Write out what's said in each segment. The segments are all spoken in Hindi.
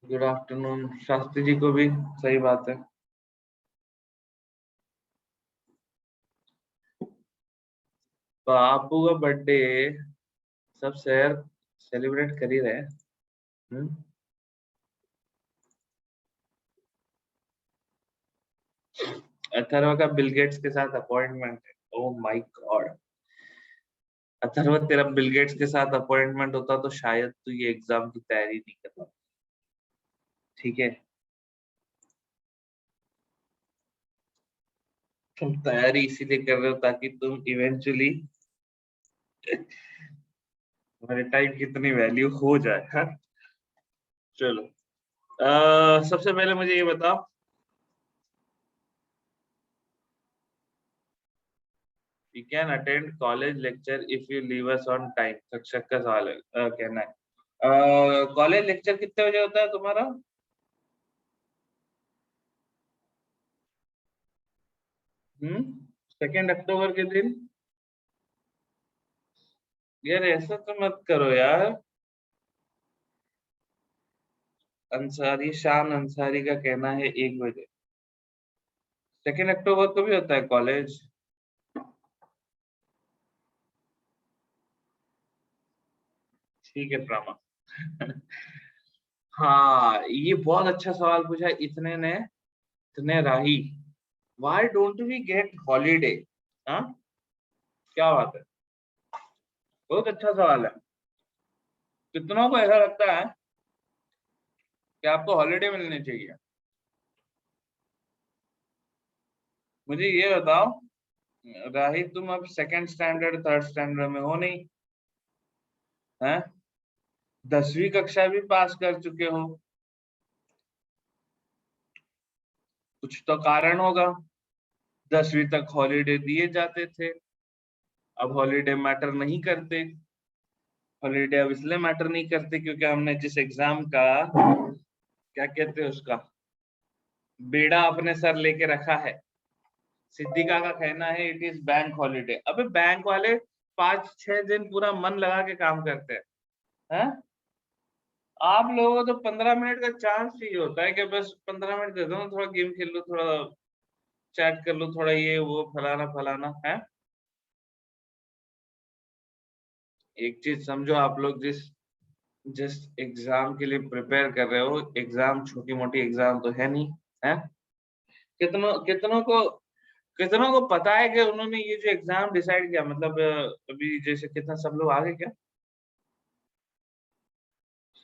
गुड आफ्टरनून शास्त्री जी को भी। सही बात है। बापू का बर्थडे सब शहर सेलिब्रेट कर ही रहे हैं। हम्म? अथर्व का बिल गेट्स के साथ अपॉइंटमेंट है। Oh my God. अथर्व तेरा बिल गेट्स के साथ अपॉइंटमेंट होता तो शायद तू ये एग्जाम की तैयारी नहीं करता। ठीक है। तुम तैयारी इसीलिए कर रहे हो ताकि तुम इवेंचुअली तुम्हारे टाइम कितनी वैल्यू हो जाए। हाँ? चलो। सबसे पहले मुझे ये बताओ। You can attend college lecture if you leave us on time। शिक्षक का सवाल है। कहना है कॉलेज लेक्चर कितने बजे होता है तुम्हारा? 2 अक्टूबर के दिन। यार ऐसा तो मत करो यार। अंसारी शान अंसारी का कहना है 1 बजे। 2 अक्टूबर को भी होता है कॉलेज? ठीक है प्रमा। हाँ ये बहुत अच्छा सवाल पूछा इतने राही। Why don't we get holiday? हाँ क्या बात है। बहुत अच्छा सवाल है। कितनों को ऐसा लगता है कि आपको हॉलीडे मिलनी चाहिए? मुझे ये बताओ। राही तुम अब सेकंड स्टैंडर्ड थर्ड स्टैंडर्ड में हो नहीं? हैं? 10वीं कक्षा भी पास कर चुके हो। कुछ तो कारण होगा। 10वीं तक हॉलीडे दिए जाते थे। अब हॉलीडे मैटर नहीं करते। हॉलीडे अब इसलिए मैटर नहीं करते क्योंकि हमने जिस एग्जाम का क्या कहते हैं उसका बेड़ा अपने सर लेके रखा है। सिद्धिका का कहना है इट इज बैंक हॉलीडे। अबे बैंक वाले 5-6 दिन पूरा मन लगा के काम करते हैं। हैं? आप लोगों को तो 15 मिनट का चांस चाहिए होता है कि बस 15 मिनट दे दो ना, थोड़ा गेम खेल लो, थोड़ा चैट कर लो, थोड़ा ये वो फलाना फलाना है। एक चीज समझो, आप लोग जिस जिस एग्जाम के लिए प्रिपेयर कर रहे हो, एग्जाम छोटी मोटी एग्जाम तो है नहीं। है? कितनों कितनों को पता है कि उन्होंने ये जो एग्जाम डिसाइड किया, मतलब अभी जैसे कितना सब लोग आ गए क्या?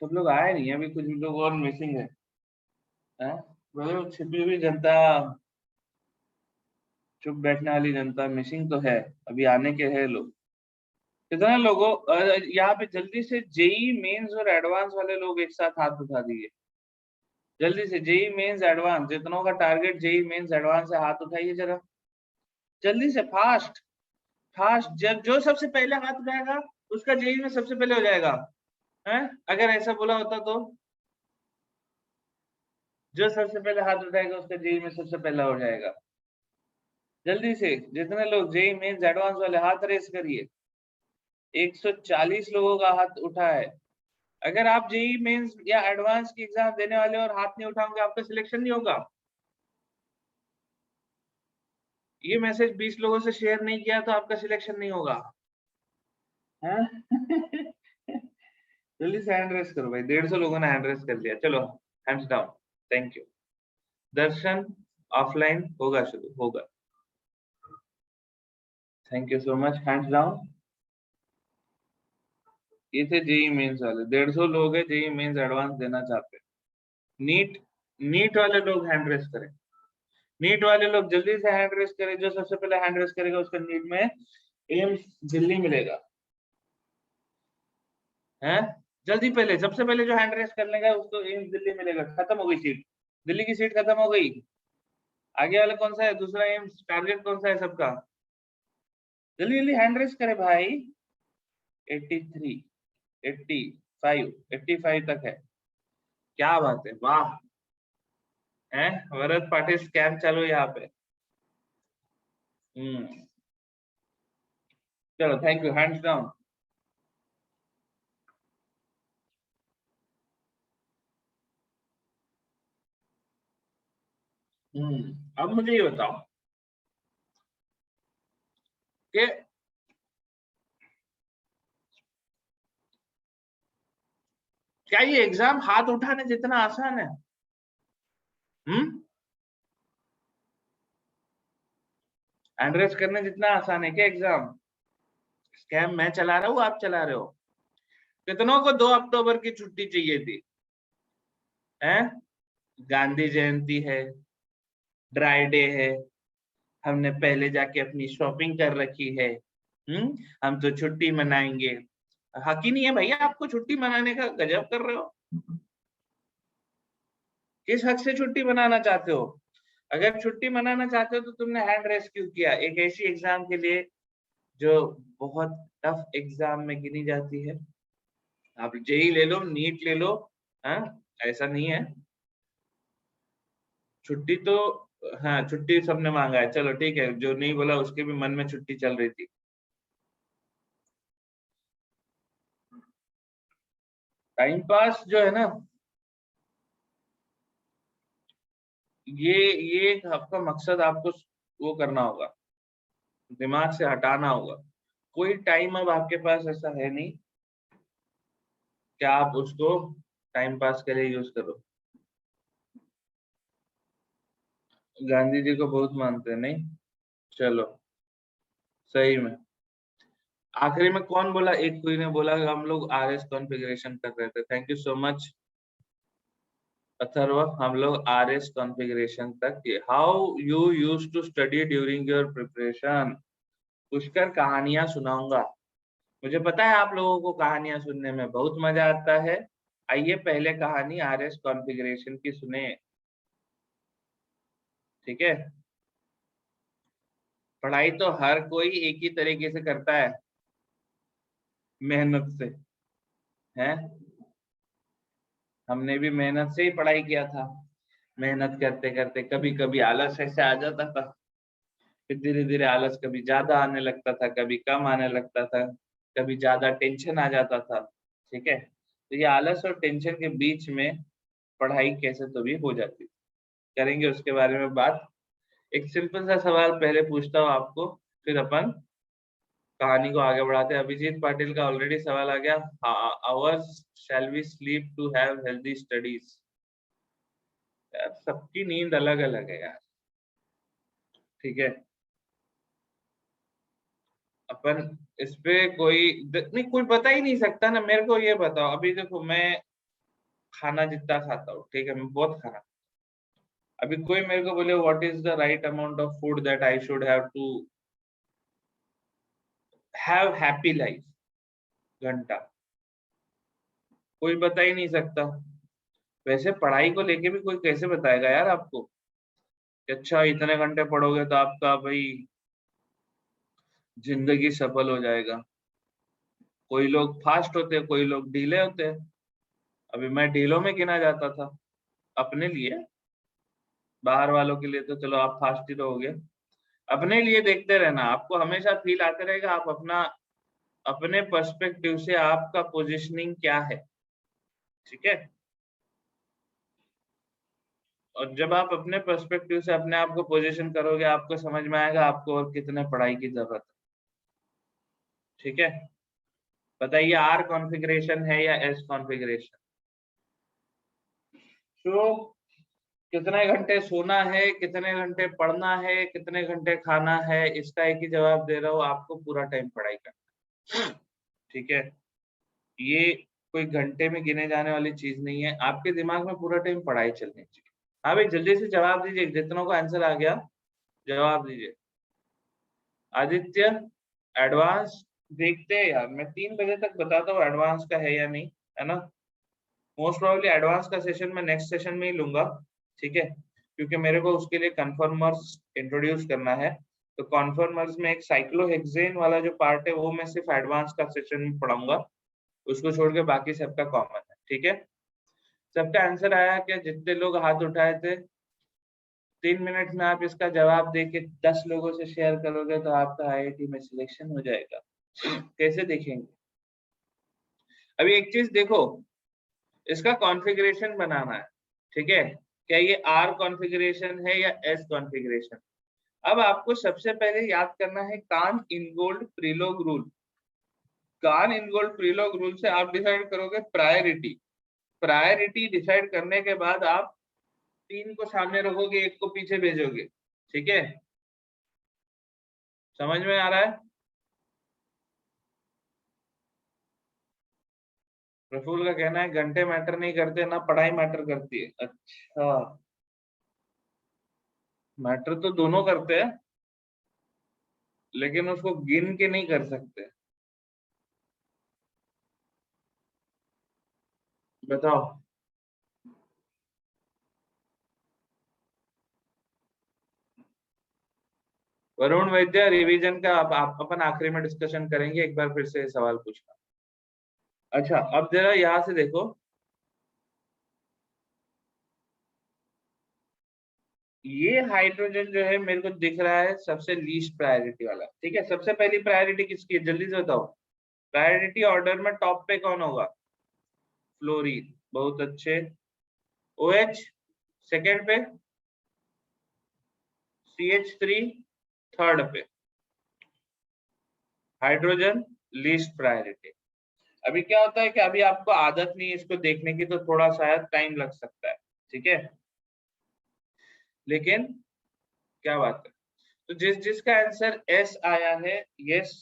सब लोग आए नहीं, अभी कुछ लोग और मिसिंग है। हैं? मतलब छिपी हुई जनता, चुप बैठने वाली जनता मिसिंग तो है। अभी आने के हैं लोग। कितने लोगों यहाँ पे जल्दी से जेई मेंस और एडवांस वाले लोग एक साथ हाथ उठा दिए। जल्दी से जेई मेंस एडवांस, जितनों का टारगेट जेई मेंस एडवांस से हाथ उठाइए जरा। जल्दी से फास्ट फास्ट। जब जो सबसे पहले हाथ उठाएगा उसका जेई में सबसे पहले हो जाएगा। हैं? अगर ऐसा बोला होता तो जो सबसे पहले हाथ उठाएगा उसका जेई में सबसे पहला हो जाएगा। जल्दी से जितने लोग जेई मेंस एडवांस वाले हाथ रेस करिए। 140 लोगों का हाथ उठा है। अगर आप जेई मेंस या एडवांस की एग्जाम देने वाले और हाथ नहीं उठाओगे आपका सिलेक्शन नहीं होगा। ये मैसेज 20 लोगों से शेयर नहीं किया तो आपका सिलेक्शन नहीं होगा। हाँ? जल्दी से हैंड रेस करो भाई। 150 लोगों ने हैंड रेस कर लिया। चलो hands down. Thank you. Darshan offline होगा, शुरू होगा। Thank you so much. Hands down. ये थे जेई मेंस वाले। 150 लोग हैं जेई मेंस एडवांस देना चाहते हैं। नीट नीट वाले लोग हैंड रेस करें। नीट वाले लोग जल्दी से हैंड रेस करें। जो सबसे पहले हैंड रेस करेगा उसका नीट में एम्स दिल्ली मिलेगा। है? जल्दी पहले सबसे पहले जो हैंड रेस कर लेगा उसको एम्स दिल्ली मिलेगा। खत्म हो गई सीट। दिल्ली की सीट खत्म हो गई। आगे वाला कौन सा है? दूसरा एम्स टारगेट कौन सा है सबका? जल्दी जल्दी हैंड रेस करे भाई। 83, 85, 85 तक है। क्या बात है, वाह। है? भरत पाटिल स्कैम चालू है यहाँ पे। हम्म। चलो थैंक यू। Hands down. अब मुझे ये बताओ कि क्या ये एग्जाम हाथ उठाने जितना आसान है? हैंड रेस करने जितना आसान है क्या एग्जाम? स्कैम मैं चला रहा हूँ, आप चला रहे हो? कितनों को 2 अक्टूबर की छुट्टी चाहिए थी? हैं? गांधी जयंती है, ड्राई डे है, हमने पहले जाके अपनी शॉपिंग कर रखी है। हम तो छुट्टी मनाएंगे। हक ही नहीं है भैया आपको छुट्टी मनाने का, गजब कर रहे हो। किस हक से छुट्टी मनाना चाहते हो? अगर छुट्टी मनाना चाहते हो तो तुमने हैंड रेस क्यों किया एक ऐसी एग्जाम के लिए जो बहुत टफ एग्जाम में गिनी जाती है? आप जेई ले लो, नीट ले लो, हाँ, ऐसा नहीं है। छुट्टी तो, हाँ छुट्टी सबने मांगा है, चलो ठीक है, जो नहीं बोला उसके भी मन में छुट्टी चल रही थी। टाइम पास जो है ना, ये एक आपका मकसद आपको वो करना होगा, दिमाग से हटाना होगा। कोई टाइम अब आपके पास ऐसा है नहीं कि आप उसको टाइम पास के लिए यूज करो। गांधी जी को बहुत मानते हैं नहीं? चलो, सही में। आखिरी में कौन बोला? एक कोई ने बोला कि हम लोग आरएस कॉन्फ़िगरेशन कर रहे थे। Thank you so much Atharva. हम लोग आरएस कॉन्फ़िगरेशन तक किए। How you used to study during your preparation? Pushkar कहानियां सुनाऊंगा। मुझे पता है आप लोगों को कहानियां सुनने में बहुत मजा आता है। आइए पहले कहानी आरएस कॉन्फ़िगरेशन की सुने, ठीक है? पढ़ाई तो हर कोई एक ही तरीके से करता है, मेहनत से, है। हमने भी मेहनत से ही पढ़ाई किया था। मेहनत करते करते कभी कभी आलस ऐसे आ जाता था, फिर धीरे धीरे आलस कभी ज्यादा आने लगता था, कभी कम आने लगता था, कभी ज्यादा टेंशन आ जाता था, ठीक है? तो ये आलस और टेंशन के बीच में पढ़ाई कैसे तो भी हो जाती, करेंगे उसके बारे में बात। एक सिंपल सा सवाल पहले पूछता हूँ आपको, फिर अपन कहानी को आगे बढ़ाते हैं। अभिजीत पाटिल का ऑलरेडी सवाल आ गया। Hours shall we sleep to have healthy studies? यार सबकी नींद अलग अलग है यार, ठीक है? अपन इस पे कोई नहीं, कोई बता ही नहीं सकता ना। मेरे को ये बताओ, अभी देखो मैं खाना जितना खाता हूँ, ठीक है, मैं बहुत खाना, अभी कोई मेरे को बोले what is the right amount of food that I should have to have happy life, घंटा, कोई बता ही नहीं सकता। वैसे पढ़ाई को लेके भी कोई कैसे बताएगा यार आपको कि अच्छा इतने घंटे पढ़ोगे तो आपका भाई जिंदगी सफल हो जाएगा। कोई लोग फास्ट होते हैं, कोई लोग ढीले होते हैं। अभी मैं ढीलों में गिना जाता था अपने लिए। बाहर वालों के लिए तो चलो आप फास्ट ही रहोगे, अपने लिए देखते रहना, आपको हमेशा फील आते रहेगा आप अपना, अपने पर्सपेक्टिव से आपका पोजीशनिंग क्या है, ठीक है? और जब आप अपने पर्सपेक्टिव से अपने आप को पोजीशन करोगे, आपको समझ में आएगा आपको और कितने पढ़ाई की जरूरत है, ठीक है? बताइए आर कॉन्फ़िगरेशन है या एस कॉन्फ़िगरेशन? तो कितने घंटे सोना है, कितने घंटे पढ़ना है, कितने घंटे खाना है, इसका एक ही जवाब दे रहा हूँ, आपको पूरा टाइम पढ़ाई करना, ठीक है? ये कोई घंटे में गिने जाने वाली चीज नहीं है, आपके दिमाग में पूरा टाइम पढ़ाई चलनी चाहिए। हाँ भाई जल्दी से जवाब दीजिए, जितनों को आंसर आ गया जवाब दीजिए। आदित्य, एडवांस देखते हैं यार, मैं 3 बजे तक बताता हूँ एडवांस का है या नहीं, है ना? मोस्ट प्रोबेबली एडवांस का सेशन मैं नेक्स्ट सेशन में ही लूंगा, ठीक है? क्योंकि मेरे को उसके लिए कन्फर्मर्स इंट्रोड्यूस करना है। तो कन्फर्मर्स में एक साइक्लोहेक्सेन वाला जो पार्ट है वो मैं सिर्फ एडवांस का सेशन में पढ़ाऊंगा, उसको छोड़ के बाकी सबका कॉमन है, ठीक है? सबका आंसर आया क्या? जितने लोग हाथ उठाए थे, 3 मिनट में आप इसका जवाब दे के 10 लोगों से शेयर करोगे तो आपका आईआईटी में सिलेक्शन हो जाएगा। कैसे देखेंगे? अभी एक चीज देखो, इसका कॉन्फ़िगरेशन बनाना है, ठीक है? क्या ये R कॉन्फ़िगरेशन है या S कॉन्फ़िगरेशन? अब आपको सबसे पहले याद करना है कान इनगोल्ड प्रीलोग रूल। कान इनगोल्ड प्रीलोग रूल से आप डिसाइड करोगे प्रायोरिटी। प्रायोरिटी डिसाइड करने के बाद आप 3 को सामने रखोगे, 1 को पीछे भेजोगे। ठीक है, समझ में आ रहा है? प्रफुल्ल का कहना है घंटे मैटर नहीं करते ना पढ़ाई मैटर करती है। अच्छा, मैटर तो दोनों करते हैं, लेकिन उसको गिन के नहीं कर सकते। बताओ। वरुण वैद्य, रिवीजन का आप अपन आखिरी में डिस्कशन करेंगे, एक बार फिर से सवाल पूछना। अच्छा, अब जरा यहाँ से देखो, ये हाइड्रोजन जो है मेरे को दिख रहा है सबसे लीस्ट प्रायोरिटी वाला। ठीक है, सबसे पहली प्रायोरिटी किसकी है, जल्दी से बताओ। प्रायोरिटी ऑर्डर में टॉप पे कौन होगा? फ्लोरीन, बहुत अच्छे। OH सेकेंड पे, CH3 थर्ड पे, हाइड्रोजन लीस्ट प्रायोरिटी। अभी क्या होता है कि अभी आपको आदत नहीं है इसको देखने की, तो थोड़ा शायद टाइम लग सकता है। ठीक है, लेकिन क्या बात है, तो जिसका आंसर S आया है, यस,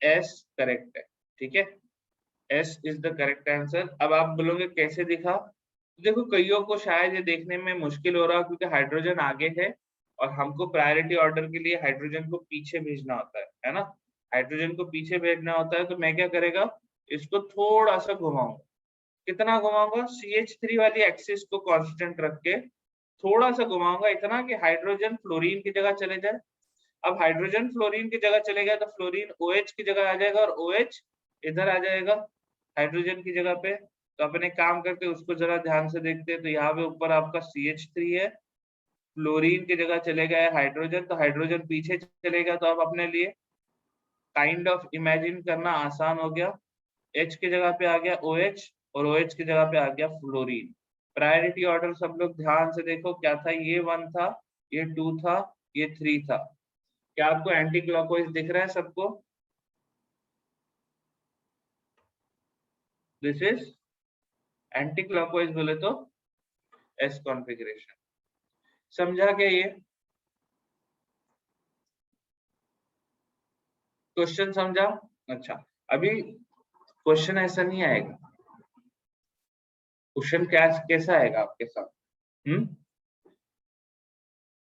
S करेक्ट है। ठीक है, S is the correct answer. अब आप बोलोगे कैसे दिखा, तो देखो कईयों को शायद ये देखने में मुश्किल हो रहा क्योंकि हाइड्रोजन आगे है और हमको प्रायोरिटी ऑर्डर के लिए हाइड्रोजन को पीछे भेजना होता है ना। हाइड्रोजन को पीछे भेजना होता है, तो मैं क्या करेगा, इसको थोड़ा सा घुमाऊंगा। कितना घुमाऊंगा? CH3 वाली एक्सिस को कांस्टेंट रख के थोड़ा सा घुमाऊंगा, इतना कि हाइड्रोजन फ्लोरीन की जगह चले जाए। अब हाइड्रोजन फ्लोरीन की जगह चले गया तो फ्लोरीन OH की जगह आ जाएगा और OH इधर आ जाएगा हाइड्रोजन की जगह पे। तो अपने काम करते उसको जरा ध्यान से देखते हैं, तो यहाँ पे ऊपर आपका CH3 है, फ्लोरीन की जगह चले गए हाइड्रोजन, तो हाइड्रोजन पीछे चलेगा, तो अब अपने लिए काइंड ऑफ इमेजिन करना आसान हो गया। H की जगह पे आ गया OH और OH की जगह पे आ गया फ्लोरीन। प्रायोरिटी ऑर्डर सब लोग ध्यान से देखो, क्या था, ये 1 था, ये 2 था, ये 3 था। क्या आपको एंटी क्लॉकवाइज दिख रहा है सबको? दिस इज एंटी क्लॉकवाइज बोले तो S कॉन्फ़िगरेशन। समझा क्या ये क्वेश्चन? समझा? अच्छा, अभी क्वेश्चन ऐसा नहीं आएगा। क्वेश्चन कैसा आएगा आपके साथ?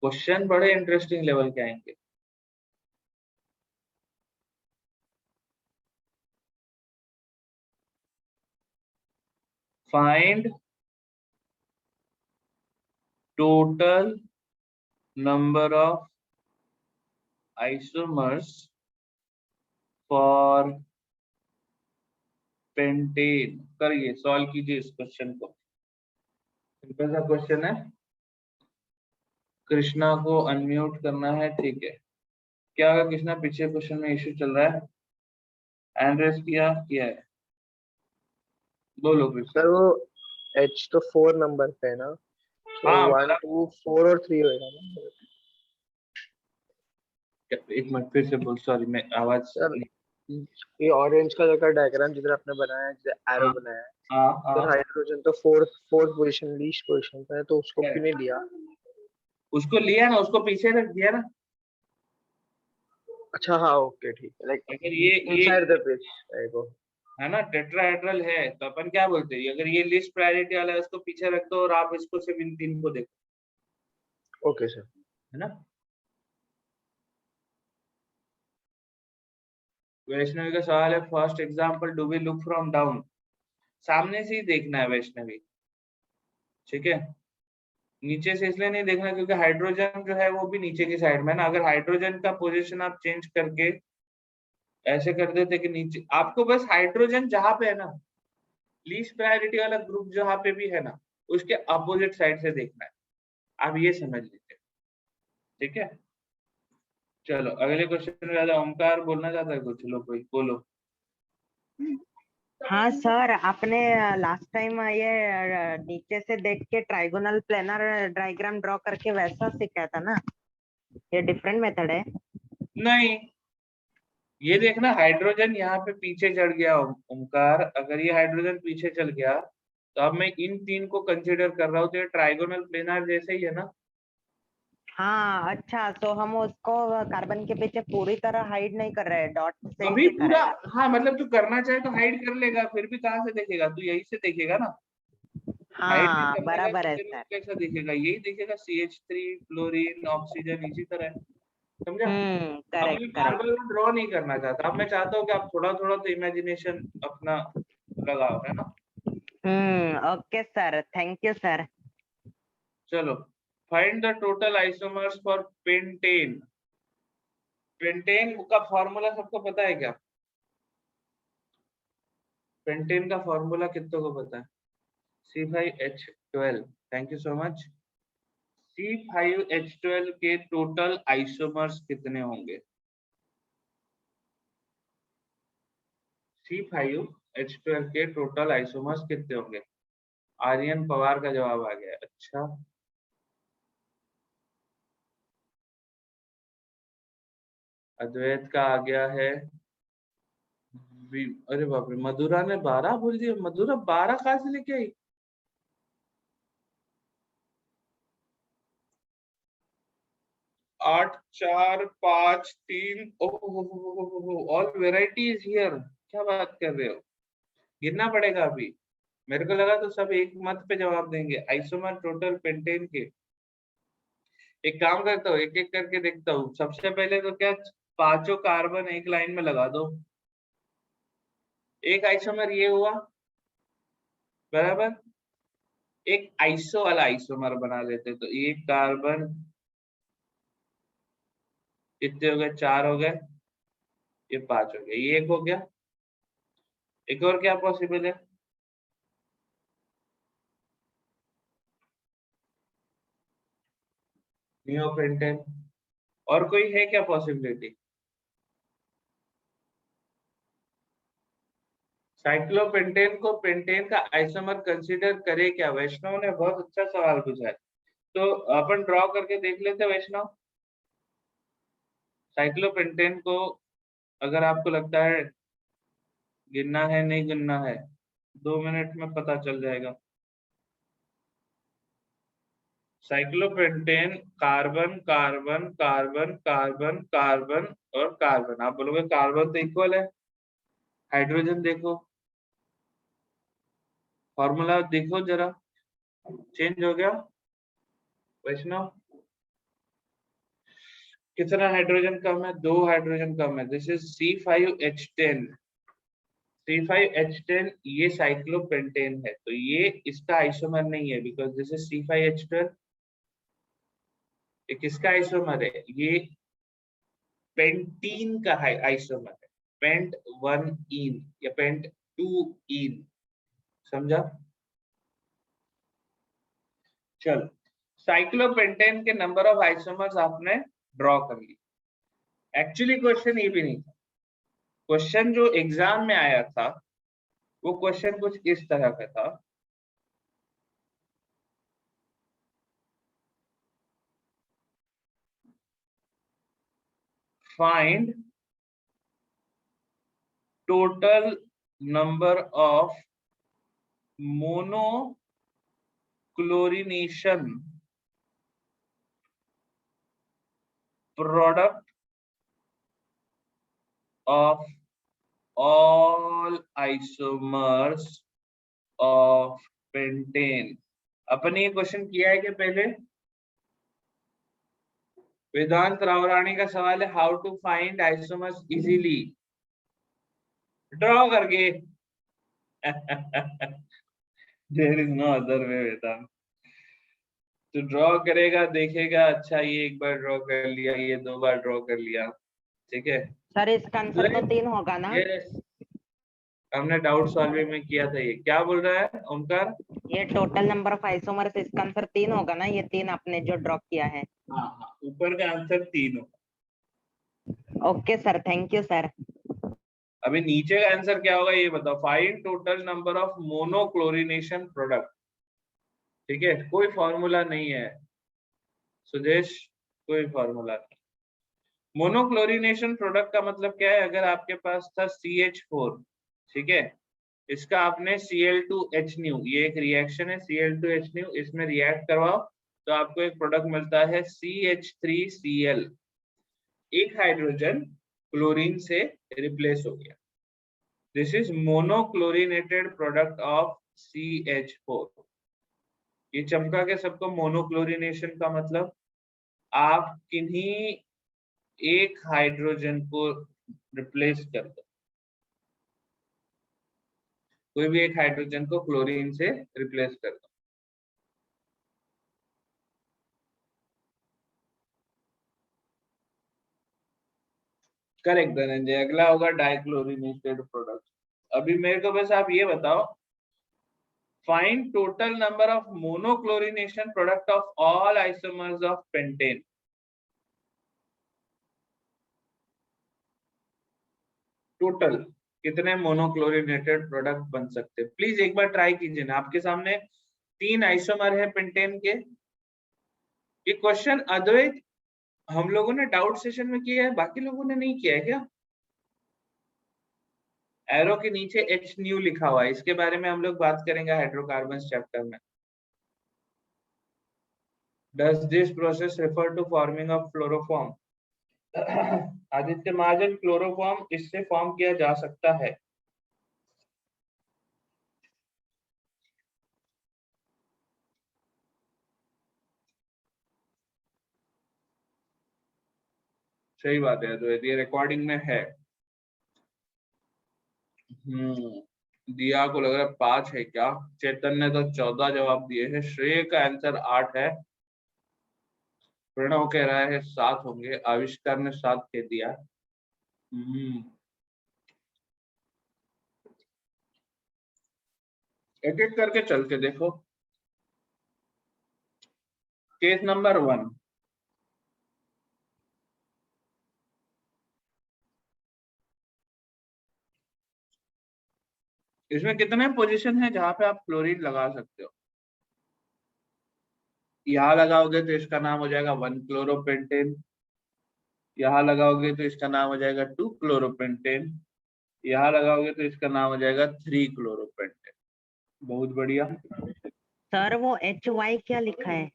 क्वेश्चन बड़े इंटरेस्टिंग लेवल के आएंगे। Find total number of isomers for pentane. करिए, सॉल्व कीजिए इस क्वेश्चन को। सिंपल सा क्वेश्चन है। कृष्णा को अनम्यूट करना है, ठीक है। क्या होगा कृष्णा, पीछे क्वेश्चन में इश्यू चल रहा है? हैंड रेस किया है, बोलो कृष्णा। सर वो H तो 4 नंबर पे है ना, तो हाँ 1 2 4 और 3 होएगा ना। एक मिनट फिर से बोल, सॉरी मैं आवाज सर नहीं। ये ऑरेंज कलर का डायग्राम जिधर आपने बनाया है, जिधर एरो हाँ बनाया है, हाँ सर हाँ, हाइड्रोजन तो फोर्थ पोजीशन, लीस्ट पोजीशन पे है, तो उसको क्यों नहीं लिया? उसको लिया ना, उसको पीछे रख दिया ना। अच्छा हाँ, ओके ठीक है, लाइक अगर ये इनसाइड द पेज वो। है ना टेट्राहेड्रल है, तो अपन क्या बोलते हैं, अगर ये लिस्ट प्रायोरिटी वाला है उसको पीछे रख दो और आप इसको सिर्फ इन 3 को देखो, ओके सर। है ना। वैष्णवी का सवाल है, first example, do we look from down? सामने से ही देखना है वैष्णवी, ठीक है। नीचे से इसलिए नहीं देखना क्योंकि हाइड्रोजन जो है वो भी नीचे की साइड में है ना। अगर हाइड्रोजन का पोजीशन आप चेंज करके ऐसे कर देते कि नीचे, आपको बस हाइड्रोजन जहां पे है ना, लीस्ट प्रायोरिटी वाला ग्रुप जहां पे भी है ना, उसके अपोजिट साइड से देखना है। आप ये समझ लीजिए, ठीक है। चलो अगले क्वेश्चन में ज्यादा ओमकार बोलना चाहता है कुछ, लो कोई बोलो। हाँ सर, आपने लास्ट टाइम ये नीचे से देख के ट्राइगोनल प्लेनर डायग्राम ड्रॉ करके वैसा सिखाया था ना, ये डिफरेंट मेथड है। नहीं, ये देखना हाइड्रोजन यहाँ पे पीछे चढ़ गया ओमकार, अगर ये हाइड्रोजन पीछे चल गया तो अब मैं इन तीन को कंसिडर कर रहा हूँ, तो ये ट्राइगोनल प्लेनार जैसे ही है ना। हाँ अच्छा, तो हम उसको कार्बन के पीछे पूरी तरह हाइड नहीं कर रहे, डॉट से ही अभी दिखा पूरा, रहे हैं। हाँ मतलब तू करना चाहे तो हाइड कर लेगा, फिर भी कहाँ से देखेगा, तू यही से देखेगा ना। हाइड नहीं हाँ कर लेगा बराबर तो है फिर सर। कैसा दिखेगा, यही दिखेगा CH3 फ्लोरीन ऑक्सीजन इसी तरह है। समझा। अब मैं करेक्ट बार करेक्ट। बार ड्रॉ नहीं करना चाहता, अब मैं चाहता हूँ कि आप थोड़ा थोड़ा तो इमेजिनेशन अपना लगाओ, है ना। Okay sir, thank you sir. चलो, find the total isomers for pentane. Pentane का फॉर्मूला सबको पता है क्या? पेंटेन का फॉर्मूला कितनों को पता है? C5H12। Thank you so much. C5H12 के टोटल आइसोमर्स कितने होंगे? C5H12 के टोटल आइसोमर्स कितने होंगे? आर्यन पवार का जवाब आ गया। अच्छा, अद्वैत का आ गया है। अरे बाप रे, मधुरा ने 12 बोल दिया। मधुरा 12 कहाँ से लेके आई? 8 4 5 3। All varieties here. क्या बात कर रहे हो? गिनना पड़ेगा अभी। मेरे को लगा तो सब एक मत पे जवाब देंगे। आइसोमर टोटल पेंटेन के। एक काम करता हूँ, एक एक करके देखता हूँ। सबसे पहले तो क्या, पांचों कार्बन एक लाइन में लगा दो। एक आइसोमर ये हुआ, बराबर। एक आइसो वाला आइसोमर बना लेते, तो एक कार्बन कितने हो गए? 4 हो गए, ये 5 हो गए, ये एक हो गया। एक और क्या पॉसिबल है? नियोपेंटेन। और कोई है क्या पॉसिबिलिटी? साइक्लोपेंटेन को पेंटेन का आइसोमर कंसीडर करे क्या? वैष्णव ने बहुत अच्छा सवाल पूछा है, तो अपन ड्रॉ करके देख लेते हैं वैष्णव। साइक्लोपेंटेन को अगर आपको लगता है गिनना है, नहीं गिनना है, 2 मिनट में पता चल जाएगा। Cyclopentane carbon carbon carbon carbon carbon और कार्बन। आप बोलोगे कार्बन तो इक्वल है, हाइड्रोजन देखो, फॉर्मूला देखो जरा, चेंज हो गया वैष्णव। कितना हाइड्रोजन कम है? 2 हाइड्रोजन कम है। This is C5H10। C5H10 ये साइक्लोपेंटेन है, तो ये इसका आइसोमर नहीं है, बिकॉज दिस इज C5H12। ये किसका आइसोमर है? ये पेंटीन का आइसोमर है। पेंट 1 इन या पेंट 2 इन। समझा। चलो, साइक्लोपेंटेन के नंबर ऑफ आइसोमर्स आपने ड्रॉ कर ली। एक्चुअली क्वेश्चन ये भी नहीं था। क्वेश्चन जो एग्जाम में आया था वो क्वेश्चन कुछ इस तरह का था। Find total number of monochlorination product of all isomers of pentane. अपन ये क्वेश्चन किया है कि पहले? वेदांत रावराणी का सवाल है, how to find isomers easily, draw करके। There is no other way Vedant. तो ड्रॉ करेगा, देखेगा, अच्छा ये एक बार ड्रॉ कर लिया, ये 2 बार ड्रॉ कर लिया, ठीक है। सर इसका आंसर तो 3 होगा ना? यस, हमने डाउट सॉल्विंग में किया था। ये क्या बोल रहा है ओमकार? ये टोटल नंबर ऑफ आइसोमर्स, इसका आंसर 3 होगा ना? ये 3 आपने जो ड्रॉ किया है। हाँ हाँ, ऊपर का आंसर 3 हो। Okay sir, thank you sir. अभी नीचे का आंसर क्या होगा ये बताओ, find total number of monochlorination product. ठीक है, कोई फॉर्मूला नहीं है सुदेश, कोई फॉर्मूला नहीं। मोनोक्लोरिनेशन प्रोडक्ट का मतलब क्या है, अगर आपके पास था CH4, ठीक है, इसका आपने Cl2H ये एक रिएक्शन है, Cl2H इसमें रिएक्ट करवाओ तो आपको एक प्रोडक्ट मिलता है CH3Cl, एक हाइड्रोजन क्लोरीन से रिप्लेस हो गया। This is monochlorinated product of CH4। ये चमका के सबको मोनोक्लोरिनेशन का मतलब आप किन्हीं एक हाइड्रोजन को रिप्लेस कर दो, कोई भी एक हाइड्रोजन को क्लोरीन से रिप्लेस कर दो। करेक्ट धनंजय, अगला होगा डाइक्लोरिनेटेड प्रोडक्ट। अभी मेरे को बस आप ये बताओ, find total number of monochlorination product of all isomers of pentane. Total कितने मोनोक्लोरिनेटेड प्रोडक्ट बन सकते हैं, प्लीज एक बार ट्राई कीजिए ना। आपके सामने 3 आइसोमर है पेंटेन के। ये क्वेश्चन अद्वैत हम लोगों ने डाउट सेशन में किया है, बाकी लोगों ने नहीं किया है क्या? एरो के नीचे H न्यू लिखा हुआ है, इसके बारे में हम लोग बात करेंगे हाइड्रोकार्बन चैप्टर में। Does this process refer to forming of chloroform? Aditya Mahajan, chloroform इससे फॉर्म किया जा सकता है। सही बात है, तो ये रिकॉर्डिंग में है। दिया को लग रहा है 5 है क्या? चेतन ने तो 14 जवाब दिए हैं, श्रेय का आंसर 8 है, प्रणव कह रहा है 7 होंगे, आविष्कार ने 7 कह दिया। एक एक करके चल के देखो। केस नंबर 1, इसमें कितने पोजीशन है जहां पे आप क्लोरीन लगा सकते हो? यहाँ लगाओगे तो इसका नाम हो जाएगा 1 क्लोरोपेंटेन, यहाँ लगाओगे तो इसका नाम हो जाएगा 2 क्लोरोपेंटेन, यहाँ लगाओगे तो इसका नाम हो जाएगा 3 क्लोरोपेंटेन। बहुत बढ़िया। सर वो HY क्या लिखा है?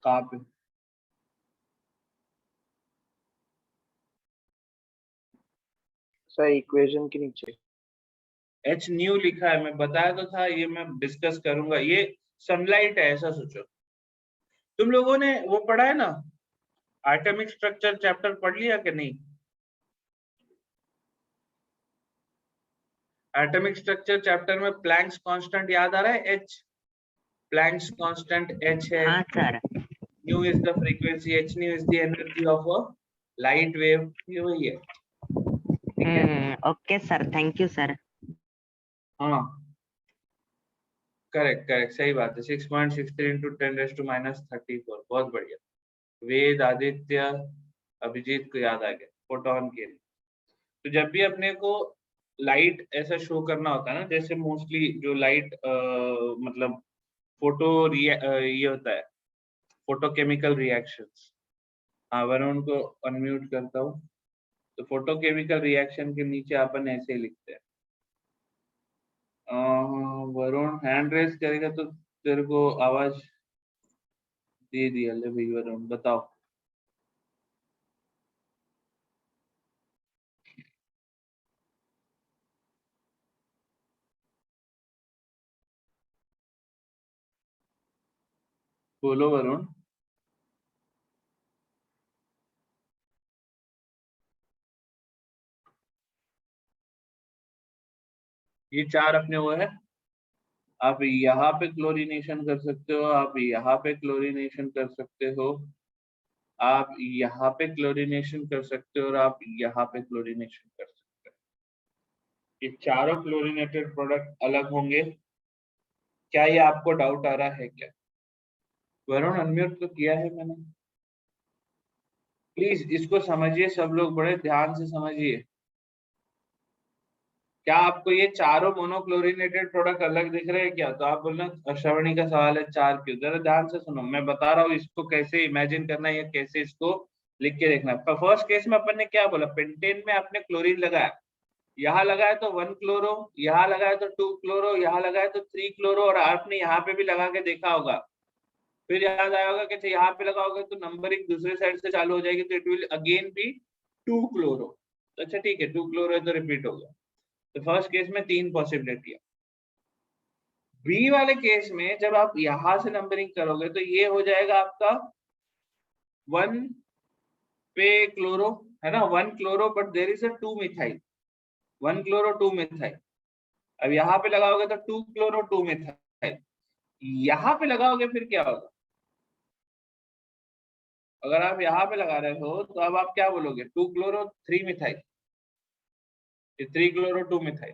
कहाँ पे? सर इक्वेशन के नीचे H न्यू लिखा है, मैं बताया तो था, ये मैं डिस्कस करूंगा। ये सनलाइट है, ऐसा सोचो। तुम लोगों ने वो पढ़ा है ना, एटॉमिक स्ट्रक्चर चैप्टर पढ़ लिया कि नहीं? एटॉमिक स्ट्रक्चर चैप्टर में प्लैंक्स कांस्टेंट याद आ रहा है? H, प्लैंक्स कांस्टेंट H है। हाँ sir. nu is the frequency, H nu is the energy of a light wave, ये वही है। Okay sir, thank you sir. हाँ करेक्ट करेक्ट, सही बात है। 6.63 into 10⁻34, बहुत बढ़िया। वेद, आदित्य, अभिजीत को याद आ गया फोटोन के लिए। तो जब भी अपने को लाइट ऐसा शो करना होता है ना, जैसे मोस्टली जो लाइट मतलब फोटो ये होता है, फोटोकेमिकल रिएक्शंस। हाँ वरुण को अनम्यूट करता हूँ। तो फोटोकेमिकल रिएक्शन के नीचे अपन ऐसे ही लिखते हैं। वरुण हैंड रेस करेगा तो तेरे को आवाज दे दिया। ले भाई वरुण बताओ। बोलो वरुण। ये 4 अपने वो है, आप यहाँ पे क्लोरीनेशन कर सकते हो, आप यहाँ पे क्लोरीनेशन कर सकते हो, आप यहाँ पे क्लोरीनेशन कर सकते हो, और आप यहाँ पे क्लोरीनेशन कर सकते हो। ये चारों क्लोरीनेटेड प्रोडक्ट अलग होंगे। क्या ये आपको डाउट आ रहा है क्या? वरुण अनम्यूट तो किया है मैंने। प्लीज इसको समझिए सब लोग, बड़े ध्यान से समझिए। क्या आपको ये चारों मोनोक्लोरिनेटेड प्रोडक्ट अलग दिख रहे हैं क्या? तो आप बोल रहे श्रवणी का सवाल है चार क्यों। जरा ध्यान से सुनो, मैं बता रहा हूँ इसको कैसे इमेजिन करना है या कैसे इसको लिख के देखना है। फर्स्ट केस में अपन ने क्या बोला, पेंटेन में आपने क्लोरीन लगाया, यहाँ लगाया तो 1 क्लोरो, यहाँ लगाया तो 2 क्लोरो, यहाँ लगाया तो 3 क्लोरो, और आपने यहाँ पे भी लगा के देखा होगा। फिर याद आया होगा कि यहाँ पे लगाओगे तो नंबरिंग दूसरे साइड से चालू हो जाएगी, तो it will again be 2 chloro. अच्छा ठीक है, 2 क्लोरो है तो रिपीट होगा। तो फर्स्ट केस में 3 पॉसिबिलिटी है। बी वाले केस में जब आप यहां से नंबरिंग करोगे तो ये हो जाएगा आपका 1 पे क्लोरो, है ना, 1 chloro, but there is a 2 methyl, 1 chloro 2 methyl. अब यहाँ पे लगाओगे तो 2 क्लोरो 2 मिथाइल। यहाँ पे लगाओगे फिर क्या होगा? अगर आप यहाँ पे लगा रहे हो तो अब आप क्या बोलोगे, 2 क्लोरो 3 मिथाइल, 3 क्लोरो 2 मिथाइल।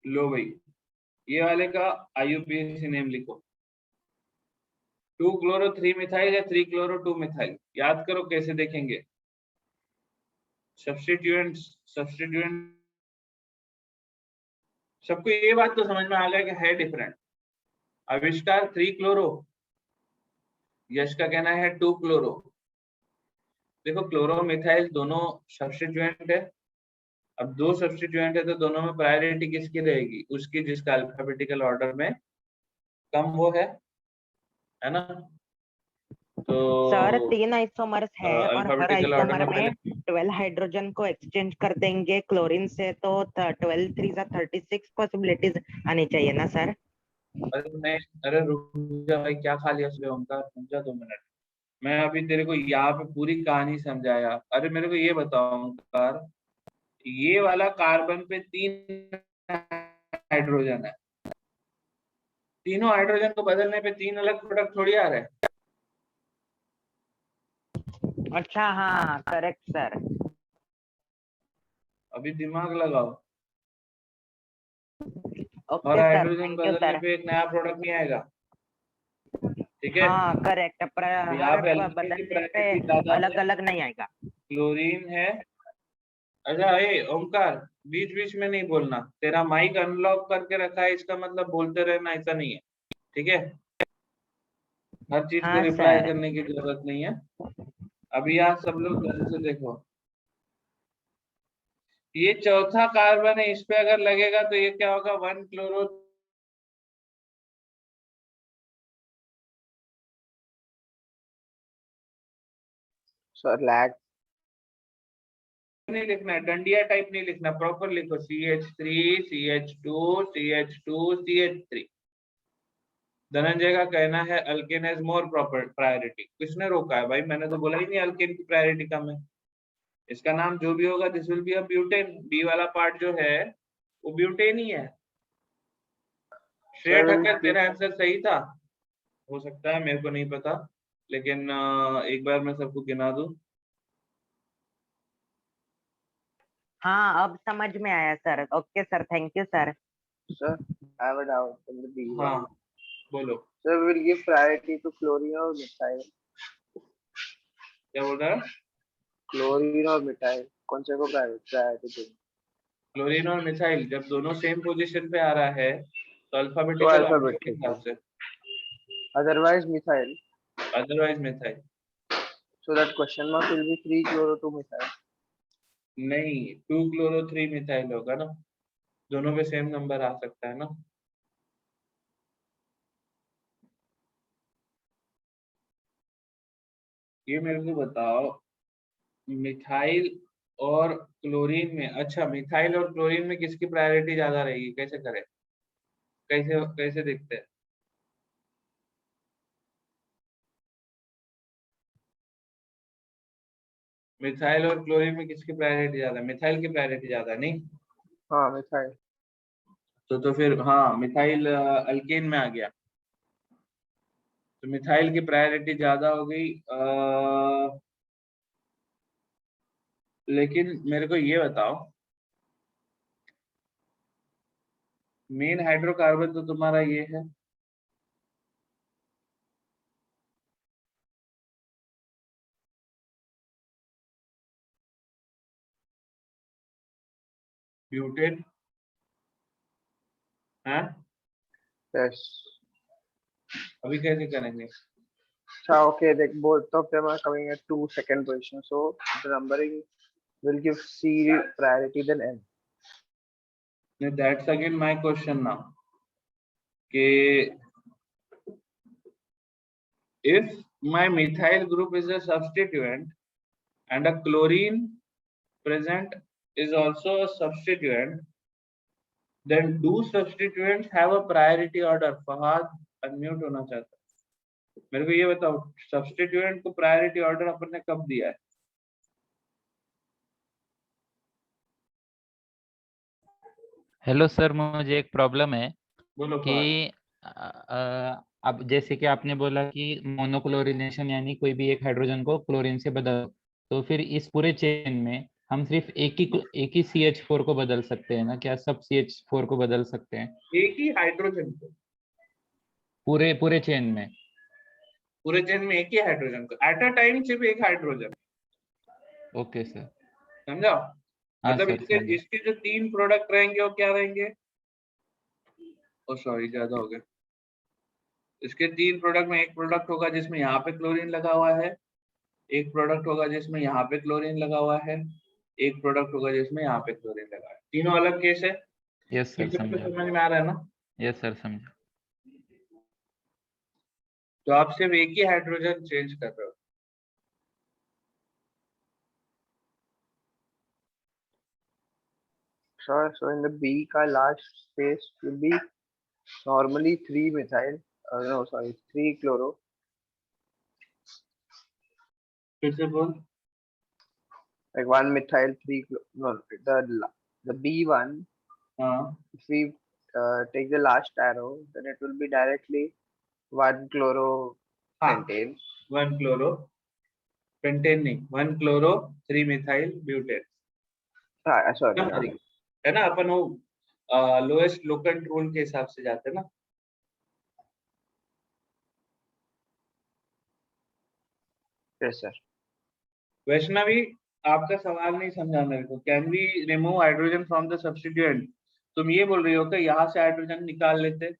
लो भाई, ये वाले का IUPAC नेम लिखो, 2 क्लोरो 3 मिथाइल या 3 क्लोरो 2 मिथाइल। याद करो कैसे देखेंगे, सब्स्टिट्यूएंट सब्स्टिट्यूएंट। सबको ये बात तो समझ में आ गया कि है डिफरेंट। आविष्कार 3 क्लोरो, यश का कहना है 2 क्लोरो। देखो क्लोरो मिथाइल दोनों सब्स्टिट्यूएंट है। अब दो सब्स्टिट्यूएंट है तो दोनों में प्रायोरिटी किसकी रहेगी, उसकी जिसका अल्फाबेटिकल ऑर्डर में कम वो है ना। तो सर 3 आइसोमर्स है और हर अल्फाबेटिकल ऑर्डर आइसोमर में में पहले 12 हाइड्रोजन को एक्सचेंज कर देंगे क्लोरीन से, तो 12 3 36 पॉसिबिलिटीज आनी चाहिए ना सर। अरे नहीं, अरे रुक जा भाई, क्या खा लिया सुबह ओमकार, समझा 2 मिनट। मैं अभी तेरे को यहाँ पे पूरी कहानी समझाया। अरे मेरे को ये बताओ ओमकार, ये वाला कार्बन पे 3 हाइड्रोजन है, तीनों हाइड्रोजन को बदलने पे 3 अलग प्रोडक्ट थोड़ी आ रहे हैं। अच्छा हाँ करेक्ट सर। अभी दिमाग लगाओ, और okay sir, hydrogen thank you बदलने सर। पे एक नया प्रोडक्ट नहीं आएगा, ठीक है। हाँ करेक्ट, अब यहाँ हर पे अल्केन की बदलने पे प्रायोरिटी ज्यादा अलग है, अलग नहीं आएगा। क्लोरीन है। अच्छा ये ओमकार, बीच बीच में नहीं बोलना, तेरा माइक अनलॉक करके रखा है, इसका मतलब बोलते रहना ऐसा नहीं है, ठीक है। हर चीज को हाँ रिप्लाई सर। करने की जरूरत नहीं है। अभी यहाँ सब लोग ध्यान से देखो, ये चौथा कार्बन है, इस पे अगर लगेगा तो ये क्या होगा, 1 क्लोरो। Sir lag. नहीं लिखना है, डंडिया टाइप नहीं लिखना, प्रॉपर लिखो, CH3 CH2 CH2 CH3। Dhananjay का कहना है alkane has more proper priority. किसने रोका है भाई, मैंने तो बोला ही नहीं अल्केन की प्रायोरिटी कम है। इसका नाम जो भी होगा this will be a butane. B वाला पार्ट जो है वो ब्यूटेन ही है। श्रेया ठक्कर, तेरा आंसर सही था, हो सकता है, मेरे को नहीं पता, लेकिन एक बार मैं सबको गिना दूं। हाँ अब समझ में आया sir. Okay sir, thank you sir. Sir, I have a doubt in the B हाँ one. बोलो, Sir, we'll give priority to chlorine or methyl. क्या बोल रहा है? Chlorine और methyl कौन से को priority देंगे? क्लोरीन और मिथाइल जब दोनों सेम पोजीशन पे आ रहा है तो तो अल्फाबेटिकल ऑर्डर के alphabetic. हिसाब से, Otherwise methyl. Otherwise methyl. So that question mark will be 3 chloro 2 methyl. नहीं, 2 क्लोरो 3 मिथाइल होगा ना, दोनों पे सेम नंबर आ सकता है ना। ये मेरे को बताओ, मिथाइल और क्लोरीन में, अच्छा मिथाइल और क्लोरीन में किसकी प्रायोरिटी ज्यादा रहेगी, कैसे करें, कैसे कैसे देखते हैं? मिथाइल और क्लोरीन में किसकी प्रायोरिटी ज्यादा है? मिथाइल की प्रायोरिटी ज्यादा है, नहीं? हाँ methyl. तो फिर हाँ, मिथाइल अल्केन में आ गया, तो मिथाइल की प्रायोरिटी ज्यादा हो गई। लेकिन मेरे को ये बताओ, मेन हाइड्रोकार्बन तो तुम्हारा ये है, ब्यूटेन, हाँ Yes. अभी कैसे करेंगे? So okay, both of them are coming at 2 second position. So the numbering will give C priority than N. That's again my question now. कि if my methyl group is a substituent and a chlorine present is also a substituent, then do substituents have a priority order? Fahad unmute होना चाहता है, मेरे को ये बताओ, सब्स्टिट्यूएंट को प्रायोरिटी ऑर्डर अपन ने कब दिया है? हेलो सर, मुझे एक प्रॉब्लम है बोलो कि फहाद। अब जैसे कि आपने बोला कि मोनोक्लोरिनेशन यानी कोई भी एक हाइड्रोजन को क्लोरीन से बदल, तो फिर इस पूरे चेन में हम सिर्फ एक ही CH4 को बदल सकते हैं ना? क्या सब CH4 को बदल सकते हैं? एक ही हाइड्रोजन को पूरे चेन में? पूरे चेन में एक ही हाइड्रोजन को एट अ टाइम सिर्फ एक हाइड्रोजन। ओके सर, समझा? हाँ मतलब सर, इसके जो 3 प्रोडक्ट रहेंगे वो क्या रहेंगे? ओ सॉरी, ज्यादा हो गया। इसके 3 प्रोडक्ट में एक प्रोडक्ट होगा जिसमें यहाँ पे क्लोरीन लगा हुआ है, एक प्रोडक्ट होगा जिसमें यहाँ पे क्लोरीन लगा हुआ है, एक प्रोडक्ट होगा जिसमें यहाँ पे क्लोरीन लगा है। तीनों अलग केस है। यस सर, समझा। समझ में आ रहा है ना? यस सर, समझा। तो आप सिर्फ एक ही हाइड्रोजन चेंज कर रहे हो। Sure. So in the B का last space will be normally 3 methyl. No, sorry, 3 chloro. फिर से बोल। Like 1 methyl, 3 no, the B1. हाँ If we take the last arrow, then it will be directly 1 chloro pentane. 1 chloro pentane नहीं, 1 क्लोरो 3 मिथाइल ब्यूटेन। Sorry. है ना? अपन वो लोएस्ट लोकेंट रूल के हिसाब से जाते हैं ना। Yes sir. वैष्णवी, आपका सवाल नहीं समझा मेरे को। Can we remove hydrogen from the substituent? तुम ये बोल रही हो कि यहाँ से हाइड्रोजन निकाल लेते,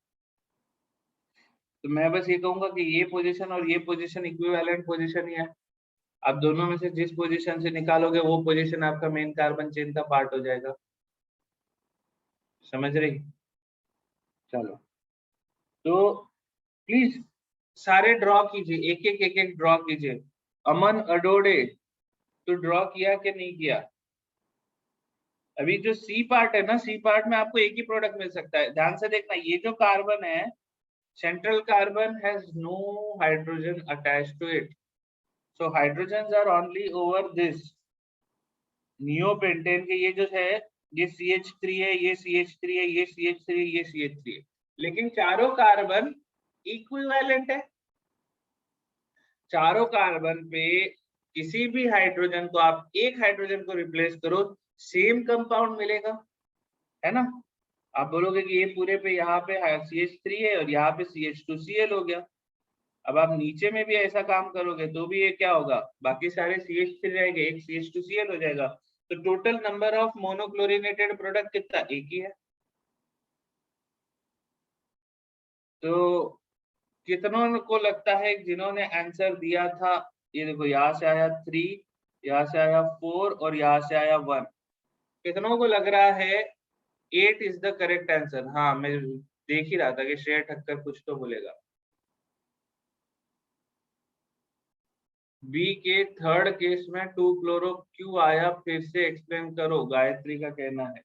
तो मैं बस ये कहूंगा कि ये पोजीशन और ये पोजीशन इक्विवेलेंट पोजीशन ही है। आप दोनों में से जिस पोजीशन से निकालोगे वो पोजीशन आपका मेन कार्बन चेन का पार्ट हो जाएगा। समझ रही? चलो, तो प्लीज सारे ड्रॉ कीजिए, एक एक ड्रॉ कीजिए। अमन अडोडे, तो ड्रॉ किया कि नहीं किया? अभी जो सी पार्ट है ना, सी पार्ट में आपको एक ही प्रोडक्ट मिल सकता है। ध्यान से देखना, ये जो कार्बन है, central carbon has no hydrogen attached to it, so hydrogens are only over this neopentane के। ये जो है, ये CH3 है, ये CH3 है, ये CH3 है, ये CH3 है, लेकिन चारों कार्बन इक्विवेलेंट है। चारों कार्बन पे किसी भी हाइड्रोजन को आप एक हाइड्रोजन को रिप्लेस करो, सेम कंपाउंड मिलेगा, है ना? आप बोलोगे कि ये पूरे पे यहाँ पे CH3 है और यहाँ पे CH2Cl हो गया। अब आप नीचे में भी ऐसा काम करोगे तो भी ये क्या होगा, बाकी सारे CH3 रहेंगे, एक CH2Cl हो जाएगा। तो total number of monochlorinated product कितना? एक ही है। तो कितनों को लगता है जिन्होंने आंसर दिया था, ये देखो यहाँ से आया 3, यहाँ से आया 4 और यहाँ से आया 1, कितनों को लग रहा है 8 इज द करेक्ट आंसर? हाँ, मैं देख ही रहा था कि श्रेय ठक्कर कुछ तो बोलेगा। बी के थर्ड केस में 2 क्लोरो क्यों आया, फिर से एक्सप्लेन करो, गायत्री का कहना है।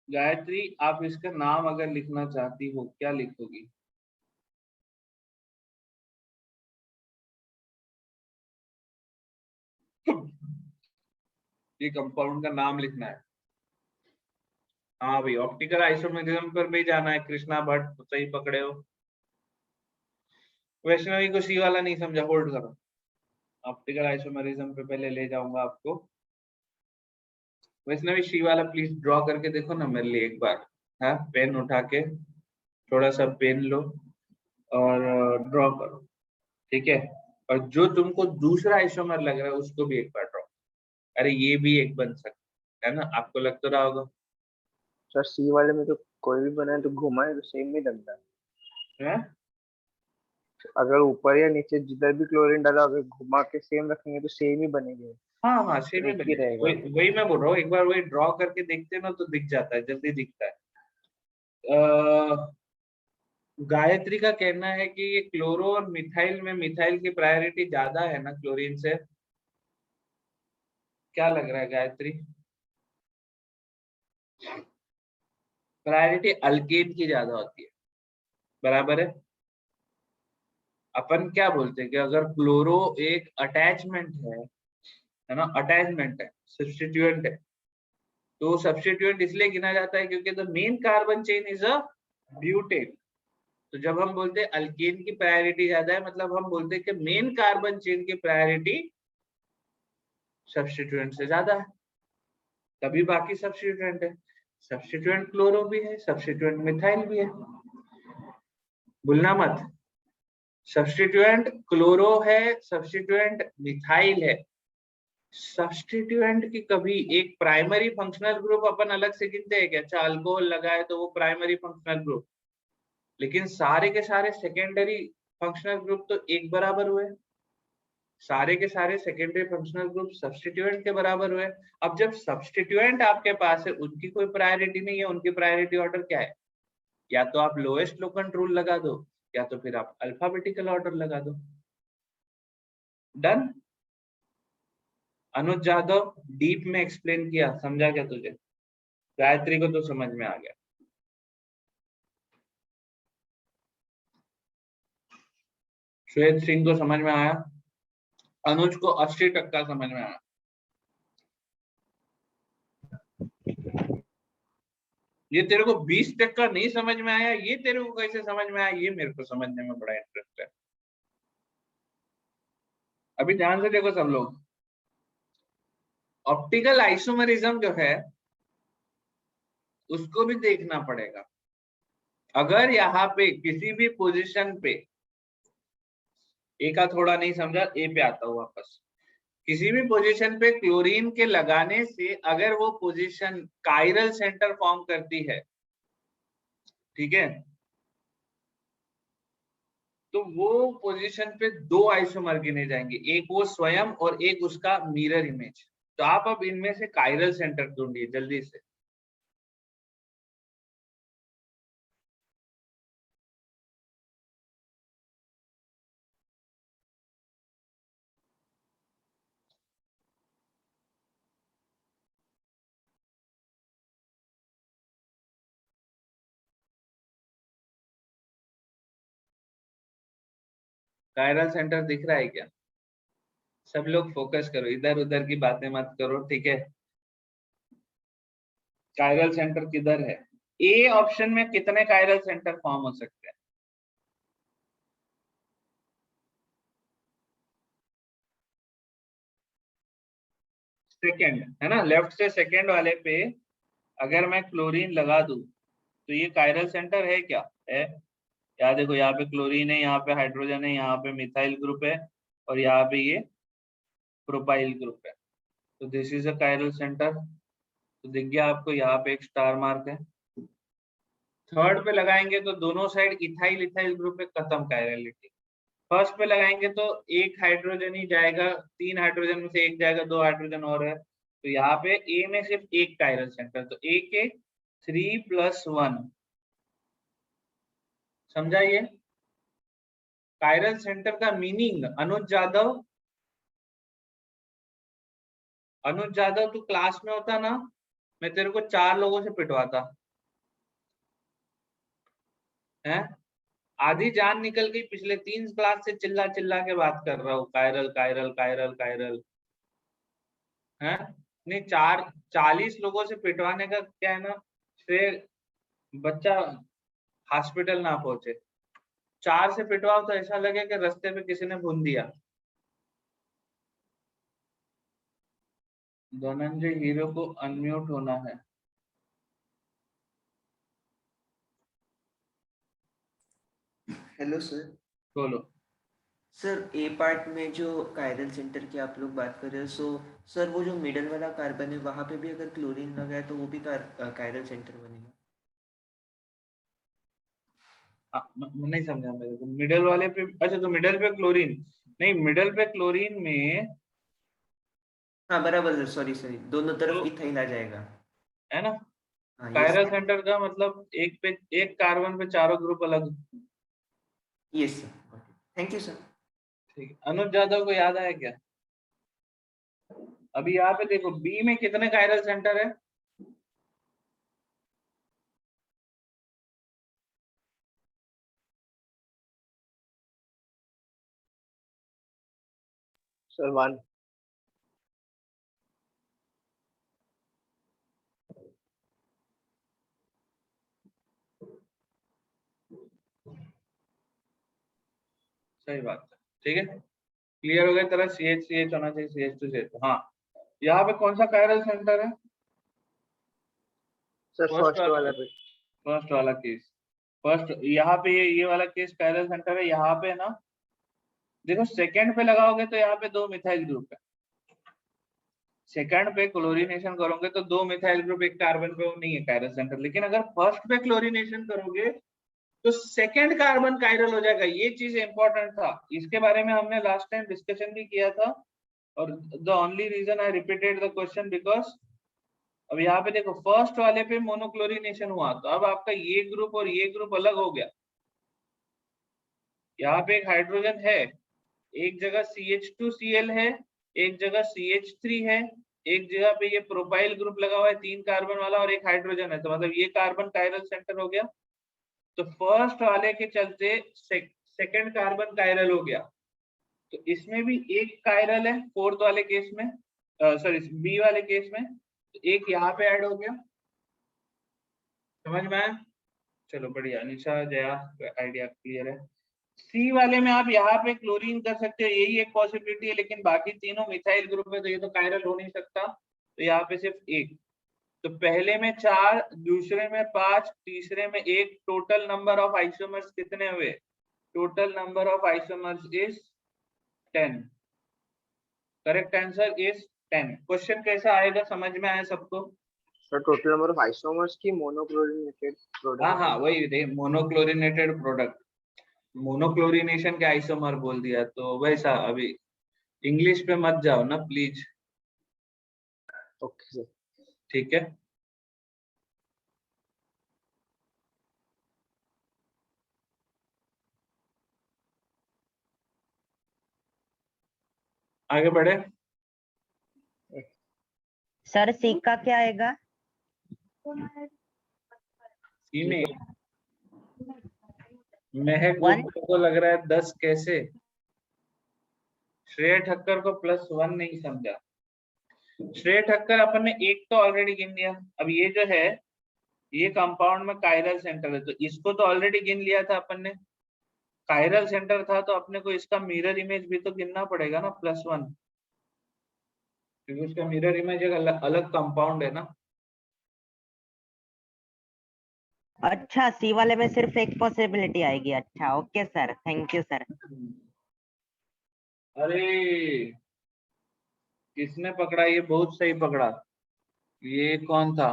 गायत्री, आप इसका नाम अगर लिखना चाहती हो, क्या लिखोगी? ये कंपाउंड का नाम लिखना है। हाँ भाई, ऑप्टिकल आइसोमेरिज्म पर भी जाना है। कृष्णा भट्ट, तो सही पकड़े हो। वैष्णवी को सी वाला नहीं समझा, होल्ड करो, ऑप्टिकल आइसोमेरिज्म पे पहले ले जाऊंगा आपको। वैष्णवी, सी वाला प्लीज ड्रॉ करके देखो ना मेरे लिए एक बार। हाँ, पेन उठा के थोड़ा सा पेन लो और ड्रॉ करो, ठीक है? और जो तुमको दूसरा आइसोमर लग रहा है उसको भी एक बार ड्रॉ। अरे ये भी एक बन सकता है ना, आपको लग तो रहा होगा। सर सी वाले में तो कोई भी बनाए तो घुमाए तो सेम ही बनता है। है अगर ऊपर या नीचे जिधर भी क्लोरीन डाला अगर घुमा के सेम रखेंगे तो सेम ही बनेंगे, हाँ हाँ, सेम ही एक ही बनेगा। रहेगा। वही मैं बोल रहा हूँ, एक बार वही ड्रॉ करके देखते हैं ना तो दिख जाता है, जल्दी दिखता है। अ, गायत्री का कहना है कि ये क्लोरो और मिथाइल में मिथाइल की प्रायोरिटी ज्यादा है ना क्लोरीन से। क्या लग रहा है गायत्री? प्रायोरिटी अल्केन की ज्यादा होती है, बराबर है। अपन क्या बोलते हैं कि अगर क्लोरो एक अटैचमेंट है ना, अटैचमेंट है, सब्स्टिट्यूएंट है, तो सब्स्टिट्यूएंट इसलिए गिना जाता है क्योंकि the main carbon chain is a butane. तो जब हम बोलते हैं अल्केन की प्रायोरिटी ज्यादा है, मतलब हम बोलते हैं कि मेन कार्बन चेन की प्रायोरिटी सब्स्टिट्यूएंट से ज्यादा है, तभी बाकी सब्स्टिट्यूएंट है। सब्स्टिट्यूएंट क्लोरो भी है, सब्स्टिट्यूएंट मिथाइल भी है, भूलना मत। सब्स्टिट्यूएंट क्लोरो है, सब्स्टिट्यूएंट मिथाइल है। सब्स्टिट्यूएंट की कभी एक प्राइमरी फंक्शनल ग्रुप अपन अलग से गिनते हैं क्या? अच्छा, अल्कोहल लगाए तो वो प्राइमरी फंक्शनल ग्रुप, लेकिन सारे के सारे सेकेंडरी फंक्शनल ग्रुप तो एक बराबर हुए। सारे के सारे सेकेंडरी फंक्शनल ग्रुप सब्स्टिट्यूएंट के बराबर हुए। अब जब सब्स्टिट्यूएंट आपके पास है, उनकी कोई प्रायोरिटी नहीं है, उनकी प्रायोरिटी ऑर्डर क्या है? या तो आप लोएस्ट लोकंट रूल लगा दो, या तो फिर आप अल्फाबेटिकल ऑर्डर लगा दो। डन। अनुज जादव, डीप में एक्सप्लेन किया, समझा क्या तुझे? गायत्री को तो समझ में आ गया। श्वेत सिंह को समझ में आया, अनुज को 80% समझ में आया। ये तेरे को 20% नहीं समझ में आया, ये तेरे को कैसे समझ में आया, ये मेरे को समझने में बड़ा इंटरेस्ट है। अभी ध्यान से देखो सब लोग, ऑप्टिकल आइसोमरिज्म जो है उसको भी देखना पड़ेगा। अगर यहाँ पे किसी भी पोजीशन पे, ए का थोड़ा नहीं समझा, ए पे आता हूँ वापस। किसी भी पोजीशन पे क्लोरीन के लगाने से अगर वो पोजीशन कायरल सेंटर फॉर्म करती है, ठीक है, तो वो पोजीशन पे दो आइसोमर गिने जाएंगे, एक वो स्वयं और एक उसका मिरर इमेज। तो आप अब इनमें से कायरल सेंटर ढूंढिए जल्दी से। कायरल सेंटर दिख रहा है क्या? सब लोग फोकस करो, इधर उधर की बातें मत करो, ठीक है। कायरल सेंटर किधर है? ए ऑप्शन में कितने कायरल सेंटर फॉर्म हो सकते हैं? सेकंड है ना, लेफ्ट से सेकंड वाले पे अगर मैं क्लोरीन लगा दूं तो ये कायरल सेंटर है क्या? है। यहाँ देखो, यहाँ पे क्लोरीन है, यहाँ पे हाइड्रोजन है, यहाँ पे मिथाइल ग्रुप है, और यहाँ पे ये प्रोपाइल ग्रुप है। तो this is a chiral centre. तो दिख गया आपको, यहाँ पे एक स्टार मार्क है। थर्ड पे लगाएंगे तो दोनों साइड इथाइल इथाइल ग्रुप है, खत्म कायरलिटी। फर्स्ट पे लगाएंगे तो एक हाइड्रोजन ही जाएगा, 3 हाइड्रोजन में से एक जाएगा, 2 हाइड्रोजन और है, तो यहाँ पे ए में सिर्फ एक कायरल सेंटर, तो ए के 3+1। समझा ये कायरल सेंटर का मीनिंग? अनुज जादव, अनुज जादव तू क्लास में होता ना, मैं तेरे को 4 लोगों से पिटवाता है। आधी जान निकल गई, पिछले 3 क्लास से चिल्ला चिल्ला के बात कर रहा हूँ, कायरल कायरल कायरल कायरल है। नहीं, 40 लोगों से पिटवाने का क्या है ना, फिर बच्चा हॉस्पिटल ना पहुंचे। 4 से पिटवाओ तो ऐसा लगे कि रास्ते पे किसी ने भून दिया। धनंजय हीरो को अनम्यूट होना है। Hello sir. बोलो। सर ए पार्ट में जो कायरल सेंटर की आप लोग बात कर रहे हो, सो सर वो जो मिडल वाला कार्बन है वहाँ पे भी अगर क्लोरीन लगा है तो वो भी कायरल सेंटर बनेगा? नहीं समझा मेरे को, मिडल वाले पे, अच्छा तो मिडल पे क्लोरीन नहीं, मिडल पे क्लोरीन में, हाँ बराबर सर, सॉरी सॉरी, दोनों तरफ तो इथाइल आ जाएगा। है ना, हाँ कायरल यस सेंटर का मतलब एक पे एक कार्बन पे चारों ग्रुप अलग। Yes sir, thank you sir. ठीक है, अनुज यादव को याद आया क्या? अभी यहाँ पे देखो बी में कितने कायरल सेंटर है? सर 1। सही बात है, ठीक है, क्लियर हो गया तरह, सी एच होना चाहिए, CH2 हाँ। यहाँ पे कौन सा कायरल सेंटर है? सर फर्स्ट फर्स्ट वाला, वाला पे। फर्स्ट वाला केस, फर्स्ट यहाँ पे ये वाला केस कायरल सेंटर है यहाँ पे ना। देखो सेकंड पे लगाओगे तो यहाँ पे 2 मिथाइल ग्रुप है, सेकंड पे क्लोरीनेशन करोगे तो 2 मिथाइल ग्रुप एक कार्बन पे, वो नहीं है कायरल सेंटर। लेकिन अगर फर्स्ट पे क्लोरीनेशन करोगे तो सेकंड कार्बन कायरल हो जाएगा, ये चीज इंपॉर्टेंट था, इसके बारे में हमने लास्ट टाइम डिस्कशन भी किया था। और the only reason I repeated the question because अब यहाँ पे देखो फर्स्ट वाले पे मोनोक्लोरिनेशन हुआ, तो अब आपका ये ग्रुप और ये ग्रुप अलग हो गया। यहाँ पे एक हाइड्रोजन है, एक जगह CH2Cl है, एक जगह CH3 है, एक जगह पे ये प्रोपाइल ग्रुप लगा हुआ है 3 कार्बन वाला, और एक हाइड्रोजन है, तो मतलब ये कार्बन कायरल सेंटर हो गया। तो फर्स्ट वाले के चलते सेकंड कार्बन कायरल हो गया, तो इसमें भी एक कायरल है फोर्थ वाले केस में, सॉरी बी वाले केस में, तो एक यहाँ पे ऐड हो गया। समझ में आया? चलो बढ़िया, निशा जया आइडिया क्लियर है। सी वाले में आप यहाँ पे क्लोरीन कर सकते हो, यही एक पॉसिबिलिटी है, लेकिन बाकी तीनों मिथाइल ग्रुप है तो ये तो कायरल हो नहीं सकता, तो यहाँ पे सिर्फ एक। तो पहले में 4, दूसरे में 5, तीसरे में 1, टोटल नंबर ऑफ आइसोमर्स कितने हुए? Total number of isomers is 10। Correct answer is 10। Question कैसा आएगा, समझ में आया सबको? Sir total number of isomers की मोनोक्लोरिनेटेड हाँ प्रोडक्ट। हाँ वही दे, मोनोक्लोरिनेटेड प्रोडक्ट, मोनोक्लोरिनेशन के आइसोमर बोल दिया, तो वैसा अभी इंग्लिश पे मत जाओ ना प्लीज, ओके सर। ठीक है। आगे बढ़े। सर सी का क्या आएगा? सी में महक One? गुप्ता को लग रहा है 10 कैसे, श्रेय ठक्कर को +1 नहीं समझा। श्रेय ठक्कर अपन ने एक तो ऑलरेडी गिन लिया, अब ये जो है ये कंपाउंड में कायरल सेंटर है, तो इसको तो ऑलरेडी गिन लिया था अपन ने, कायरल सेंटर था तो अपने को इसका मिरर इमेज भी तो गिनना पड़ेगा ना +1, क्योंकि उसका मिरर इमेज एक अलग कंपाउंड है ना। अच्छा सी वाले में सिर्फ एक पॉसिबिलिटी आएगी, अच्छा okay sir, thank you sir. अरे किसने पकड़ा, ये बहुत सही पकड़ा, ये कौन था?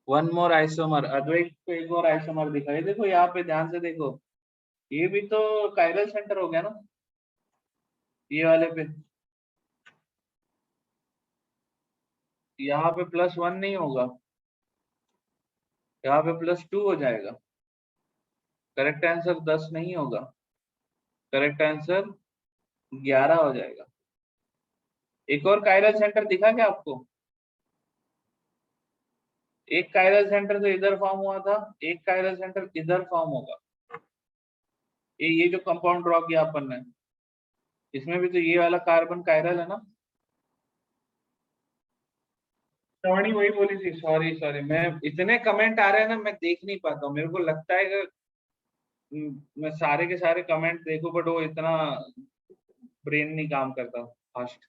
वन मोर आइसोमर, अद्वैत को एक और आइसोमर दिखाई, देखो यहाँ पे ध्यान से देखो, ये भी तो कायरल सेंटर हो गया ना, ये वाले पे, यहाँ पे +1 नहीं होगा, यहाँ पे +2 हो जाएगा। करेक्ट आंसर 10 नहीं होगा, करेक्ट आंसर 11 हो जाएगा। एक और कायरल सेंटर दिखा क्या आपको? एक कायरल सेंटर तो इधर फॉर्म हुआ था, एक कायरल सेंटर इधर फॉर्म होगा, ये जो कंपाउंड ड्रॉ किया अपन ने, इसमें भी तो ये वाला कार्बन कायरल है ना। श्रवणी वही बोली थी, सॉरी सॉरी, मैं इतने कमेंट आ रहे हैं ना, मैं देख नहीं पाता हूँ, मेरे को लगता है कि मैं सारे के सारे कमेंट देखूं, बट वो इतना ब्रेन नहीं काम करता फास्ट।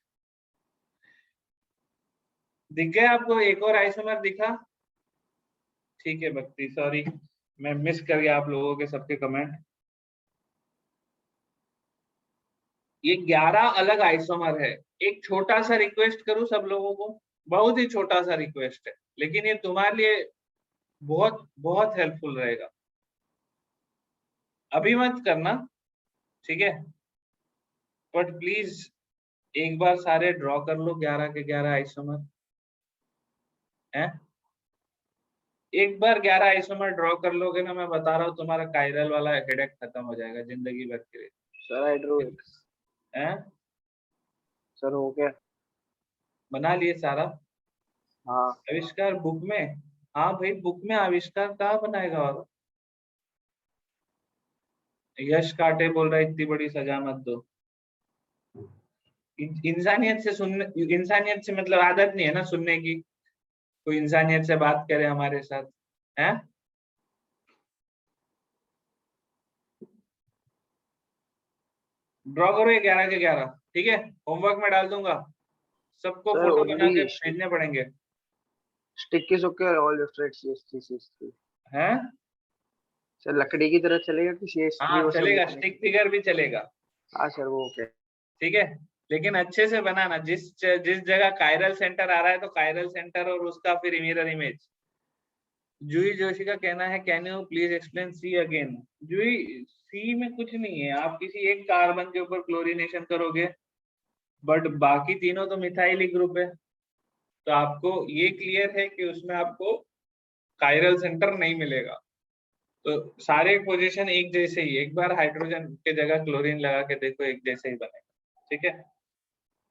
दिख गया आपको एक और आइसोमर दिखा? ठीक है भक्ति, सॉरी मैं मिस कर गया आप लोगों के सबके कमेंट। ये 11 अलग आइसोमर है। एक छोटा सा रिक्वेस्ट करूं सब लोगों को, बहुत ही छोटा सा रिक्वेस्ट है, लेकिन ये तुम्हारे लिए बहुत बहुत हेल्पफुल रहेगा। अभी मत करना, ठीक है, बट प्लीज एक बार सारे ड्रॉ कर लो 11 के 11 आइसोमर हैं। एक बार 11 आइसोमर ड्रॉ कर लोगे ना, मैं बता रहा हूँ तुम्हारा कायरल वाला हेडेक खत्म हो जाएगा जिंदगी भर के लिए। Sir I drew it. हैं? सर हो गया। बना लिए सारा हाँ आविष्कार बुक में? हाँ भाई, बुक में आविष्कार कहाँ बनाएगा? और यश काटे बोल रहा है इतनी बड़ी सजा मत दो। इंसानियत से सुनने, इंसानियत से मतलब आदत नहीं है ना सुनने की, कोई इंसानियत से बात करे हमारे साथ, है? ड्रॉ करो ये 11 के 11, ठीक है, होमवर्क में डाल दूंगा, सबको सर फोटो बना के ओनली भेजने पड़ेंगे। Stick is okay all illustrate CH3 हैं? सर लकड़ी की तरह चलेगा कि CH3 हाँ वो सब चलेगा, लिखने स्टिक की? फिगर भी चलेगा, हाँ सर वो ओके। ठीक है, लेकिन अच्छे से बनाना। जिस जिस जगह कायरल सेंटर आ रहा है तो कायरल सेंटर और उसका फिर मिरर इमेज। जूही जोशी का कहना है can you please explain C again. Juhi, C में कुछ नहीं है, आप किसी एक कार्बन के ऊपर क्लोरीनेशन करोगे, बट बाकी तीनों तो मिथाइल ग्रुप है, तो आपको ये क्लियर है कि उसमें आपको कायरल सेंटर नहीं मिलेगा। तो सारे पोजीशन एक जैसे ही, एक बार हाइड्रोजन के जगह क्लोरीन लगा के देखो, एक जैसे ही बनेगा, ठीक है।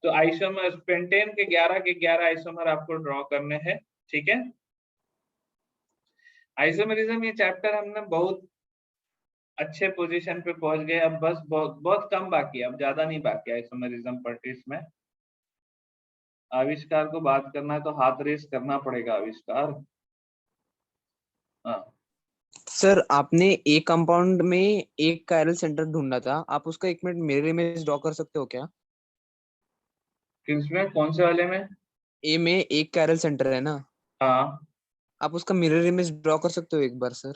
तो आइसोमर पेंटेन के 11 के 11 आइसोमर आपको ड्रॉ करने हैं, ठीक है। आइसोमरिज्म ये चैप्टर हमने बहुत अच्छे पोजीशन पे पहुंच गए, अब बस बहुत बहुत कम बाकी है, अब ज्यादा नहीं बाकी आइसोमरिज्म प्रैक्टिस में। आविष्कार को बात करना है तो हाथ रेस करना पड़ेगा आविष्कार। हाँ, सर आपने एक कंपाउंड में एक कायरल सेंटर ढूंढा था, आप उसका 1 मिनट मिरर इमेज ड्रॉ कर सकते हो क्या? किसमें, कौन से वाले में? ए में एक कायरल सेंटर है ना, हाँ आप उसका मिरर इमेज ड्रॉ कर सकते हो एक बार सर?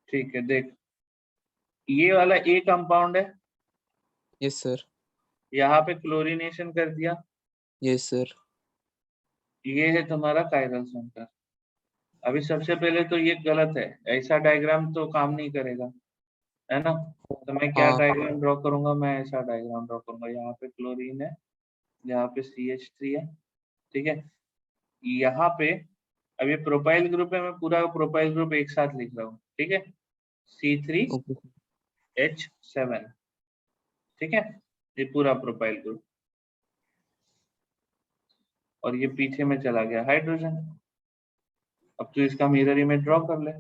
ठीक है, देख ये वाला ए कंपाउंड है, यस सर। यहाँ पे क्लोरीनेशन कर दिया, यस सर। ये है तुम्हारा कायरल सेंटर। अभी सबसे पहले तो ये गलत है, ऐसा डायग्राम तो काम नहीं करेगा, है ना। तो मैं क्या हाँ डायग्राम ड्रॉ करूंगा, मैं ऐसा डायग्राम ड्रॉ करूंगा, यहाँ पे क्लोरीन है, यहाँ पे CH3 है, ठीक है। यहाँ पे अब ये प्रोपाइल ग्रुप है, मैं पूरा प्रोपाइल ग्रुप एक साथ लिख रहा हूँ, ठीक है, ओके। C3H7, ठीक है, ये पूरा प्रोपाइल ग्रुप, और ये पीछे में चला गया हाइड्रोजन। अब तो इसका मिरर इमेज ड्रॉ कर ले।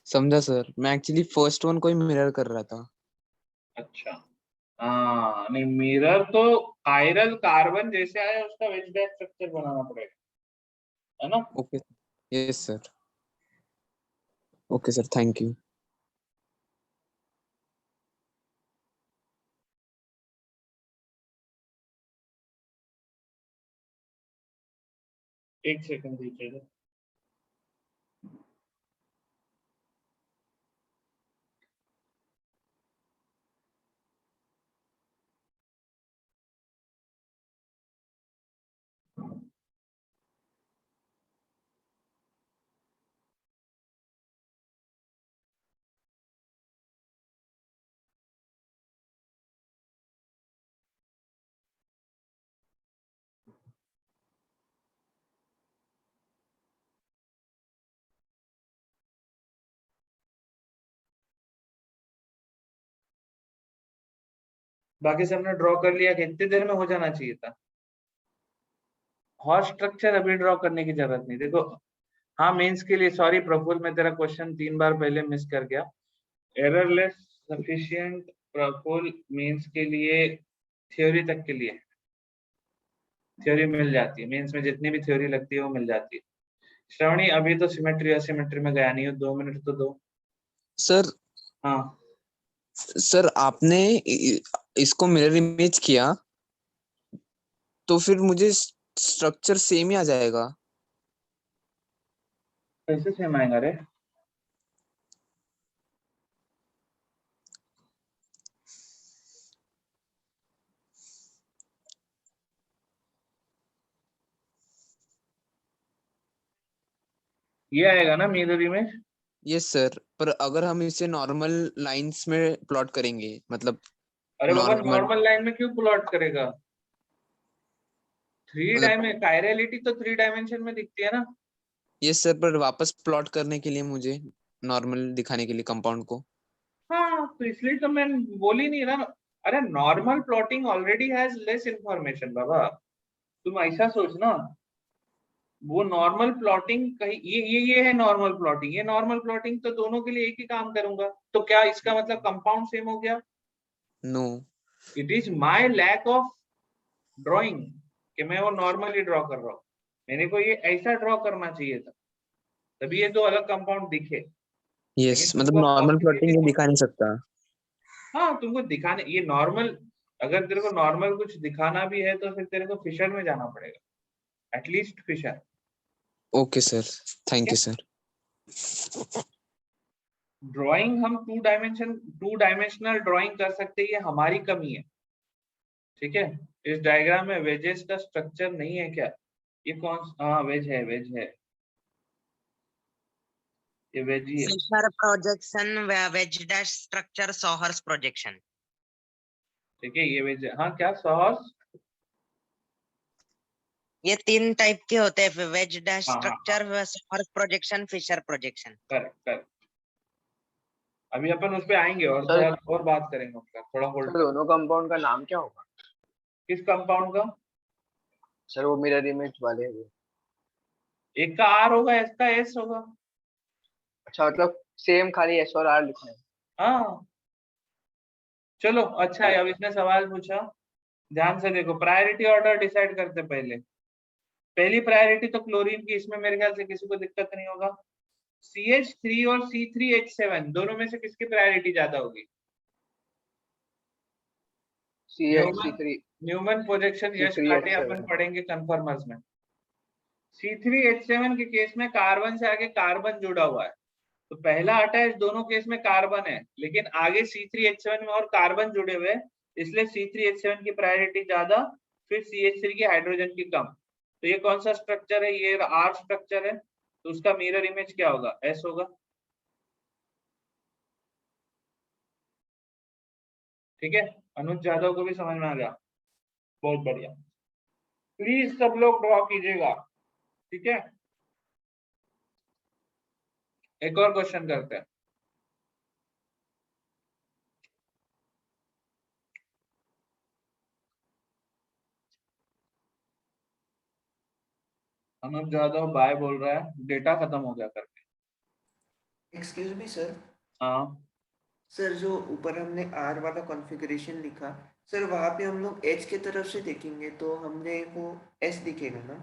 समझा सर, मैं एक्चुअली फर्स्ट वन को ही मिरर कर रहा था। अच्छा, हाँ नहीं, मिरर तो कायरल कार्बन जैसे आया उसका वेज बैक स्ट्रक्चर बनाना पड़ेगा, है ना। Okay. Yes sir. Okay sir, thank you. एक सेकंड दीजिएगा। बाकी सबने ड्रॉ कर लिया, कितनी देर में हो जाना चाहिए था? हॉट स्ट्रक्चर अभी ड्रॉ करने की जरूरत नहीं, देखो। हाँ मेंस के लिए, सॉरी प्रफुल, मैं तेरा क्वेश्चन 3 बार पहले मिस कर गया। एररलेस सफिशिएंट प्रफुल, मेंस के लिए थ्योरी तक के लिए थ्योरी मिल जाती है, मेंस में जितनी भी थ्योरी लगती है वो मिल जाती है। श्रवणी अभी तो सिमेट्री असिमेट्री में गया नहीं हो, 2 मिनट तो दो। सर हाँ सर आपने इसको मिरर इमेज किया तो फिर मुझे स्ट्रक्चर सेम ही आ जाएगा? कैसे सेम आएगा रे? ये आएगा ना मिरर इमेज? यस सर, पर अगर हम इसे नॉर्मल लाइंस में प्लॉट करेंगे, मतलब अरे बाबा नॉर्मल, नॉर्मल लाइन में क्यों प्लॉट करेगा? थ्री मतलब डायमेंशन कायरलिटी तो 3 डायमेंशन में दिखती है ना। यस सर, पर वापस प्लॉट करने के लिए मुझे नॉर्मल दिखाने के लिए कंपाउंड को। हाँ तो इसलिए तो मैं बोल ही नहीं रहा। अरे normal plotting already has less information बाबा, तुम ऐसा सोचना। वो नॉर्मल प्लॉटिंग कहीं ये है नॉर्मल प्लॉटिंग, ये नॉर्मल प्लॉटिंग तो दोनों के लिए एक ही काम करूंगा, तो क्या इसका मतलब कंपाउंड सेम हो गया? No, it is my lack of drawing कि मैं वो नॉर्मली ड्रॉ कर रहा हूँ। मेरे को ये ऐसा ड्रॉ करना चाहिए था, तभी ये दो अलग कंपाउंड दिखे। लेकिन यस, मतलब तुमको नॉर्मल प्लॉटिंग ये पॉसिबिलिटी, दिखा नहीं सकता। हाँ तुमको दिखाने ये नॉर्मल, अगर तेरे को नॉर्मल कुछ दिखाना भी है तो फिर तेरे को फिशर में जाना पड़ेगा, at least Fischer. Okay sir, thank you sir. Drawing हम टू डायमेंशनल ड्राइंग कर सकते हैं, ये हमारी कमी है। ठीक है, इस डायग्राम में वेजेस का स्ट्रक्चर नहीं है क्या? ये कौन, हाँ वेज है, वेज है, ये वेज ही है। Fischer projection, wedge dash structure, sawhorse projection. ठीक है, ये वेज है। हाँ क्या सॉस? ये 3 टाइप के होते हैं, वेज डैश हाँ हाँ हाँ, structure, sawhorse projection, Fischer projection. Correct correct. अभी अपन उस पे आएंगे और सर थोड़ा और बात करेंगे उसका, थोड़ा होल्ड। सर दोनों कंपाउंड का नाम क्या होगा? किस कंपाउंड का? सर वो मिरर इमेज वाले वो। एक का आर होगा, इसका एस होगा। अच्छा, मतलब सेम, खाली एस और आर लिखना है। हाँ चलो अच्छा है। अब इसने सवाल पूछा, ध्यान से देखो, प्रायोरिटी ऑर्डर डिसाइड करते पहले। पहली प्रायोरिटी तो क्लोरीन की, इसमें मेरे ख्याल से किसी को दिक्कत नहीं होगा। CH3 और C3H7 दोनों में से किसकी प्रायोरिटी ज्यादा होगी? C3 न्यूमन प्रोजेक्शन यश काटे अपन C3H7। पढ़ेंगे कन्फर्मर्स में। C3H7 के केस में कार्बन से आगे कार्बन जुड़ा हुआ है, तो पहला अटैच दोनों केस में कार्बन है, लेकिन आगे C3H7 में और कार्बन जुड़े हुए, इसलिए C3H7 की प्रायोरिटी ज्यादा, फिर CH3 की हाइड्रोजन की कम। तो ये कौन सा स्ट्रक्चर है? ये R स्ट्रक्चर है, तो उसका मिरर इमेज क्या होगा? S होगा। ठीक है, अनुज यादव को भी समझ में आ गया? बहुत बढ़िया। प्लीज सब लोग ड्रॉ कीजिएगा। ठीक है, एक और क्वेश्चन करते हैं। अनुज यादव बाय बोल रहा है, डेटा खत्म हो गया करके। Excuse me sir. हाँ सर जो ऊपर हमने आर वाला कॉन्फ़िगरेशन लिखा, सर वहाँ पे हम लोग एच के तरफ से देखेंगे तो हमने वो एस दिखेगा ना?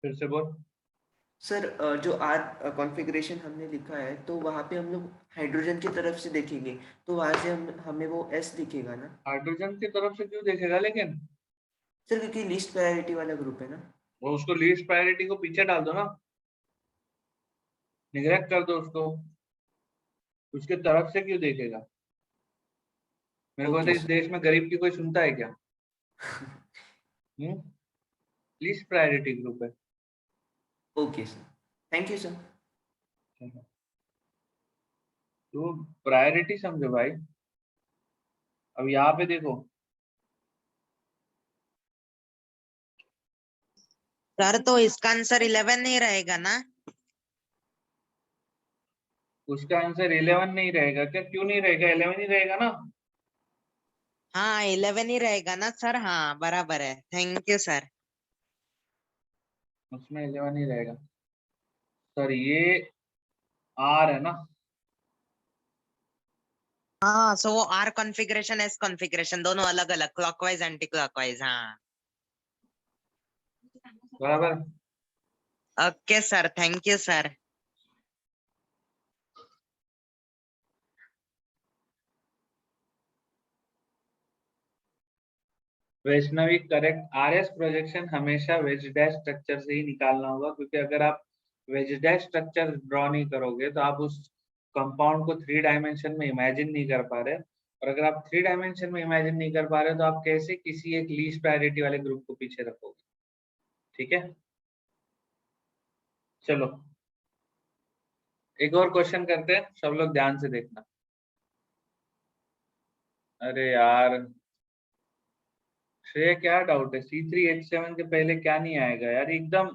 फिर से बोल। सर जो आर कॉन्फ़िगरेशन हमने लिखा है तो वहाँ पे हम लोग हाइड्रोजन की तरफ से देखेंगे, तो वहाँ से हमें वो एस दिखेगा ना? हाइड्रोजन की तरफ से क्यों देखेगा लेकिन? सर क्योंकि लीस्ट प्रायोरिटी वाला ग्रुप है ना। वो उसको लीस्ट प्रायोरिटी को पीछे डाल दो ना, निग्लेक्ट कर दो उसको, उसके तरफ से क्यों देखेगा? मेरे को तो ओके इस सर। देश में गरीब की कोई सुनता है क्या? लीस्ट प्रायोरिटी ग्रुप है। Okay sir, thank you sir. तो प्रायोरिटी समझो भाई। अब यहाँ पे देखो, सर तो इसका आंसर 11 नहीं रहेगा ना? उसका आंसर 11 नहीं रहेगा क्या? क्यों नहीं रहेगा? 11 ही रहेगा ना। हाँ 11 ही रहेगा ना सर, हाँ बराबर है, थैंक यू सर। उसमें 11 ही रहेगा सर, ये आर है ना। हाँ सो वो आर कॉन्फ़िगरेशन, एस कॉन्फ़िगरेशन दोनों अलग अलग, क्लॉकवाइज एंटी क्लॉकवाइज। हाँ बराबर। Okay sir, thank you sir. Vaishnavi correct. RS projection हमेशा वेज डैश स्ट्रक्चर से ही निकालना होगा, क्योंकि अगर आप वेज डैश स्ट्रक्चर ड्रॉ नहीं करोगे तो आप उस कंपाउंड को 3 डायमेंशन में इमेजिन नहीं कर पा रहे, और अगर आप 3 डायमेंशन में इमेजिन नहीं कर पा रहे तो आप कैसे किसी एक लीस्ट प्रायोरिटी वाले ग्रुप को पीछे रखोगे? ठीक है, चलो एक और क्वेश्चन करते हैं, सब लोग ध्यान से देखना। अरे यार श्रेय, क्या डाउट है? C3H7 के पहले क्या नहीं आएगा यार? एकदम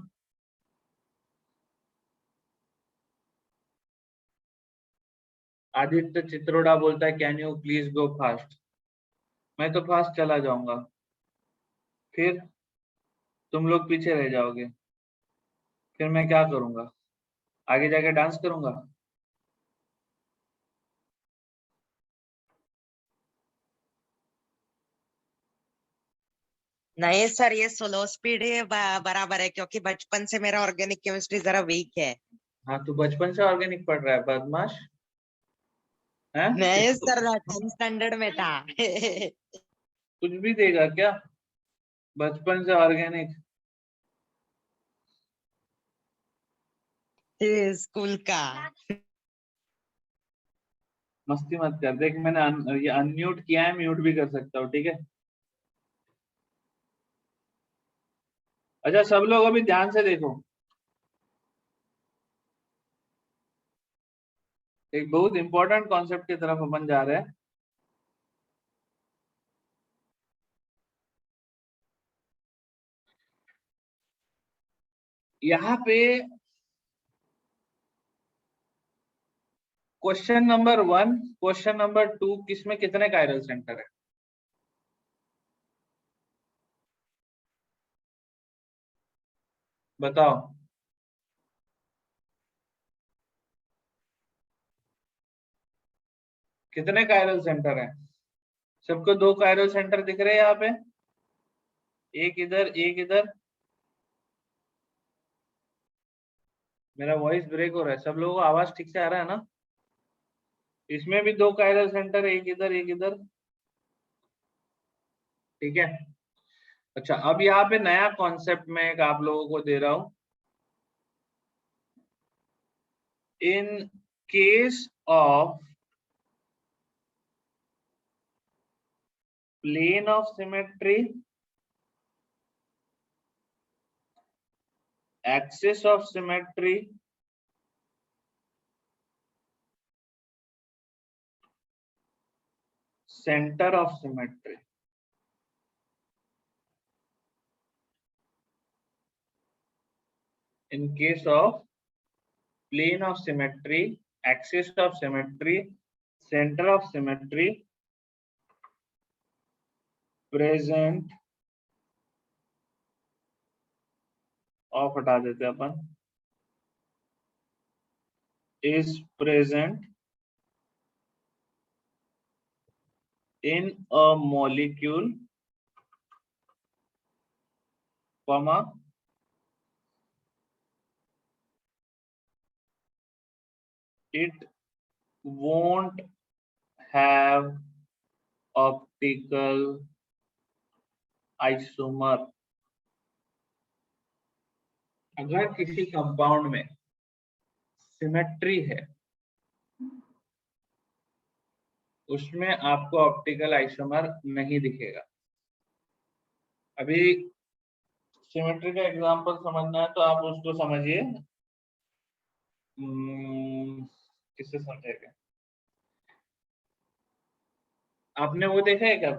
आदित्य चित्रोड़ा बोलता है can you please go fast. मैं तो फास्ट चला जाऊंगा, फिर तुम लोग पीछे रह जाओगे, फिर मैं क्या करूंगा? आगे जाके डांस करूंगा? नहीं सर, ये स्लो स्पीड ही बराबर है, क्योंकि बचपन से मेरा ऑर्गेनिक केमिस्ट्री जरा वीक है। हाँ, तू बचपन से ऑर्गेनिक पढ़ रहा है बदमाश है? नहीं सर, 10th स्टैंडर्ड में था। कुछ भी देगा क्या बचपन से ऑर्गेनिक? स्कूल का। मस्ती मत कर। देख मैंने ये अनम्यूट किया है, म्यूट भी कर सकता हूँ, ठीक है? अच्छा सब लोग अभी ध्यान से देखो, एक बहुत इंपॉर्टेंट कॉन्सेप्ट की तरफ अपन जा रहे हैं। यहाँ पे क्वेश्चन नंबर 1, क्वेश्चन नंबर 2 किसमें कितने कायरल सेंटर है? बताओ। कितने कायरल सेंटर है? सबको 2 कायरल सेंटर दिख रहे हैं यहाँ पे, एक इधर एक इधर। मेरा वॉइस ब्रेक हो रहा है, सब लोगों को आवाज ठीक से आ रहा है ना? इसमें भी 2 कायरल सेंटर, एक इधर एक इधर, ठीक है? अच्छा अब यहाँ पे नया कॉन्सेप्ट मैं एक आप लोगों को दे रहा हूं। In case of plane of symmetry, axis of symmetry, center of symmetry, in case of plane of symmetry, axis of symmetry, center of symmetry, present of हटा देते अपन, is present in a molecule, comma, it won't have optical isomer। अगर किसी कंपाउंड में सिमेट्री है उसमें आपको ऑप्टिकल आइसोमर नहीं दिखेगा। अभी सिमेट्री का एग्जांपल समझना है तो आप उसको समझिए, किससे समझेगा? आपने वो देखा है क्या,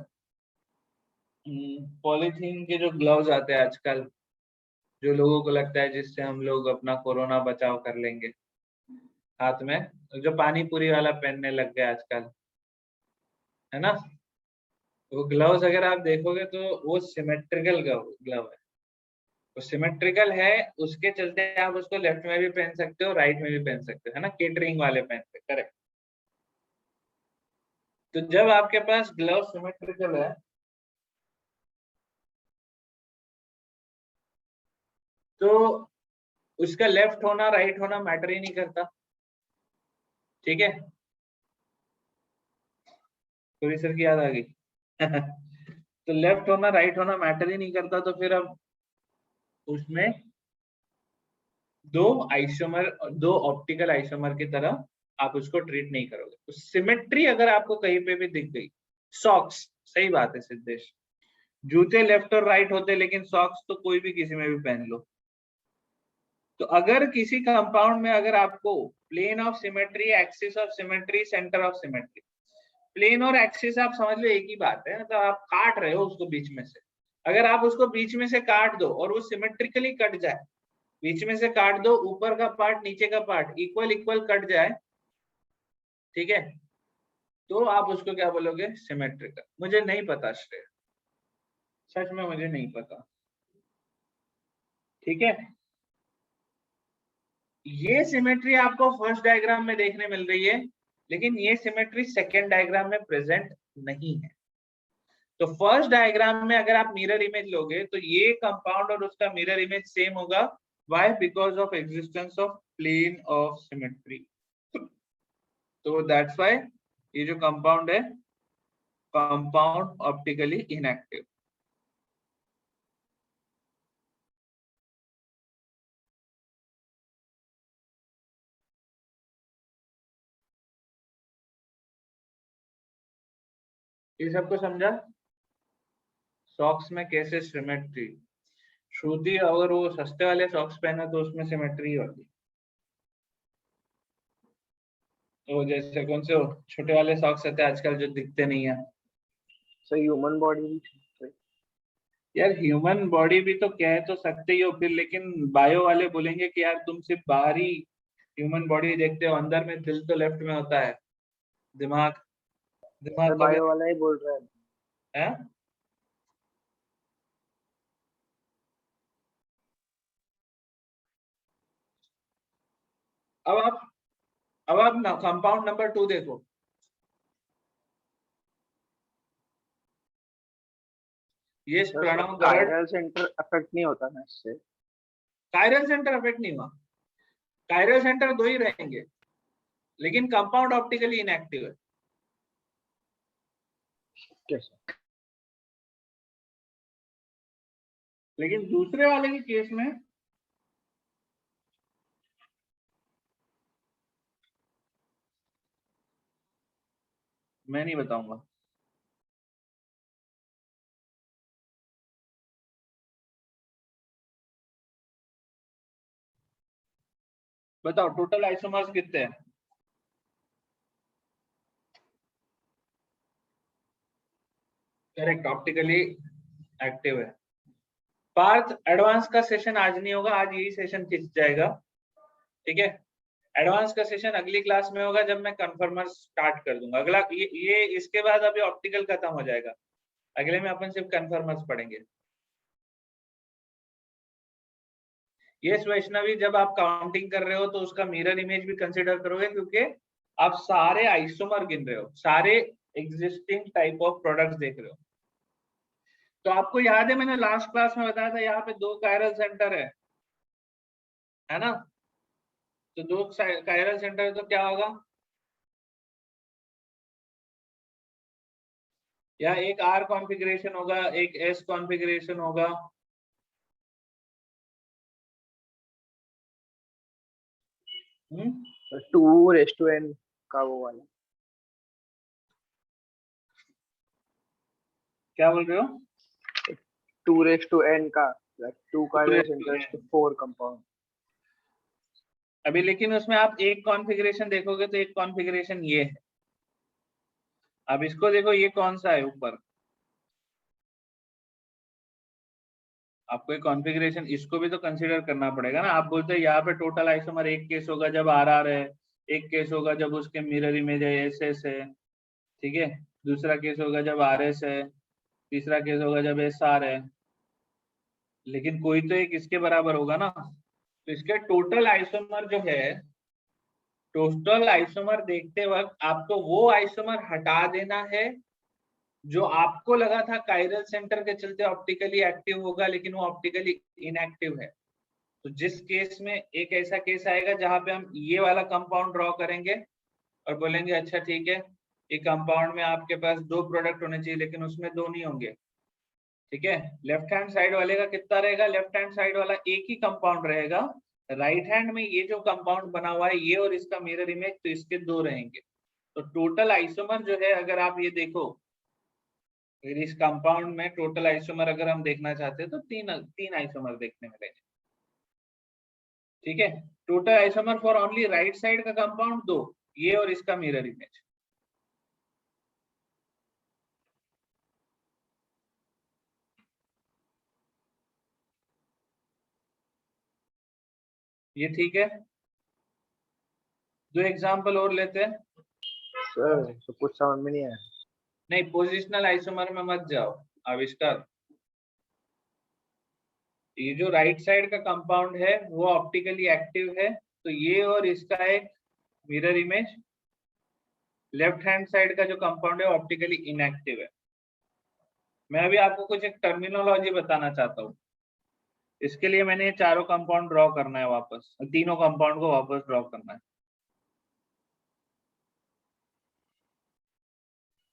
पॉलीथीन के जो ग्लव्स आते हैं आजकल, जो लोगों को लगता है जिससे हम लोग अपना कोरोना बचाव कर लेंगे, हाथ में जो पानी पूरी वाला पहनने लग गए आजकल, है ना? वो ग्लव्स अगर आप देखोगे तो वो सिमेट्रिकल ग्लव है। वो सिमेट्रिकल है, उसके चलते आप उसको लेफ्ट में भी पहन सकते हो, राइट में भी पहन सकते हो, है ना? केटरिंग वाले पहनते, करेक्ट। तो जब आपके पास ग्लव सिमेट्रिकल है तो उसका लेफ्ट होना राइट होना मैटर ही नहीं करता, ठीक है? पूरी सर की याद आ गई। तो लेफ्ट होना राइट होना मैटर ही नहीं करता, तो फिर अब उसमें दो ऑप्टिकल आइसोमर की तरह आप उसको ट्रीट नहीं करोगे। तो सिमेट्री अगर आपको कहीं पे भी दिख गई सॉक्स, सही बात है सिद्धेश, जूते लेफ्ट और राइट होते लेकिन सॉक्स तो कोई भी किसी में भी पहन लो। तो अगर किसी कंपाउंड में अगर आपको plane of symmetry, axis of symmetry, centre of symmetry, plane और एक्सिस आप समझ लो एक ही बात है, मतलब आप काट रहे हो उसको बीच में से, अगर आप उसको बीच में से काट दो और वो सिमेट्रिकली कट जाए, बीच में से काट दो, ऊपर का पार्ट नीचे का पार्ट इक्वल इक्वल कट जाए, ठीक है, तो आप उसको क्या बोलोगे, सिमेट्रिकल। मुझे नहीं पता श्रेय, सच में मुझे नहीं पता, ठीक है। ये सिमेट्री आपको फर्स्ट डायग्राम में देखने मिल रही है, लेकिन ये सिमेट्री सेकेंड डायग्राम में प्रेजेंट नहीं है। तो फर्स्ट डायग्राम में अगर आप मिरर इमेज लोगे तो ये कंपाउंड और उसका मिरर इमेज सेम होगा। Why? Because of existence of plane of symmetry. तो दैट्स व्हाई ये जो कंपाउंड है, कंपाउंड ऑप्टिकली इनएक्टिव। ये सबको समझा? सॉक्स में कैसे सिमेट्री, श्रुति अगर वो सस्ते वाले सॉक्स पहना तो उसमें सिमेट्री होगी। तो जैसे कौन से छोटे वाले सॉक्स होते हैं आजकल जो दिखते नहीं है। So human body भी यार ह्यूमन बॉडी भी तो कह तो सकते ही हो फिर, लेकिन बायो वाले बोलेंगे कि यार तुम सिर्फ बाहरी ह्यूमन बॉडी देखते हो, अंदर में दिल तो लेफ्ट में होता है, दिमाग दिमाग को बायो वाला ही बोल रहा है। है। अब आप ना कंपाउंड नंबर 2 देखो, ये Pranav Garad. Chiral centre affect नहीं होता ना इससे? कायरल सेंटर अफेक्ट नहीं हुआ, कायरल सेंटर 2 ही रहेंगे, लेकिन कंपाउंड ऑप्टिकली इनएक्टिव है। कैसे? लेकिन दूसरे वाले के केस में मैं नहीं बताऊंगा। बताओ टोटल आइसोमर्स कितने हैं? करेक्ट, ऑप्टिकली एक्टिव है। पार्थ एडवांस का सेशन आज नहीं होगा, आज यही सेशन खिंच जाएगा, ठीक है। एडवांस का सेशन अगली क्लास में होगा जब मैं कन्फर्मर स्टार्ट कर दूंगा। अगला ये इसके बाद अभी ऑप्टिकल खत्म हो जाएगा, अगले में अपन सिर्फ कन्फर्मर्स पढ़ेंगे। ये वैष्णवी, जब आप काउंटिंग कर रहे हो तो उसका मिरर इमेज भी कंसीडर करोगे, क्योंकि आप सारे आइसोमर गिन रहे हो, सारे एग्जिस्टिंग टाइप ऑफ प्रोडक्ट्स देख रहे हो। तो आपको याद है मैंने लास्ट क्लास में बताया था यहाँ पे 2 कायरल सेंटर है ना। तो 2 कायरल सेंटर है तो क्या होगा, या एक आर कॉन्फ़िगरेशन होगा, एक एस कॉन्फ़िगरेशन होगा। हम्म 2:n का वो वाला। क्या बोल रहे हो? 2:n का, like 2 chiral centres to 4 compound. अभी लेकिन उसमें आप एक कॉन्फ़िगरेशन देखोगे तो एक कॉन्फ़िगरेशन ये है। अब इसको देखो, ये कौन सा है ऊपर, आपको एक कॉन्फ़िगरेशन इसको भी तो कंसीडर करना पड़ेगा ना। आप बोलते हैं यहाँ पे टोटल आइसोमर एक केस होगा जब आर है, एक केस होगा जब उसके मिरर इमेज है एस है, ठीक है, दूसरा केस होगा जब आर एस है, तीसरा केस होगा जब एस आर है, लेकिन कोई तो एक इसके बराबर होगा ना। तो इसके टोटल आइसोमर जो है, टोटल आइसोमर देखते वक्त आपको वो आइसोमर हटा देना है जो आपको लगा था कायरल सेंटर के चलते ऑप्टिकली एक्टिव होगा, लेकिन वो ऑप्टिकली इनएक्टिव है। तो जिस केस में एक ऐसा केस आएगा जहां पे हम ये वाला कंपाउंड ड्रॉ करेंगे और बोलेंगे अच्छा ठीक है, ये कंपाउंड में आपके पास 2 प्रोडक्ट होने चाहिए लेकिन उसमें 2 नहीं होंगे, ठीक है। लेफ्ट हैंड साइड वाले का कितना रहेगा, लेफ्ट हैंड साइड वाला एक ही कंपाउंड रहेगा, राइट हैंड में ये जो कंपाउंड बना हुआ है ये और इसका मिरर इमेज, तो इसके 2 रहेंगे। तो टोटल आइसोमर जो है, अगर आप ये देखो फिर इस कंपाउंड में टोटल आइसोमर अगर हम देखना चाहते हैं तो तीन आइसोमर देखने मिलेंगे। ठीक है, total isomer for only right side का कंपाउंड 2, ये और इसका मिरर इमेज। ये ठीक है, 2 एग्जांपल और लेते हैं। सर तो कुछ समझ में नहीं आया। नहीं, पोजिशनल आइसोमर में मत जाओ आविष्कार। ये जो राइट साइड का कंपाउंड है वो ऑप्टिकली एक्टिव है, तो ये और इसका एक mirror image. Left hand side का जो कंपाउंड है ऑप्टिकली इनएक्टिव है। मैं अभी आपको कुछ एक टर्मिनोलॉजी बताना चाहता हूँ। इसके लिए मैंने ये चारों कंपाउंड ड्रॉ करना है, वापस तीनों कंपाउंड को वापस ड्रॉ करना है।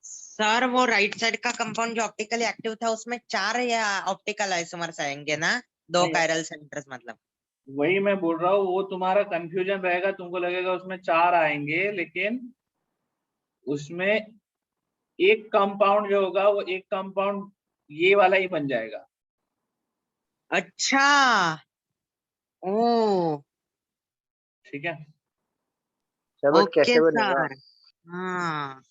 सर वो राइट साइड का कंपाउंड जो ऑप्टिकली एक्टिव था उसमें 4 या ऑप्टिकल आइसोमर्स आएंगे ना, 2 नहीं। कायरल सेंटर्स मतलब। वही मैं बोल रहा हूँ, वो तुम्हारा कंफ्यूजन रहेगा, तुमको लगेगा उसमें 4 आएंगे, लेकिन उसमें एक कंपाउंड जो होगा वो एक कंपाउंड ये वाला ही बन जाएगा। अच्छा, ओ ठीक है सर, बट ओके कैसे बनेगा? सर। हाँ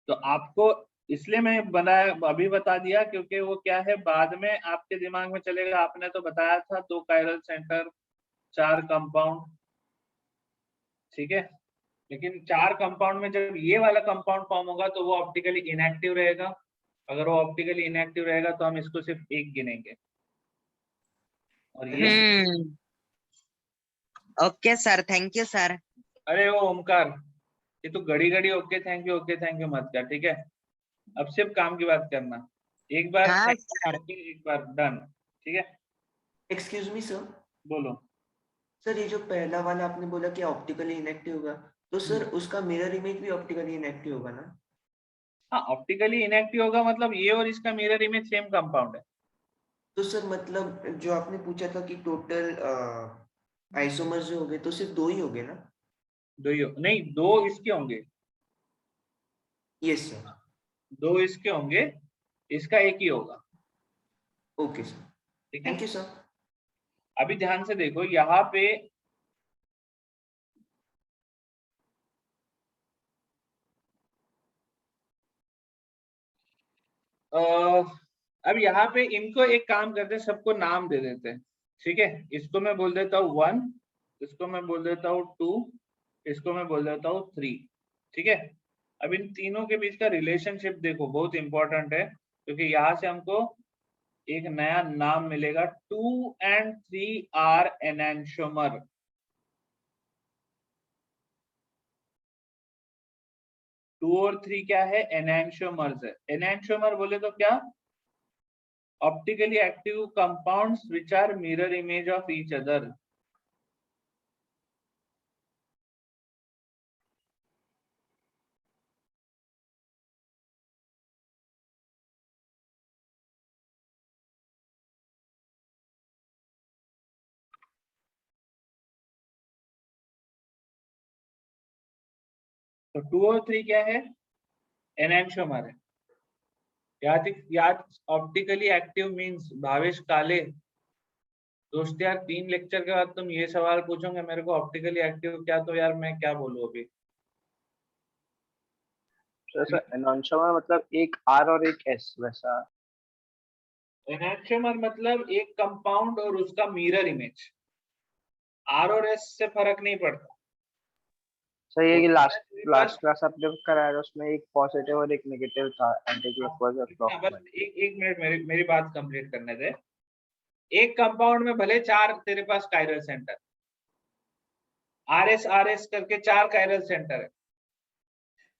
तो आपको इसलिए मैं बनाया, अभी बता दिया, क्योंकि वो क्या है बाद में आपके दिमाग में चलेगा। आपने तो बताया था 2 कायरल सेंटर 4 कंपाउंड, ठीक है, लेकिन 4 कंपाउंड में जब ये वाला कंपाउंड फॉर्म होगा तो वो ऑप्टिकली इनएक्टिव रहेगा। अगर वो ऑप्टिकली इनएक्टिव रहेगा तो हम इसको सिर्फ 1 गिनेंगे। और ये okay sir, thank you sir. अरे वो ओमकार, ये तो घड़ी घड़ी ओके थैंक यू मत कर, ठीक है। अब सिर्फ काम की बात करना, एक बार हाँ thank you, सर। okay, एक बार डन, ठीक है। Excuse me sir. बोलो। सर ये जो पहला वाला आपने बोला कि ऑप्टिकली इनएक्टिव होगा, तो सर उसका मिरर इमेज भी ऑप्टिकली इनएक्टिव होगा ना? हाँ, ऑप्टिकली इनएक्टिव होगा, मतलब ये और इसका मिरर इमेज सेम कंपाउंड है। तो सर मतलब जो आपने पूछा था कि टोटल आइसोमर्स जो हो गए तो सिर्फ 2 ही हो गए ना? नहीं, 2 इसके होंगे, यस सर। 2 इसके होंगे, इसका एक ही होगा, ओके सर, ठीक है। Thank you sir. अभी ध्यान से देखो यहाँ पे अब यहाँ पे इनको एक काम करते हैं, सबको नाम दे देते हैं, ठीक है। इसको मैं बोल देता हूँ 1, इसको मैं बोल देता हूँ 2, इसको मैं बोल देता हूँ 3, ठीक है। अब इन तीनों के बीच का रिलेशनशिप देखो, बहुत इंपॉर्टेंट है, क्योंकि यहाँ से हमको एक नया नाम मिलेगा। 2 and 3 आर एनेंटियोमर। 2 और 3 क्या है? एनेंटियोमर्स है। एनेंटियोमर बोले तो क्या? Optically active compounds which are mirror image of each other. तो 2 और 3 क्या है? एनेंटियोमर है। याद ऑप्टिकली एक्टिव मींस भावेश काले। दोस्त यार 3 लेक्चर के बाद तुम ये सवाल पूछोगे मेरे को ऑप्टिकली एक्टिव क्या, तो यार मैं क्या बोलूं अभी। सर एनोंशियमर मतलब एक आर और एक एस वैसा? एनेंटियोमर मतलब एक कंपाउंड और उसका मिरर इमेज। आर और एस से फर्क नहीं पड़ता। सर ये लास्ट क्लास आपने कराया था उसमें एक पॉजिटिव और एक नेगेटिव था, एंटी क्लॉकवाइज और बस क्लॉकवाइज। एक मिनट मेरी बात कंप्लीट करने दे। एक कंपाउंड में भले 4 तेरे पास कायरल सेंटर, आर एस करके 4 कायरल सेंटर है,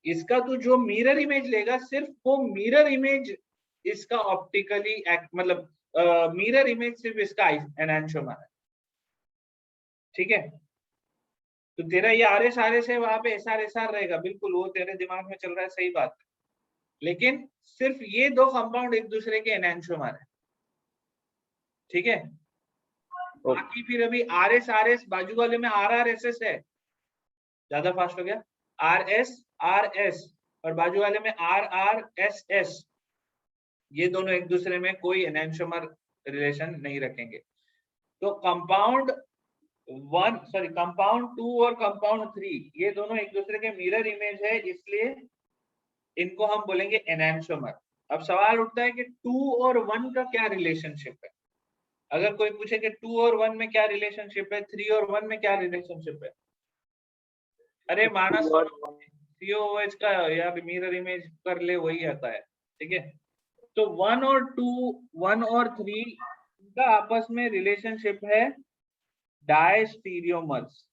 इसका तू जो मिरर इमेज लेगा सिर्फ वो मिरर इमेज इसका ऑप्टिकली मतलब मिरर इमेज सिर्फ इसका एनेंटियोमर है, ठीक है। तो तेरा ये आर एस है, वहां पे एस आर रहेगा, बिल्कुल वो तेरे दिमाग में चल रहा है, सही बात है। लेकिन सिर्फ ये 2 कंपाउंड एक दूसरे के एनेंटियोमर है, ठीक है। बाकी फिर अभी आर एस बाजू वाले में आर एस एस है, ज्यादा फास्ट हो गया। आर एस और बाजू वाले में RRSS, ये दोनों एक दूसरे में कोई एनेंटियोमर रिलेशन नहीं रखेंगे। तो कंपाउंड 2 और कंपाउंड 3 ये दोनों एक दूसरे के मिरर इमेज है, इसलिए इनको हम बोलेंगे एनेंटियोमर। अब सवाल उठता है कि 2 और 1 का क्या रिलेशनशिप है। अगर कोई पूछे कि 2 और 1 में क्या रिलेशनशिप है, 3 और 1 में क्या रिलेशनशिप है, अरे मानस COOH का यार मिरर इमेज कर ले, वही आता है। ठीक है, तो 1 और 3 का आपस में रिलेशनशिप है डायस्टीरियोमर्स।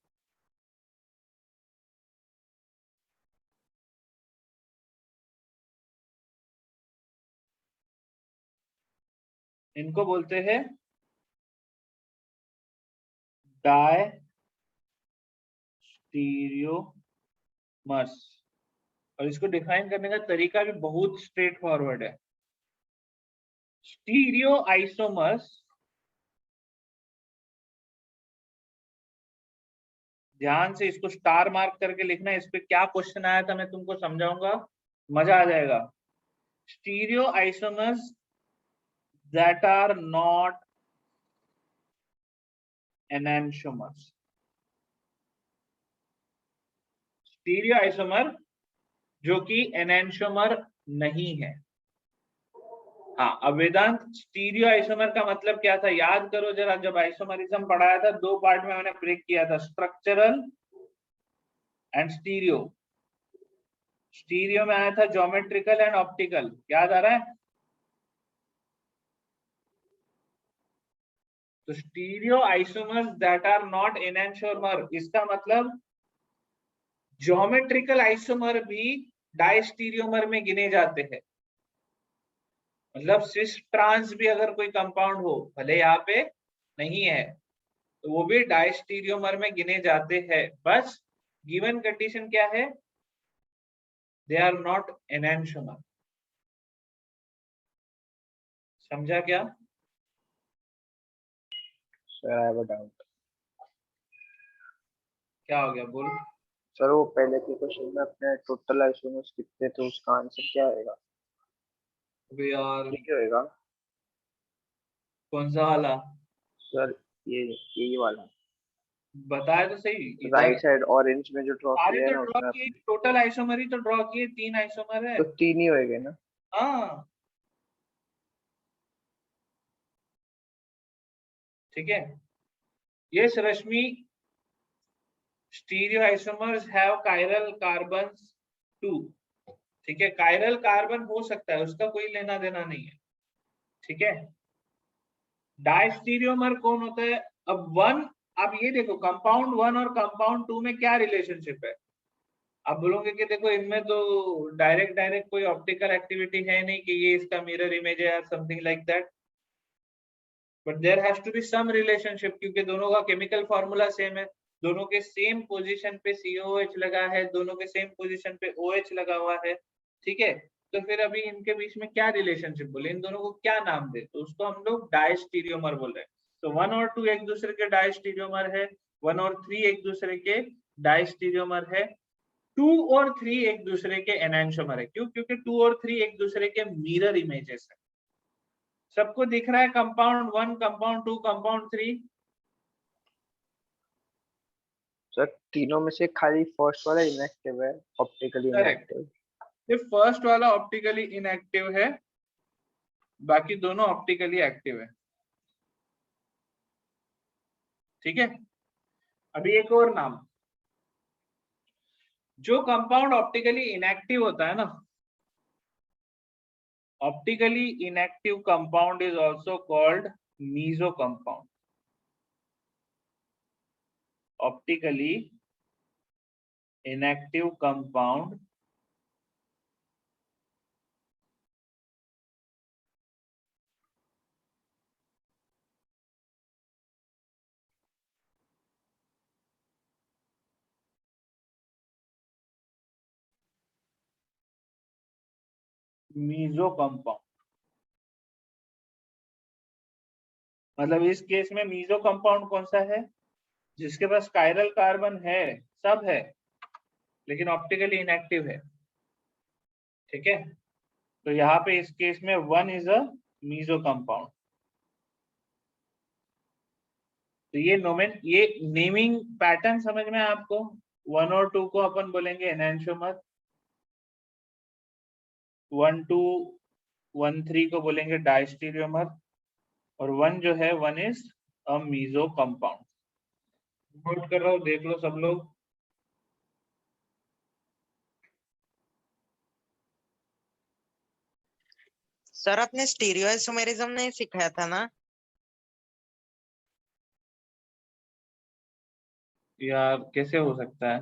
इनको बोलते हैं डायस्टीरियोमर्स, और इसको डिफाइन करने का तरीका भी बहुत स्ट्रेट फॉरवर्ड है। स्टीरियो आइसोमर्स, ध्यान से इसको स्टार मार्क करके लिखना, इस पे क्या क्वेश्चन आया था मैं तुमको समझाऊंगा, मजा आ जाएगा। Stereo isomers that are not enantiomers, stereo isomer जो कि एनेंटियोमर नहीं है। हाँ, अब वेदांत स्टीरियो आइसोमर का मतलब क्या था, याद करो जरा, जब आइसोमरिज्म पढ़ाया था 2 पार्ट में मैंने ब्रेक किया था, स्ट्रक्चरल एंड स्टीरियो। स्टीरियो में आया था ज्योमेट्रिकल एंड ऑप्टिकल, याद आ रहा है? तो stereo isomers that are not enantiomer, इसका मतलब ज्योमेट्रिकल आइसोमर भी डायस्टीरियोमर में गिने जाते हैं। मतलब सिस ट्रांस भी अगर कोई कंपाउंड हो, भले यहाँ पे नहीं है, तो वो भी डायस्टीरियोमर में गिने जाते हैं। बस गिवन कंडीशन क्या है, दे आर नॉट एनेंटियोमर। समझा क्या? Sir I have a doubt. क्या हो गया, बोल। सर वो पहले के क्वेश्चन में अपने टोटल आइसोमर्स कितने थे, उसका आंसर क्या आएगा? अबे यार, ठीक होएगा कौन सा वाला सर? ये वाला बताया तो सही, इधर राइट साइड ऑरेंज में जो ड्रॉ सारे किया है तो ना ड्रॉ उसमें किए, अपने, टोटल आइसोमर ही तो ड्रॉ किए, 3 आइसोमर है। तो 3 ही होएंगे ना? हाँ ठीक है। Yes Rashmi, stereo isomers have chiral carbons 2। ठीक है, कायरल कार्बन हो सकता है, उसका कोई लेना देना नहीं है। ठीक है, डायस्टीरियोमर कौन होता है? अब 1, अब ये देखो कंपाउंड 1 और कंपाउंड 2 में क्या रिलेशनशिप है। आप बोलोगे कि देखो इनमें तो डायरेक्ट कोई ऑप्टिकल एक्टिविटी है नहीं कि ये इसका मिरर इमेज है या something like that, but there has to be some relationship, क्योंकि दोनों का केमिकल फॉर्मूला सेम है, दोनों के सेम पोजीशन पे COOH लगा है, दोनों के सेम पोजीशन पे OH लगा हुआ है। ठीक है, तो फिर अभी इनके बीच में क्या रिलेशनशिप बोले, इन दोनों को क्या नाम दे, तो उसको हम लोग डायस्टीरियोमर बोल रहे हैं। तो 1 और 2 एक दूसरे के डायस्टीरियोमर है, 1 और 3 एक दूसरे के डायस्टीरियोमर है, 2 और 3 एक दूसरे के एनेंटियोमर है। क्यों? क्योंकि 2 और 3 एक दूसरे के मिरर इमेजेस है। सबको दिख रहा है कंपाउंड 1, कंपाउंड 2, कंपाउंड 3? सर तीनों में से खाली फर्स्ट वाला इनएक्टिव है, ऑप्टिकली करेक्ट, इनएक्टिव। ये फर्स्ट वाला ऑप्टिकली इनएक्टिव है, बाकी दोनों ऑप्टिकली एक्टिव है। ठीक है, अभी एक और नाम, जो कंपाउंड ऑप्टिकली इनएक्टिव होता है ना, optically inactive compound is also called meso compound. Optically inactive compound meso compound, मतलब इस केस में मीसो कंपाउंड कौन सा है? जिसके पास कायरल कार्बन है, सब है, लेकिन ऑप्टिकली इनएक्टिव है। ठीक है, तो यहाँ पे इस केस में 1 इज अ मीजो कंपाउंड। तो ये नेमिंग पैटर्न समझ में आपको, 1 और 2 को अपन बोलेंगे एनेंटियोमर, 1 2 1 3 को बोलेंगे डायस्टीरियोमर, और 1 जो है 1 is a meso compound. Note कर रहा हूं, देख लो सब लोग। सर आपने स्टीरियोइसोमेरिज्म नहीं सिखाया था ना? यार कैसे हो सकता है,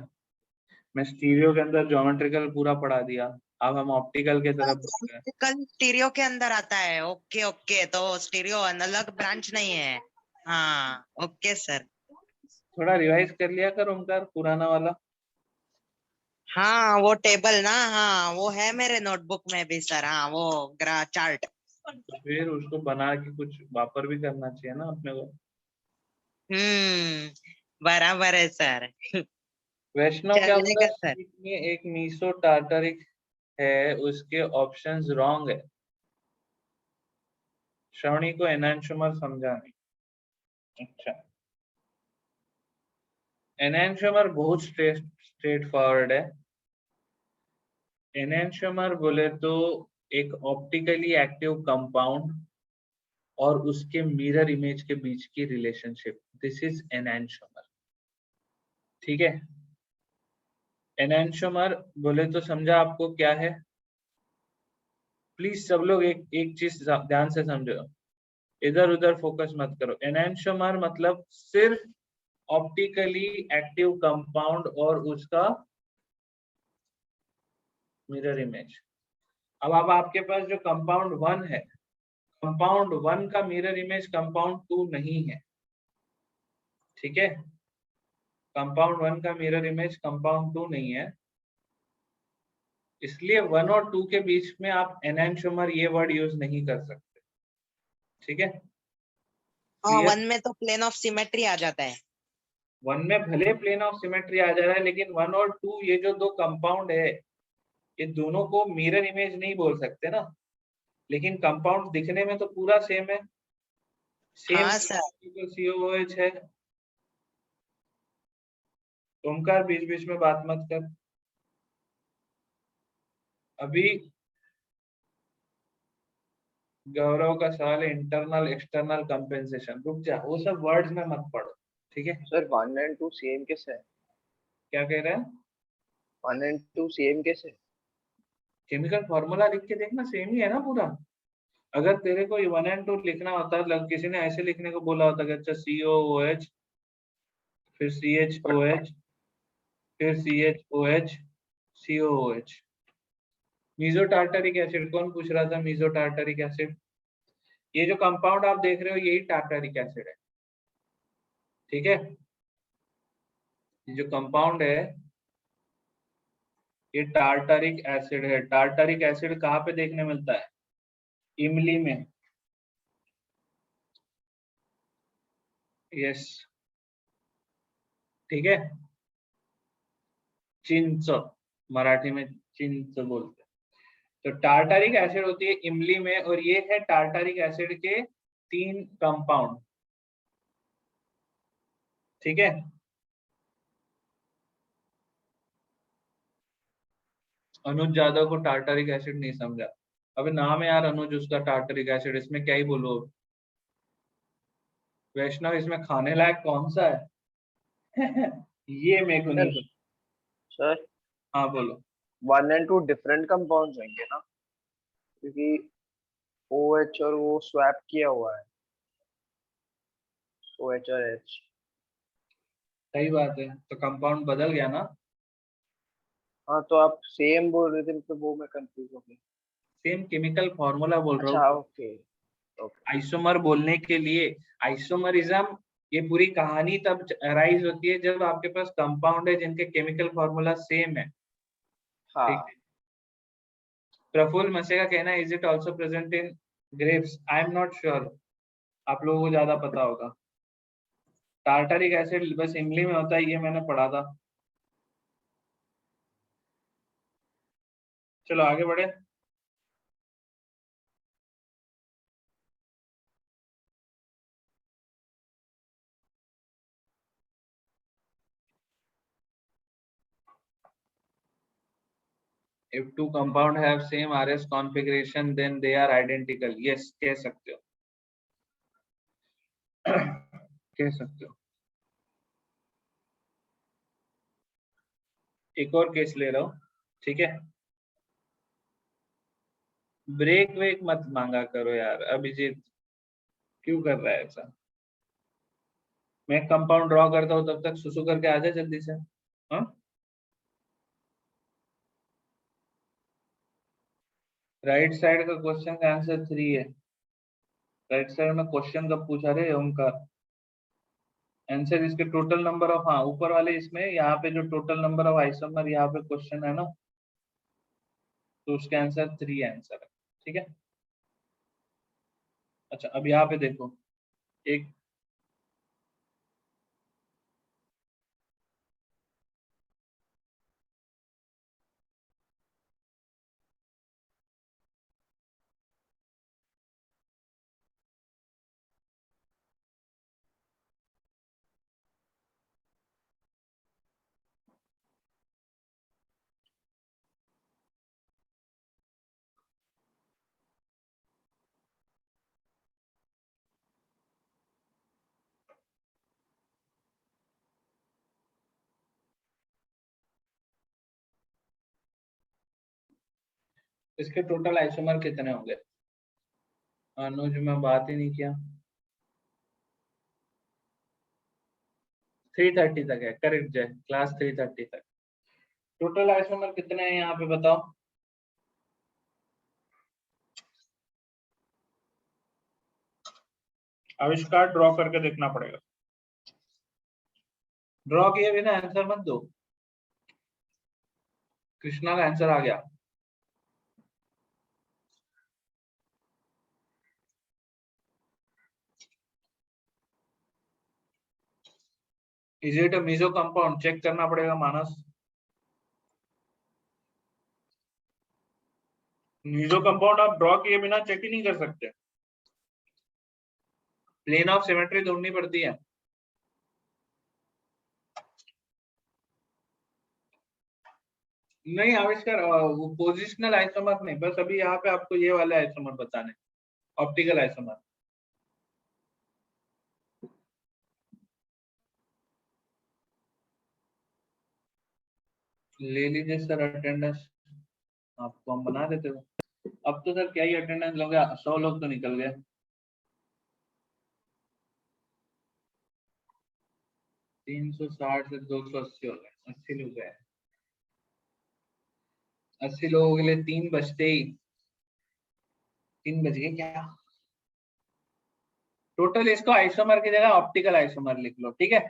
मैं स्टीरियो के अंदर ज्योमेट्रिकल पूरा पढ़ा दिया, अब हम ऑप्टिकल के तरफ बढ़ गए। कल स्टीरियो के अंदर आता है। ओके ओके, तो स्टीरियो अलग ब्रांच नहीं है। हाँ ओके सर। थोड़ा रिवाइज कर लिया कर ओमकार, पुराना वाला। हाँ वो टेबल ना, हाँ वो है मेरे नोटबुक में भी सर। हाँ वो चार्ट। तो फिर उसको बना के कुछ वापर भी करना चाहिए ना अपने को। बराबर है सर। वैष्णव क्या बोला, चलेगा सर। शीट में एक मीसो टार्टरिक है, उसके ऑप्शंस रॉन्ग है। श्रवणी को एनांशोमर समझा नहीं। अच्छा, एनांशोमर बहुत स्ट्रेट फॉरवर्ड है। एनांशोमर बोले तो एक ऑप्टिकली एक्टिव कंपाउंड और उसके मिरर इमेज के बीच की रिलेशनशिप, दिस इज एनांशोमर। ठीक है, एनांशोमर बोले तो समझा आपको क्या है? प्लीज सब लोग एक एक चीज ध्यान से समझो, इधर उधर फोकस मत करो। एनांशोमर मतलब सिर्फ ऑप्टिकली एक्टिव कंपाउंड और उसका मिरर इमेज। अब आपके पास जो कंपाउंड 1 है, कंपाउंड 1 का मिरर इमेज कंपाउंड 2 नहीं है। ठीक है, कंपाउंड 1 का मिरर इमेज कंपाउंड 2 नहीं है, इसलिए 1 और 2 के बीच में आप एनांशोमर ये वर्ड यूज नहीं कर सकते। ठीक है, हाँ, क्लियर? 1 में तो प्लेन ऑफ सिमेट्री आ जाता है। 1 में भले प्लेन ऑफ सिमेट्री आ जा रहा है, लेकिन 1 और 2 ये जो दो कंपाउंड है, ये दोनों को मिरर इमेज नहीं बोल सकते ना, लेकिन कंपाउंड दिखने में तो पूरा सेम है। सेम हाँ सर। COOH है। ओमकार बीच बीच में बात मत कर। अभी गौरव का सवाल है इंटरनल एक्सटर्नल कंपेंसेशन, रुक जा, वो सब वर्ड्स में मत पढ़ो। ठीक है, सर 1 and 2 सेम कैसे है? क्या कह रहे हैं? 1 and 2 सेम कैसे है? केमिकल फॉर्मूला लिख के देखना, सेम ही है ना पूरा। अगर तेरे को 1 and 2 लिखना होता, किसी ने ऐसे लिखने को बोला होता कि अच्छा COOH, फिर CHOH, फिर CHOH, COOH। Meso tartaric acid, कौन पूछ रहा था मीजो टार्टरिक एसिड? ये जो कंपाउंड आप देख रहे हो यही टार्टरिक एसिड है। ठीक है, ये जो कंपाउंड है ये टार्टरिक एसिड है। टार्टरिक एसिड कहाँ पे देखने मिलता है? इमली में। यस, ठीक है, चिंच, मराठी में चिंच बोलते हैं। तो टार्टरिक एसिड होती है इमली में, और ये है टार्टरिक एसिड के 3 कंपाउंड। ठीक है, अनुज यादव को टार्टरिक एसिड नहीं समझा। अबे नाम है यार अनुज उसका, टार्टरिक एसिड, इसमें क्या ही बोलो। वैष्णव इसमें खाने लायक कौन सा है? ये मेरे को नहीं सर पता। सर हाँ बोलो। 1 and 2 डिफरेंट कंपाउंड्स होंगे ना, क्योंकि OH और वो स्वैप किया हुआ है, OH और H। सही बात है, तो कंपाउंड बदल गया ना। हाँ तो आप सेम बोल रहे थे तो वो मैं कंफ्यूज हो गया। सेम केमिकल फॉर्मूला बोल रहा अच्छा हूँ। Okay okay. आइसोमर बोलने के लिए, आइसोमरिज्म ये पूरी कहानी तब अराइज होती है जब आपके पास कंपाउंड है जिनके केमिकल फॉर्मूला सेम है। ठीक हाँ है, प्रफुल्ल मसे का कहना है is it also present in grapes? I am not sure, आप लोगों को ज्यादा पता होगा। टार्टरिक एसिड बस इमली में होता है, ये मैंने पढ़ा था। चलो आगे बढ़े। If two compound have same RS configuration, then they are identical. Yes, कह सकते हो कह सकते हो। एक और केस ले रहा हूं, ठीक है। ब्रेक वेक मत मांगा करो यार अभिजीत, क्यों कर रहा है ऐसा। मैं कंपाउंड ड्रॉ करता हूँ तब तक सुसु करके आ जा जल्दी से। हाँ, राइट साइड का क्वेश्चन का आंसर 3 है। राइट साइड में क्वेश्चन कब पूछा रे ओमकार। आंसर इसके टोटल नंबर ऑफ, हाँ ऊपर वाले इसमें यहाँ पे जो टोटल नंबर ऑफ आइसोमर यहाँ पे क्वेश्चन है ना, तो उसके आंसर 3 आंसर है, ठीक है। अच्छा अब यहाँ पे देखो, एक इसके टोटल आइसोमर कितने होंगे। अनुज में बात ही नहीं किया। 330 तक है, करेक्ट जय, क्लास 330 तक। टोटल आइसोमर कितने हैं यहाँ पे बताओ। आविष्कार ड्रॉ करके देखना पड़ेगा, ड्रॉ किए बिना आंसर मत दो। कृष्णा का आंसर आ गया। Is it a meso compound, check करना पड़ेगा मानस। मीसो कंपाउंड आप ड्रॉ किए बिना चेक ही नहीं कर सकते, प्लेन ऑफ सिमेट्री ढूंढनी पड़ती है। नहीं आविष्कार, वो पोजिशनल आइसोमर नहीं, बस अभी यहाँ पे आपको ये वाले आइसोमर बताने, ऑप्टिकल आइसोमर। ले लीजिए सर अटेंडेंस, आपको हम बना देते हो। अब तो सर क्या ही अटेंडेंस लोगे, 100 लोग तो निकल गए। 360 से 280 हो गए, 80 लोग गए। 80 लोगों के लिए 3 बजते ही, 3 बज गए क्या। टोटल इसको आइसोमर की जगह ऑप्टिकल आइसोमर लिख लो, ठीक है।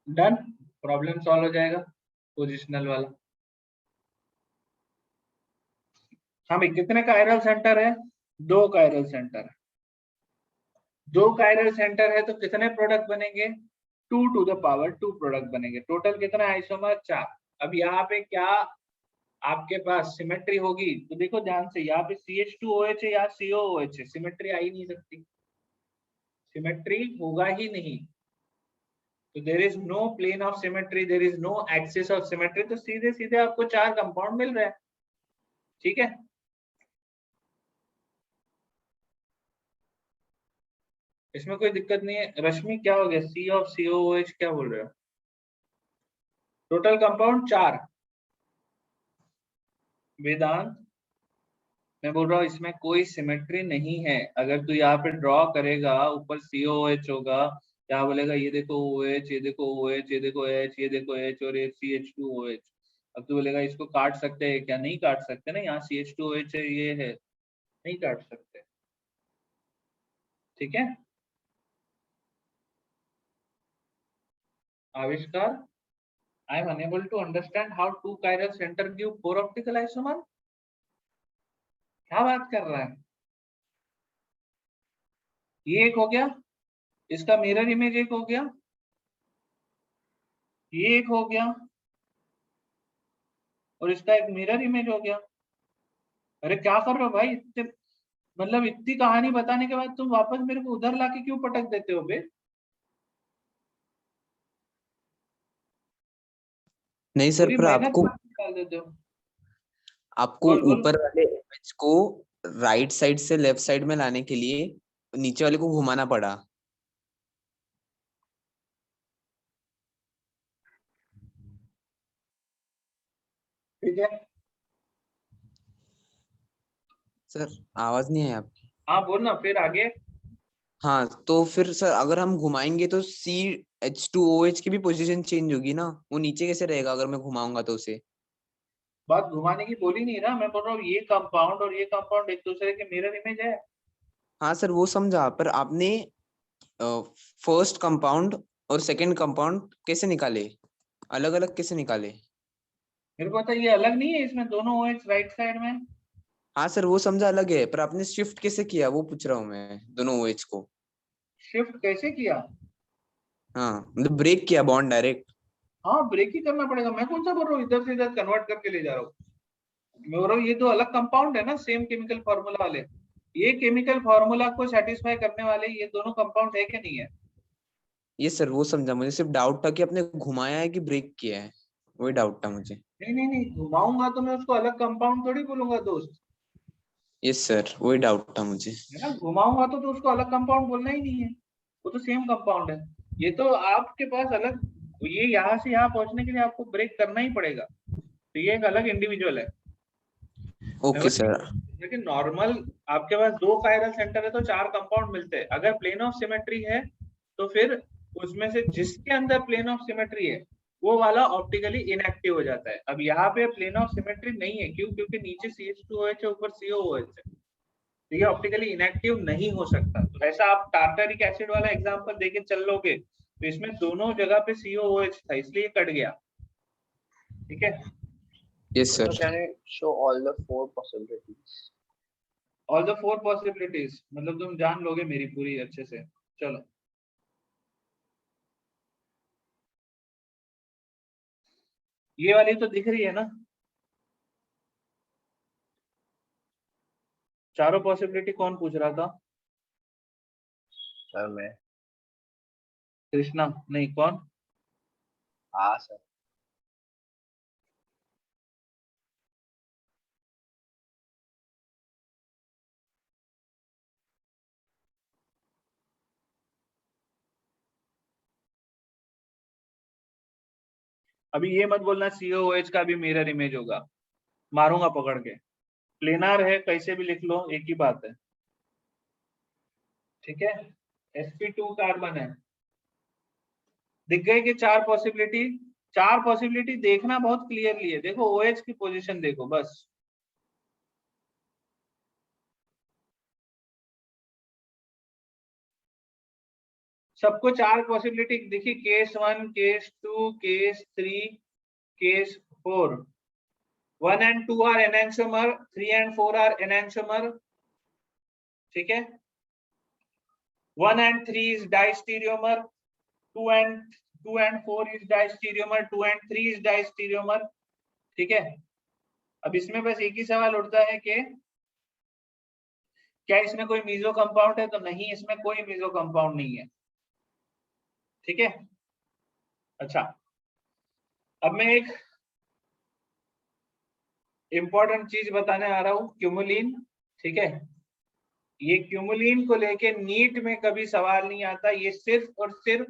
डन, प्रॉब्लम सॉल्व हो जाएगा पोजिशनल वाला। हाँ भाई, कितने कायरल सेंटर है, 2 कायरल सेंटर है। 2 कायरल सेंटर है तो कितने प्रोडक्ट बनेंगे, 2 टू द पावर 2 प्रोडक्ट बनेंगे। टोटल कितना आइसोमर, 4। अब यहाँ पे क्या आपके पास सिमेट्री होगी, तो देखो ध्यान से, यहाँ पे CH2OH है या COOH है, सिमेट्री आ ही नहीं सकती, सिमेट्री होगा ही नहीं। तो there is no plane of symmetry, there is no axis of symmetry, तो सीधे सीधे आपको 4 कंपाउंड मिल रहे हैं, ठीक है। इसमें कोई दिक्कत नहीं है। रश्मि क्या हो गया, C ऑफ COOH क्या बोल रहे हो। Total compound 4। वेदांत, मैं बोल रहा हूँ इसमें कोई सिमेट्री नहीं है। अगर तू यहाँ पे ड्रॉ करेगा, ऊपर COOH होगा, क्या बोलेगा, ये देखो OH, ये देखो OH, ये देखो H, ये देखो H और ये CH2OH। अब तू बोलेगा इसको काट सकते हैं क्या, नहीं काट सकते ना, यहाँ CH2OH है, ये है, नहीं काट सकते, ठीक है। आविष्कार, I am unable to understand how 2 chiral center give 4 optical isomer। क्या बात कर रहा है। ये एक हो गया, इसका मिरर इमेज एक हो गया, ये एक हो गया, और इसका एक मिरर इमेज हो गया। अरे क्या कर रहे हो भाई, इतने मतलब इतनी कहानी बताने के बाद तुम वापस मेरे को उधर लाके क्यों पटक देते हो बे? नहीं सर, पूरी पर मेहनत आपको निकाल देते हो। आपको बोल बोल। ऊपर वाले इमेज को राइट साइड से लेफ्ट साइड में लाने के लिए नीचे वाले को घुमाना पड़ा। ठीक है। सर आवाज नहीं है आपकी। हाँ बोल ना, फिर आगे। हाँ, तो फिर सर अगर हम घुमाएंगे तो CH2OH की भी पोजीशन चेंज होगी ना, वो नीचे कैसे रहेगा अगर मैं घुमाऊंगा तो उसे। बात घुमाने की बोली नहीं रहा, मैं बोल रहा हूँ ये कंपाउंड और ये कंपाउंड एक दूसरे के मिरर इमेज है। हाँ सर वो समझा, पर आपने फर्स्ट कंपाउंड और सेकंड कंपाउंड कैसे निकाले, अलग अलग कैसे निकाले। मेरे को पता है, ये अलग नहीं है, इसमें दोनों OH राइट साइड में। हाँ सर वो समझा अलग है, पर आपने शिफ्ट कैसे किया वो पूछ रहा हूँ मैं दोनों OH को। शिफ्ट कैसे किया? हाँ मतलब ब्रेक किया बॉन्ड डायरेक्ट। हाँ ब्रेक ही करना पड़ेगा, मैं कौन सा बोल रहा हूँ इधर से इधर कन्वर्ट करके ले जा रहा हूँ। मैं बोल रहा हूँ ये दो अलग कंपाउंड है ना, सेम केमिकल फॉर्मूला वाले। ये केमिकल फॉर्मूला को सेटिस्फाई करने वाले ये दोनों कंपाउंड है कि नहीं है? ये सर वो समझा, मुझे सिर्फ डाउट था कि आपने घुमाया है कि ब्रेक किया है, वही डाउट था मुझे। नहीं नहीं नहीं, घुमाऊंगा तो मैं उसको अलग कंपाउंड थोड़ी बोलूंगा दोस्त। यस सर वही डाउट था मुझे। है ना, घुमाऊंगा तो उसको अलग कंपाउंड बोलना ही नहीं है, वो तो सेम कंपाउंड है। ये तो आपके पास अलग, ये यहाँ से यहाँ पहुंचने के लिए आपको ब्रेक करना ही पड़ेगा, तो ये एक अलग इंडिविजुअल है। Okay sir. लेकिन नॉर्मल आपके पास दो कायरल सेंटर है तो चार कंपाउंड मिलते हैं। अगर प्लेन ऑफ सिमेट्री है तो फिर उसमें से जिसके अंदर प्लेन ऑफ सिमेट्री है वो वाला ऑप्टिकली इनएक्टिव हो जाता है। अब यहाँ पे प्लेन ऑफ सिमेट्री नहीं है, क्यों? क्योंकि नीचे CH2OH है, ऊपर COOH है, तो ये ऑप्टिकली इनएक्टिव नहीं हो सकता। तो ऐसा आप टार्टरिक एसिड वाला एग्जांपल देके चल लोगे तो इसमें दोनों जगह पे COOH था, इसलिए कट गया। ठीक है। Yes So sir. can you show all the four possibilities? All the four possibilities मतलब तुम जान लोगे मेरी पूरी अच्छे से। चलो, ये वाली तो दिख रही है ना, चारों पॉसिबिलिटी कौन पूछ रहा था? Sir, मैं कृष्णा? नहीं, कौन? हाँ सर। अभी ये मत बोलना COOH का भी मिरर इमेज होगा, मारूंगा पकड़ के। प्लेनार है, कैसे भी लिख लो, एक ही बात है। ठीक है। sp2 कार्बन है। दिख गए कि चार पॉसिबिलिटी? चार पॉसिबिलिटी देखना बहुत क्लियरली है, देखो OH की पोजीशन देखो बस। सबको चार पॉसिबिलिटी देखिए, case 1, case 2, case 3, case 4। 1 and 2 are enantiomer, 3 and 4 are enantiomer। ठीक है। 1 and 3 is distereomer, 2 and 4 is distereomer, 2 and 3 is distereomer। ठीक है। अब इसमें बस एक ही सवाल उठता है कि क्या इसमें कोई मीजो कंपाउंड है? तो नहीं, इसमें कोई मीजो कंपाउंड नहीं है। ठीक है। अच्छा, अब मैं एक इंपॉर्टेंट चीज बताने आ रहा हूं, क्यूमुलिन। ठीक है। ये क्यूमुलिन को लेके नीट में कभी सवाल नहीं आता, ये सिर्फ और सिर्फ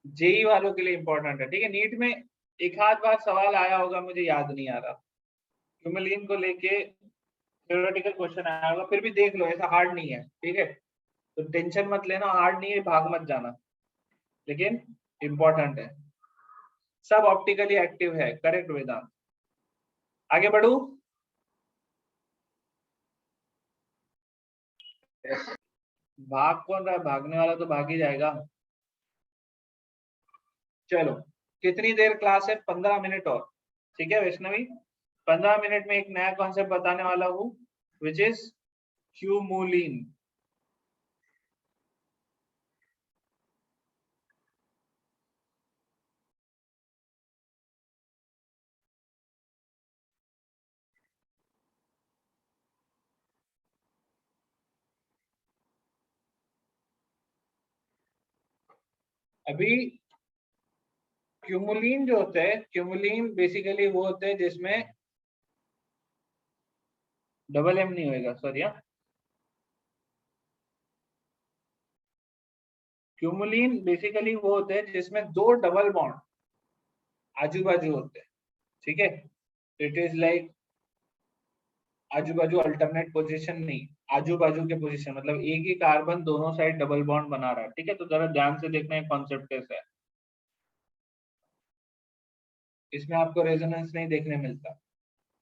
जेई वालों के लिए इंपॉर्टेंट है। ठीक है, नीट में एक आध बार सवाल आया होगा, मुझे याद नहीं आ रहा। क्यूमुलिन को लेके थ्योरेटिकल क्वेश्चन आया होगा, फिर भी देख लो, ऐसा हार्ड नहीं है। ठीक है, तो टेंशन मत लेना, हार्ड नहीं है, भाग मत जाना, लेकिन इंपॉर्टेंट है। सब ऑप्टिकली एक्टिव है, करेक्ट वेदांत। आगे बढ़ू? भाग कौन रहा है? भागने वाला तो भाग ही जाएगा। चलो, कितनी देर क्लास है? 15 मिनट और। ठीक है वैष्णवी, 15 मिनट में एक नया कॉन्सेप्ट बताने वाला हूँ, विच इज क्यूमुलिन। अभी क्यूमुलिन जो होते हैं, क्यूमुलिन बेसिकली वो होते हैं जिसमें डबल एम नहीं होएगा, सॉरी। क्यूमुलिन बेसिकली वो होते हैं जिसमें दो डबल बॉन्ड आजू बाजू होते हैं, ठीक है। इट इज लाइक आजू बाजू अल्टरनेट पोजीशन नहीं, आजू बाजू के पोजीशन, मतलब एक ही कार्बन दोनों साइड डबल बॉन्ड बना रहा है, ठीक है। तो जरा ध्यान से देखना है कॉन्सेप्ट कैसा है। इसमें आपको रेजोनेंस नहीं देखने मिलता,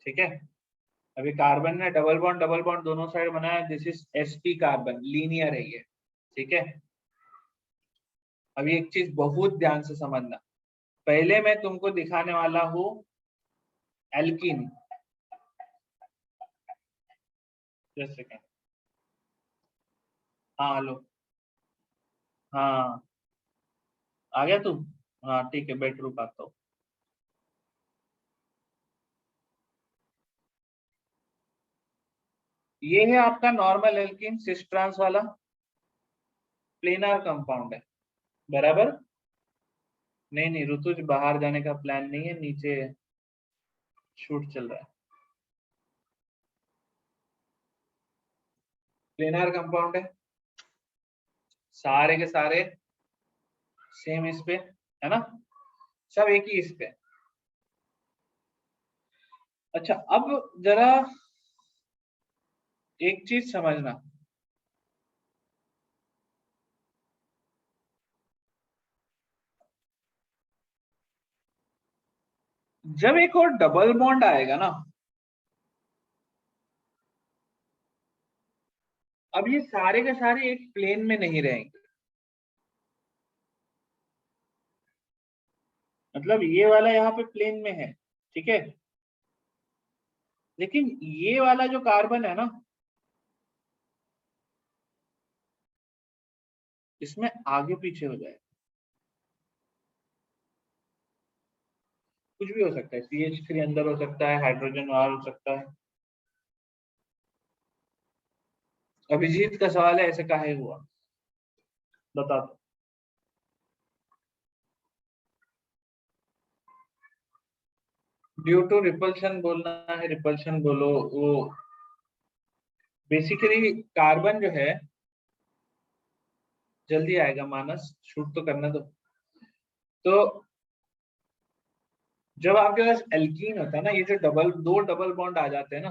ठीक है। अभी कार्बन ने डबल बॉन्ड दोनों साइड बनाया, this is sp carbon, linear है ये, ठीक है। अभी एक चीज बहुत ध्यान से समझना, पहले मैं तुमको दिखाने वाला हूँ एल्कीन, जस्ट सेकंड। हाँ हेलो, हाँ आ गया तू? हाँ ठीक है, बेडरूम आता हूँ। ये है आपका नॉर्मल एल्कीन, सिस ट्रांस वाला प्लेनर कंपाउंड है, बराबर। नहीं नहीं ऋतुज, बाहर जाने का प्लान नहीं है, नीचे शूट चल रहा है। प्लेनर कंपाउंड है, सारे के सारे सेम इस पे है ना, सब एक ही इस पे। अच्छा अब जरा एक चीज समझना, जब एक और डबल बॉन्ड आएगा ना, अब ये सारे के सारे एक प्लेन में नहीं रहेंगे, मतलब ये वाला यहाँ पे प्लेन में है, ठीक है। लेकिन ये वाला जो कार्बन है ना, इसमें आगे पीछे हो जाए, कुछ भी हो सकता है, CH3 अंदर हो सकता है, हाइड्रोजन बाहर हो सकता है। अभिजीत का सवाल है ऐसे काहे हुआ, बता दो। ड्यू टू रिपल्शन बोलना है, रिपल्शन बोलो। वो बेसिकली कार्बन जो है, जल्दी आएगा मानस, शूट तो करना दो। तो जब आपके पास एल्कीन होता है ना, ये जो दो डबल बॉन्ड आ जाते हैं ना,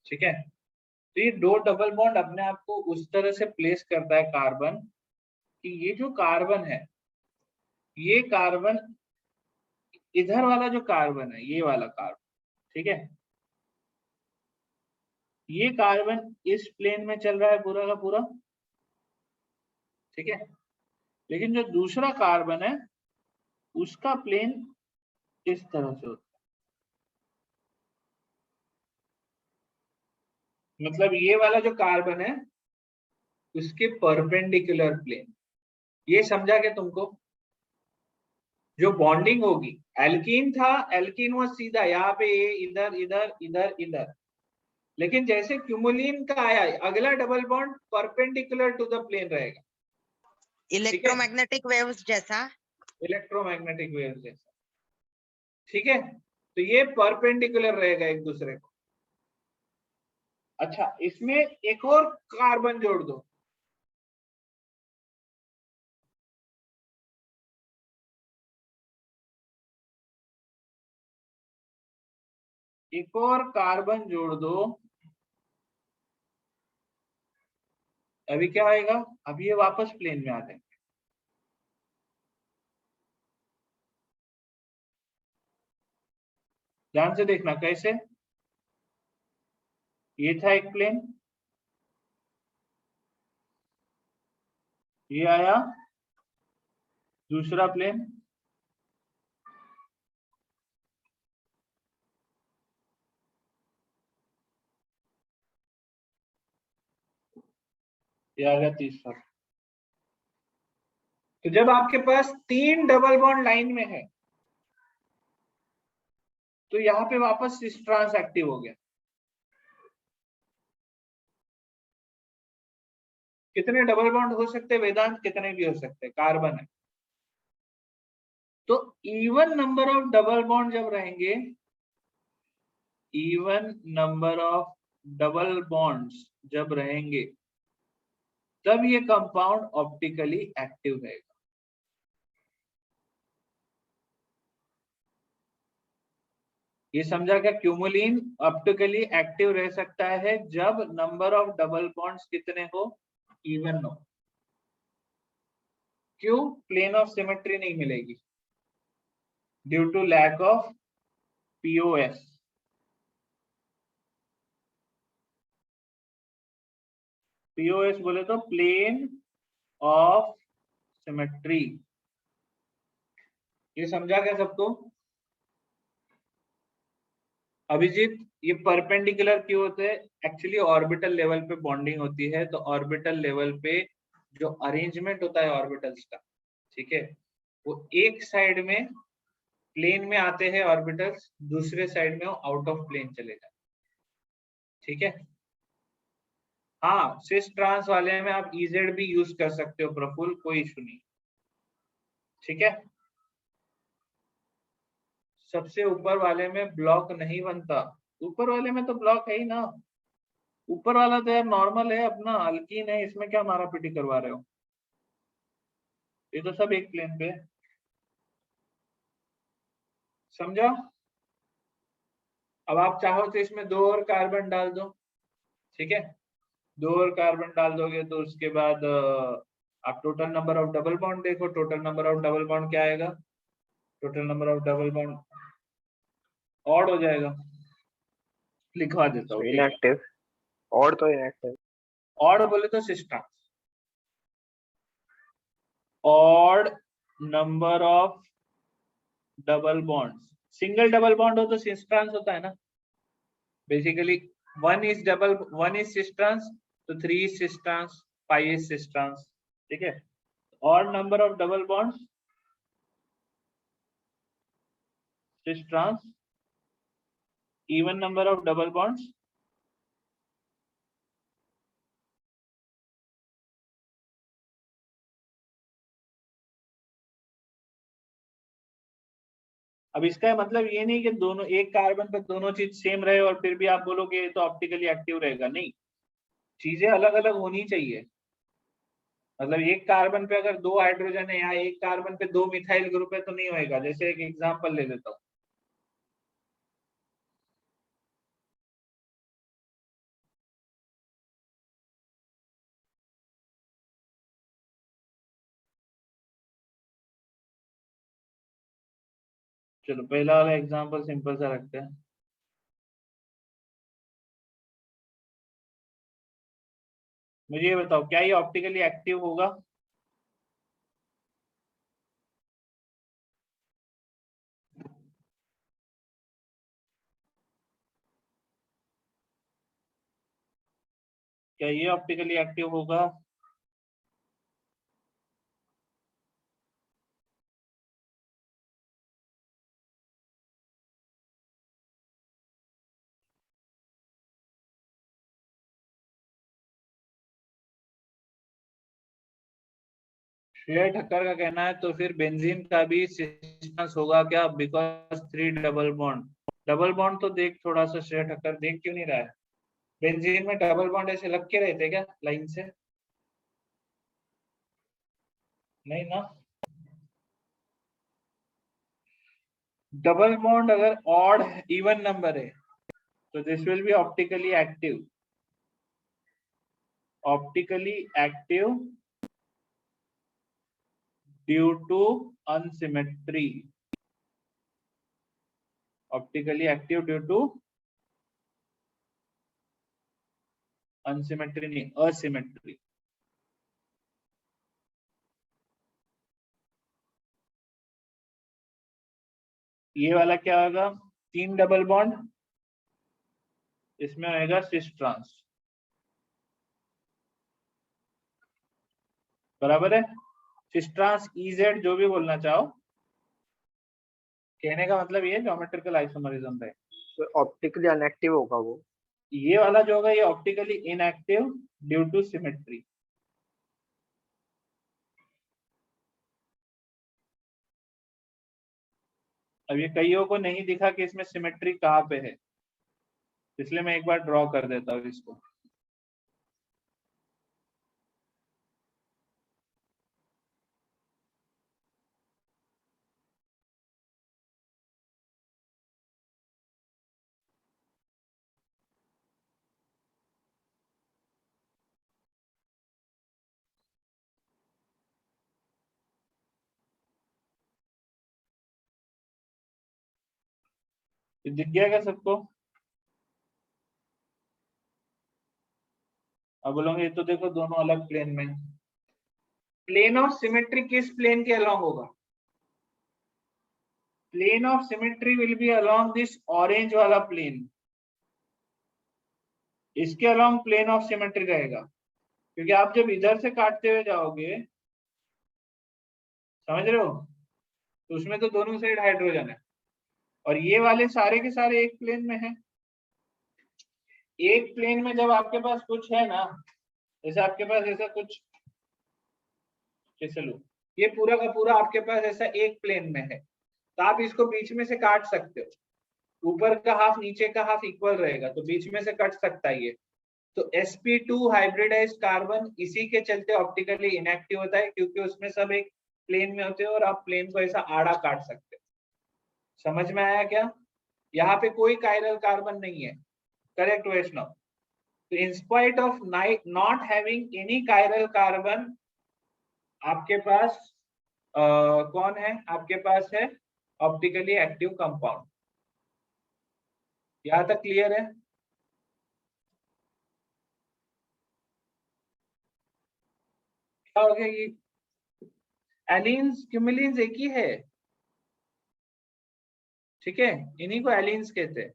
ठीक है। तो ये दो डबल बॉन्ड अपने आप को उस तरह से प्लेस करता है कार्बन, कि ये जो कार्बन है, ये कार्बन, इधर वाला जो कार्बन है, ये वाला कार्बन, ठीक है, ये कार्बन इस प्लेन में चल रहा है पूरा का पूरा, ठीक है। लेकिन जो दूसरा कार्बन है, उसका प्लेन इस तरह से होता है, मतलब ये वाला जो कार्बन है उसके परपेंडिकुलर प्लेन। ये समझा क्या तुमको? जो बॉन्डिंग होगी, एल्कीन था, एल्कीन वो सीधा यहाँ पे, ये इधर इधर इधर इधर, लेकिन जैसे क्यूमुलिन का आया, अगला double bond perpendicular to the plane रहेगा, इलेक्ट्रोमैग्नेटिक वेव्स जैसा। इलेक्ट्रोमैग्नेटिक वेव जैसा, ठीक है। तो ये परपेंडिकुलर रहेगा एक दूसरे को। अच्छा इसमें एक और कार्बन जोड़ दो, एक और कार्बन जोड़ दो, अभी क्या आएगा, अभी ये वापस प्लेन में आ जाएंगे। ध्यान से देखना कैसे, ये था एक प्लेन, ये आया दूसरा प्लेन, ये आ गया तीसरा। तो जब आपके पास तीन डबल बॉन्ड लाइन में है, तो यहाँ पे वापस सिस ट्रांस एक्टिव हो गया। कितने डबल बॉन्ड हो सकते हैं वेदांत? कितने भी हो सकते हैं, कार्बन है, तो even number of double bond जब रहेंगे, even number of double bonds जब रहेंगे, तब ये कंपाउंड ऑप्टिकली एक्टिव रहेगा। ये समझा क्या? क्यूमुलिन ऑप्टिकली एक्टिव रह सकता है जब नंबर ऑफ डबल बॉन्ड्स कितने हो, इवन हो। क्यों? प्लेन ऑफ सिमेट्री नहीं मिलेगी due to lack of POS. POS बोले तो प्लेन ऑफ सिमेट्री। ये समझा क्या सबको? अभिजीत, ये परपेंडिकुलर क्यों होते हैं? एक्चुअली ऑर्बिटल लेवल पे बॉन्डिंग होती है, तो ऑर्बिटल लेवल पे जो अरेंजमेंट होता है ऑर्बिटल्स का, ठीक है, वो एक साइड में प्लेन में आते हैं ऑर्बिटल्स, दूसरे साइड में वो आउट ऑफ प्लेन चले जाते, ठीक है। हाँ, सिस ट्रांस वाले में आप इजेड भी यूज कर सकते हो प्रफुल्ल, कोई इशू नहीं, ठीक है। सबसे ऊपर वाले में ब्लॉक नहीं बनता, ऊपर वाले में तो ब्लॉक है ही ना। ऊपर वाला तो यार नॉर्मल है अपना, अल्कीन है, इसमें क्या मारा पीटी करवा रहे हो? ये तो सब एक प्लेन पे है, समझा? अब आप चाहो तो इसमें 2 और कार्बन डाल दो, ठीक है। 2 और कार्बन डाल दोगे तो उसके बाद आप total number of double bond देखो, total number of double bond क्या आएगा? Total number of double bond odd हो जाएगा। लिखवा देता हूँ, इनएक्टिव, और तो इनएक्टिव। ऑड बोले तो system, odd number of double bonds. Single double bond हो तो सिस ट्रांस होता है ना, बेसिकली 1 इज सिस ट्रांस, तो 3 is cis trans, 5 is cis trans, ठीक है। Odd number of double bonds cis trans, even number of double bonds अब इसका मतलब ये नहीं कि दोनों एक कार्बन पे दोनों चीज सेम रहे और फिर भी आप बोलोगे तो ऑप्टिकली एक्टिव रहेगा, नहीं, चीजें अलग अलग होनी चाहिए। मतलब एक कार्बन पे अगर 2 हाइड्रोजन है, यहाँ एक कार्बन पे 2 मिथाइल ग्रुप है तो नहीं होएगा। जैसे एक एग्जांपल ले लेता हूँ, चलो पहला वाला एग्जांपल सिंपल सा रखते हैं। मुझे ये बताओ, क्या ये ऑप्टिकली एक्टिव होगा? क्या ये ऑप्टिकली एक्टिव होगा? श्रेय ठक्कर का कहना है तो फिर बेंजीन का भी सिस्टम होगा क्या? बिकॉज 3 डबल बॉन्ड तो देख थोड़ा सा, श्रेय ठक्कर देख क्यों नहीं रहा है? बेंजीन में डबल बॉन्ड ऐसे लग के रहते क्या लाइन से? नहीं ना। डबल बॉन्ड अगर ऑड इवन नंबर है तो this will be optically active, optically active due to unsymmetry, optically active due to unsymmetry नहीं, असिमेट्री। ये वाला क्या होगा? 3 डबल बॉन्ड, इसमें आएगा सिस ट्रांस, बराबर है। सिस ट्रांस इजेड जो भी बोलना चाहो, कहने का मतलब ये ज्योमेट्रिकल आइसोमरिज्म है। तो ऑप्टिकली अनएक्टिव होगा वो। ये वाला जो होगा ये optically inactive due to symmetry. अब ये कईयों को नहीं दिखा कि इसमें सिमेट्री कहाँ पे है, इसलिए मैं एक बार ड्रॉ कर देता हूँ इसको। ये दिख गया क्या सबको? अब बोलोगे ये तो देखो दोनों अलग प्लेन में। प्लेन ऑफ सिमेट्री किस प्लेन के अलोंग होगा? Plane of symmetry will be along this orange वाला प्लेन, इसके अलोंग प्लेन ऑफ सिमेट्री रहेगा, क्योंकि आप जब इधर से काटते हुए जाओगे, समझ रहे हो, तो उसमें तो दोनों साइड हाइड्रोजन है, और ये वाले सारे के सारे एक प्लेन में है। एक प्लेन में जब आपके पास कुछ है ना, जैसे आपके पास ऐसा कुछ, जैसे लो ये पूरा का पूरा आपके पास ऐसा एक प्लेन में है, तो आप इसको बीच में से काट सकते हो, ऊपर का हाफ नीचे का हाफ इक्वल रहेगा, तो बीच में से कट सकता है ये। तो sp2 हाइब्रिडाइज कार्बन इसी के चलते ऑप्टिकली इनएक्टिव होता है, क्योंकि उसमें सब एक प्लेन में होते हैं और आप प्लेन को ऐसा आड़ा काट सकते हो। समझ में आया क्या? यहाँ पे कोई कायरल कार्बन नहीं है, करेक्ट वैष्णव? तो in spite of not having any chiral carbon, आपके पास कौन है? आपके पास है ऑप्टिकली एक्टिव कंपाउंड। यहां तक क्लियर है? क्या हो गया? ये एलिन्स क्यूमिलिन्स एक ही है, ठीक है, इन्हीं को एलिन्स कहते हैं।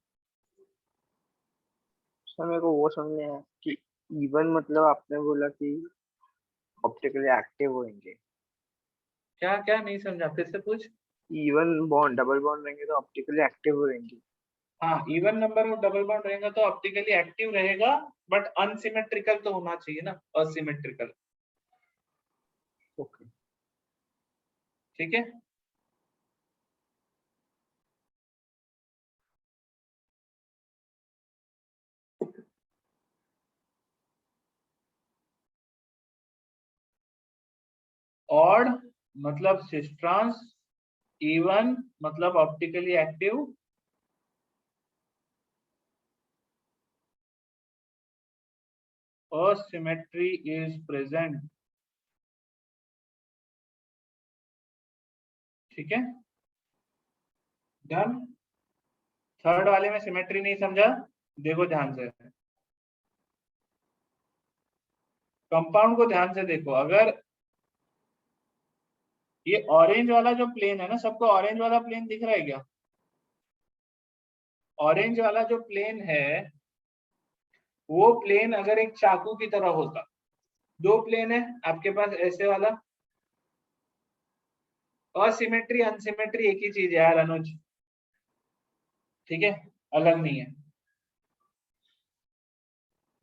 सर मेरे को वो समझ में आया कि इवन मतलब आपने बोला कि ऑप्टिकली एक्टिव होंगे, क्या क्या नहीं समझा, फिर से पूछ। इवन बॉन्ड डबल बॉन्ड रहेंगे तो ऑप्टिकली एक्टिव रहेंगे। हाँ, even number of double bond रहेगा तो ऑप्टिकली एक्टिव रहेगा, बट अनसिमेट्रिकल तो होना चाहिए ना, असिमेट्रिकल। ओके, ठीक है, ऑड मतलब सिस्ट्रांस, इवन मतलब optically active, asymmetry is present। ठीक है, डन। थर्ड वाले में सिमेट्री नहीं समझा, देखो ध्यान से, कंपाउंड को ध्यान से देखो। अगर ये ऑरेंज वाला जो प्लेन है ना, सबको ऑरेंज वाला प्लेन दिख रहा है क्या? ऑरेंज वाला जो प्लेन है, वो प्लेन अगर एक चाकू की तरह होता, दो प्लेन है आपके पास ऐसे वाला, असिमेट्री अनसिमेट्री एक ही चीज है यार अनुज, ठीक है, अलग नहीं है।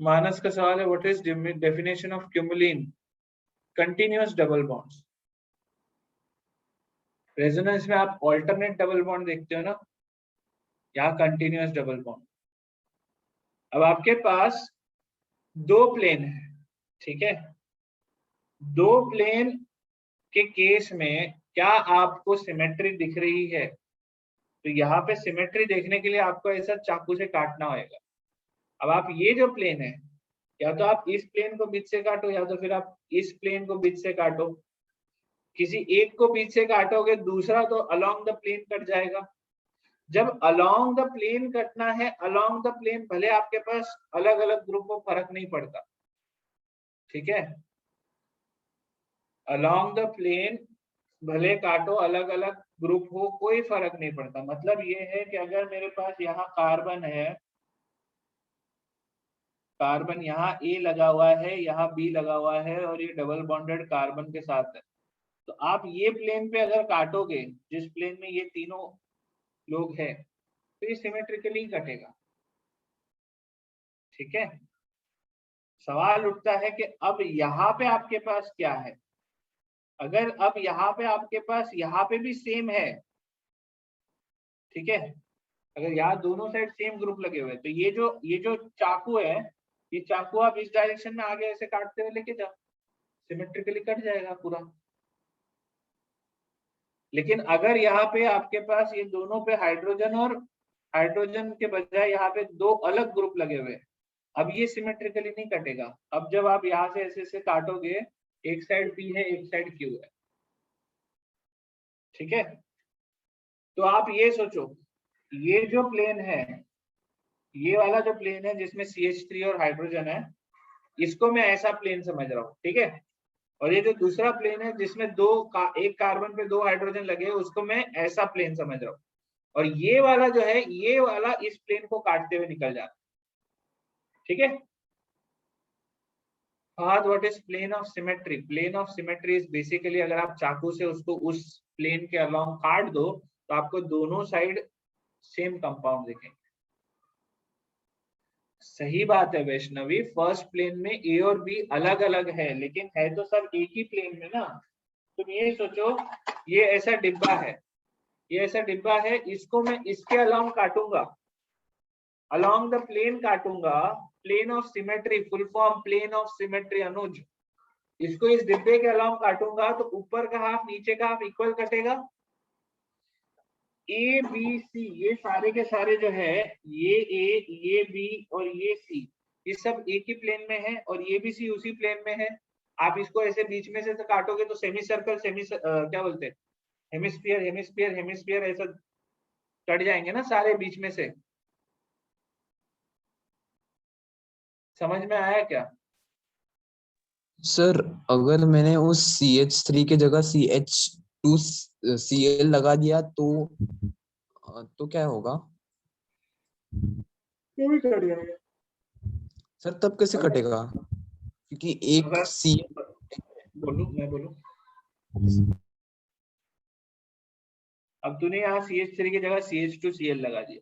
मानस का सवाल है, what is definition of cumulene? Continuous double bonds. Resonance में आप ऑल्टरनेट डबल बॉन्ड देखते हो ना, यहाँ कंटिन्यूअस डबल बॉन्ड। अब आपके पास दो प्लेन है, ठीक है, दो प्लेन के केस में क्या आपको सिमेट्री दिख रही है? तो यहाँ पे सिमेट्री देखने के लिए आपको ऐसा चाकू से काटना होगा। अब आप ये जो प्लेन है, या तो आप इस प्लेन को बीच से काटो, या तो फिर आप इस प्लेन को बीच से काटो। किसी एक को बीच से काटोगे, दूसरा तो अलोंग द प्लेन कट जाएगा। जब अलोंग द प्लेन कटना है, अलोंग द प्लेन भले आपके पास अलग अलग ग्रुप हो, फर्क नहीं पड़ता, ठीक है, अलोंग द प्लेन भले काटो, अलग अलग ग्रुप हो, कोई फर्क नहीं पड़ता। मतलब ये है कि अगर मेरे पास यहाँ कार्बन है, कार्बन यहाँ ए लगा हुआ है, यहाँ बी लगा हुआ है, और ये डबल बॉन्डेड कार्बन के साथ है, तो आप ये प्लेन पे अगर काटोगे, जिस प्लेन में ये तीनों लोग हैं, तो ये सिमेट्रिकली कटेगा। ठीक है, सवाल उठता है कि अब यहाँ पे आपके पास क्या है? अगर अब यहाँ पे आपके पास यहाँ पे भी सेम है, ठीक है, अगर यहाँ दोनों साइड सेम ग्रुप लगे हुए हैं तो ये जो चाकू है, ये चाकू आप इस डायरेक्शन में आगे ऐसे काटते हुए लेके जाओ, सिमेट्रिकली कट जाएगा पूरा। लेकिन अगर यहाँ पे आपके पास ये दोनों पे हाइड्रोजन और हाइड्रोजन के बजाय यहाँ पे दो अलग ग्रुप लगे हुए हैं, अब ये सिमेट्रिकली नहीं कटेगा। अब जब आप यहाँ से ऐसे ऐसे काटोगे, एक साइड P है एक साइड Q है, ठीक है। तो आप ये सोचो, ये जो प्लेन है, ये वाला जो प्लेन है जिसमें CH3 और हाइड्रोजन है, इसको मैं ऐसा प्लेन समझ रहा हूँ, ठीक है। और ये जो दूसरा प्लेन है जिसमें एक कार्बन पे दो हाइड्रोजन लगे हैं, उसको मैं ऐसा प्लेन समझ रहा हूँ। और ये वाला जो है, ये वाला इस प्लेन को काटते हुए निकल जाता है, ठीक है। What is plane of symmetry? Plane of symmetry is basically, अगर आप चाकू से उसको उस प्लेन के अलोंग काट दो तो आपको दोनों साइड सेम कंपाउंड दिखेंगे। सही बात है वैष्णवी, फर्स्ट प्लेन में ए और बी अलग अलग है, लेकिन है तो सब एक ही प्लेन में ना। तुम ये सोचो, ये ऐसा डिब्बा है, ये ऐसा डिब्बा है, इसको मैं इसके अलोंग काटूंगा, अलोंग द प्लेन काटूंगा, plane of symmetry, full form plane of symmetry Anuj. इसको इस डिब्बे के अलोंग काटूंगा तो ऊपर का हाफ नीचे का हाफ इक्वल कटेगा। ए बी सी, ये सारे के सारे जो है, ये ए, ये बी और ये सी, ये सब एक ही प्लेन में है, और ये भी सी उसी प्लेन में है। आप इसको ऐसे बीच में से काटोगे तो सेमी सर्कल, क्या बोलते हैं, हेमिस्फीयर हेमिस्फीयर हेमिस्फीयर ऐसा कट जाएंगे ना सारे बीच में से। समझ में आया क्या? सर अगर मैंने उस CH3 के जगह CH2Cl लगा दिया तो क्या होगा? वो भी कट जाएगा सर तब कैसे कटेगा? क्योंकि एक अगर सी मैं बोलूं, अब तूने यहाँ CH3 की जगह CH2Cl लगा दिया,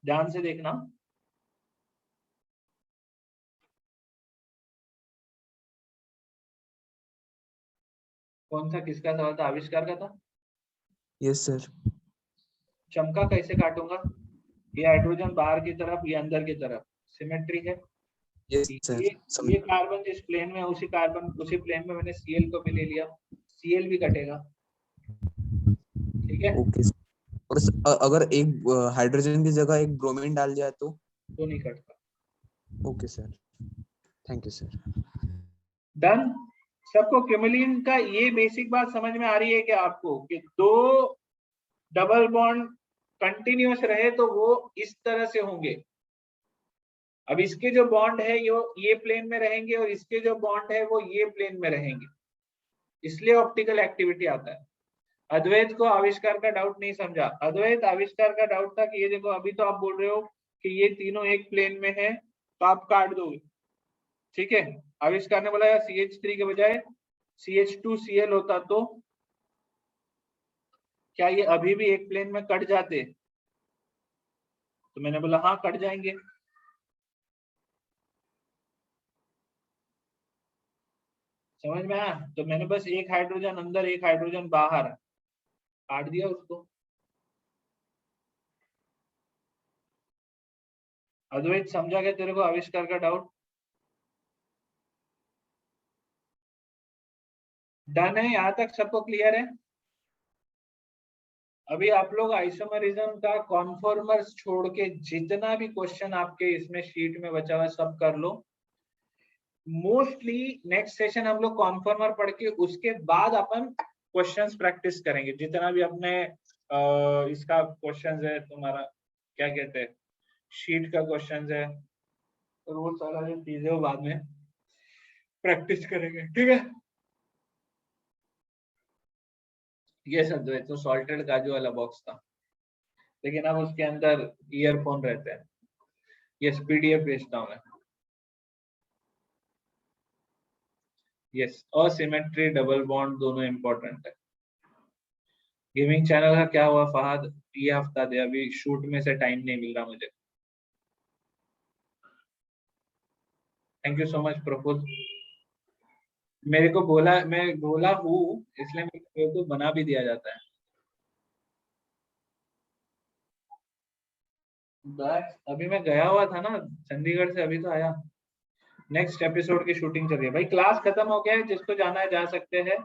ध्यान से देखना, कौन सा किसका सवाल था? आविष्कार का था। Yes sir. चमका कैसे काटूंगा? ये हाइड्रोजन बाहर की तरफ, ये अंदर की तरफ, सिमेट्री है। यस सर ये कार्बन जिस प्लेन में, उसी प्लेन में मैंने Cl को भी ले लिया, Cl भी कटेगा, ठीक है। ओके। और अगर एक हाइड्रोजन की जगह एक ब्रोमीन डाल दिया तो नहीं कटता। Okay sir, thank you sir. Done. सबको क्यूमुलिन का ये बेसिक बात समझ में आ रही है क्या आपको, कि दो डबल बॉन्ड कंटिन्यूअस रहे तो वो इस तरह से होंगे। अब इसके जो बॉन्ड है ये प्लेन में रहेंगे, और इसके जो बॉन्ड है वो ये प्लेन में रहेंगे, इसलिए ऑप्टिकल एक्टिविटी आता है। अद्वैत को आविष्कार का डाउट नहीं समझा। अद्वैत, आविष्कार का डाउट था कि ये देखो, अभी तो आप बोल रहे हो कि ये तीनों एक प्लेन में है तो आप काट दोगे, ठीक है। आविष्कार ने बोला CH3 के बजाय CH2Cl होता तो क्या ये अभी भी एक प्लेन में कट जाते? तो मैंने बोला हाँ, कट जाएंगे। समझ में आया? तो मैंने बस एक हाइड्रोजन अंदर एक हाइड्रोजन बाहर काट दिया उसको। अद्वैत समझा गया तेरे को आविष्कार का डाउट? डन है, यहाँ तक सबको क्लियर है? अभी आप लोग आइसोमरिज्म का कॉन्फॉर्मर्स छोड़ के जितना भी क्वेश्चन आपके इसमें शीट में बचा हुआ सब कर लो। मोस्टली नेक्स्ट सेशन हम लोग कॉन्फॉर्मर पढ़ के उसके बाद अपन क्वेश्चंस प्रैक्टिस करेंगे। जितना भी अपने इसका क्वेश्चंस है, तुम्हारा क्या कहते हैं, शीट का क्वेश्चंस है, और वो सारा जो चीजें वो बाद में प्रैक्टिस करेंगे, ठीक है। ये सब तो सॉल्टेड काजू वाला बॉक्स था, लेकिन अब उसके अंदर ईयरफोन रहते हैं। ये PDF भेजता हूँ मैं। यस, और सिमेट्री, डबल बॉन्ड दोनों इंपॉर्टेंट है। गेमिंग चैनल का क्या हुआ फहद? ये हफ्ता दे, अभी शूट में से टाइम नहीं मिल रहा मुझे। Thank you so much Praful. मेरे को बोला, मैं बोला हूँ इसलिए मेरे को बना भी दिया जाता है। बस अभी मैं गया हुआ था ना चंडीगढ़ से, अभी तो आया। नेक्स्ट एपिसोड की शूटिंग चल रही है भाई, क्लास खत्म हो गया है, जिसको जाना है जा सकते हैं।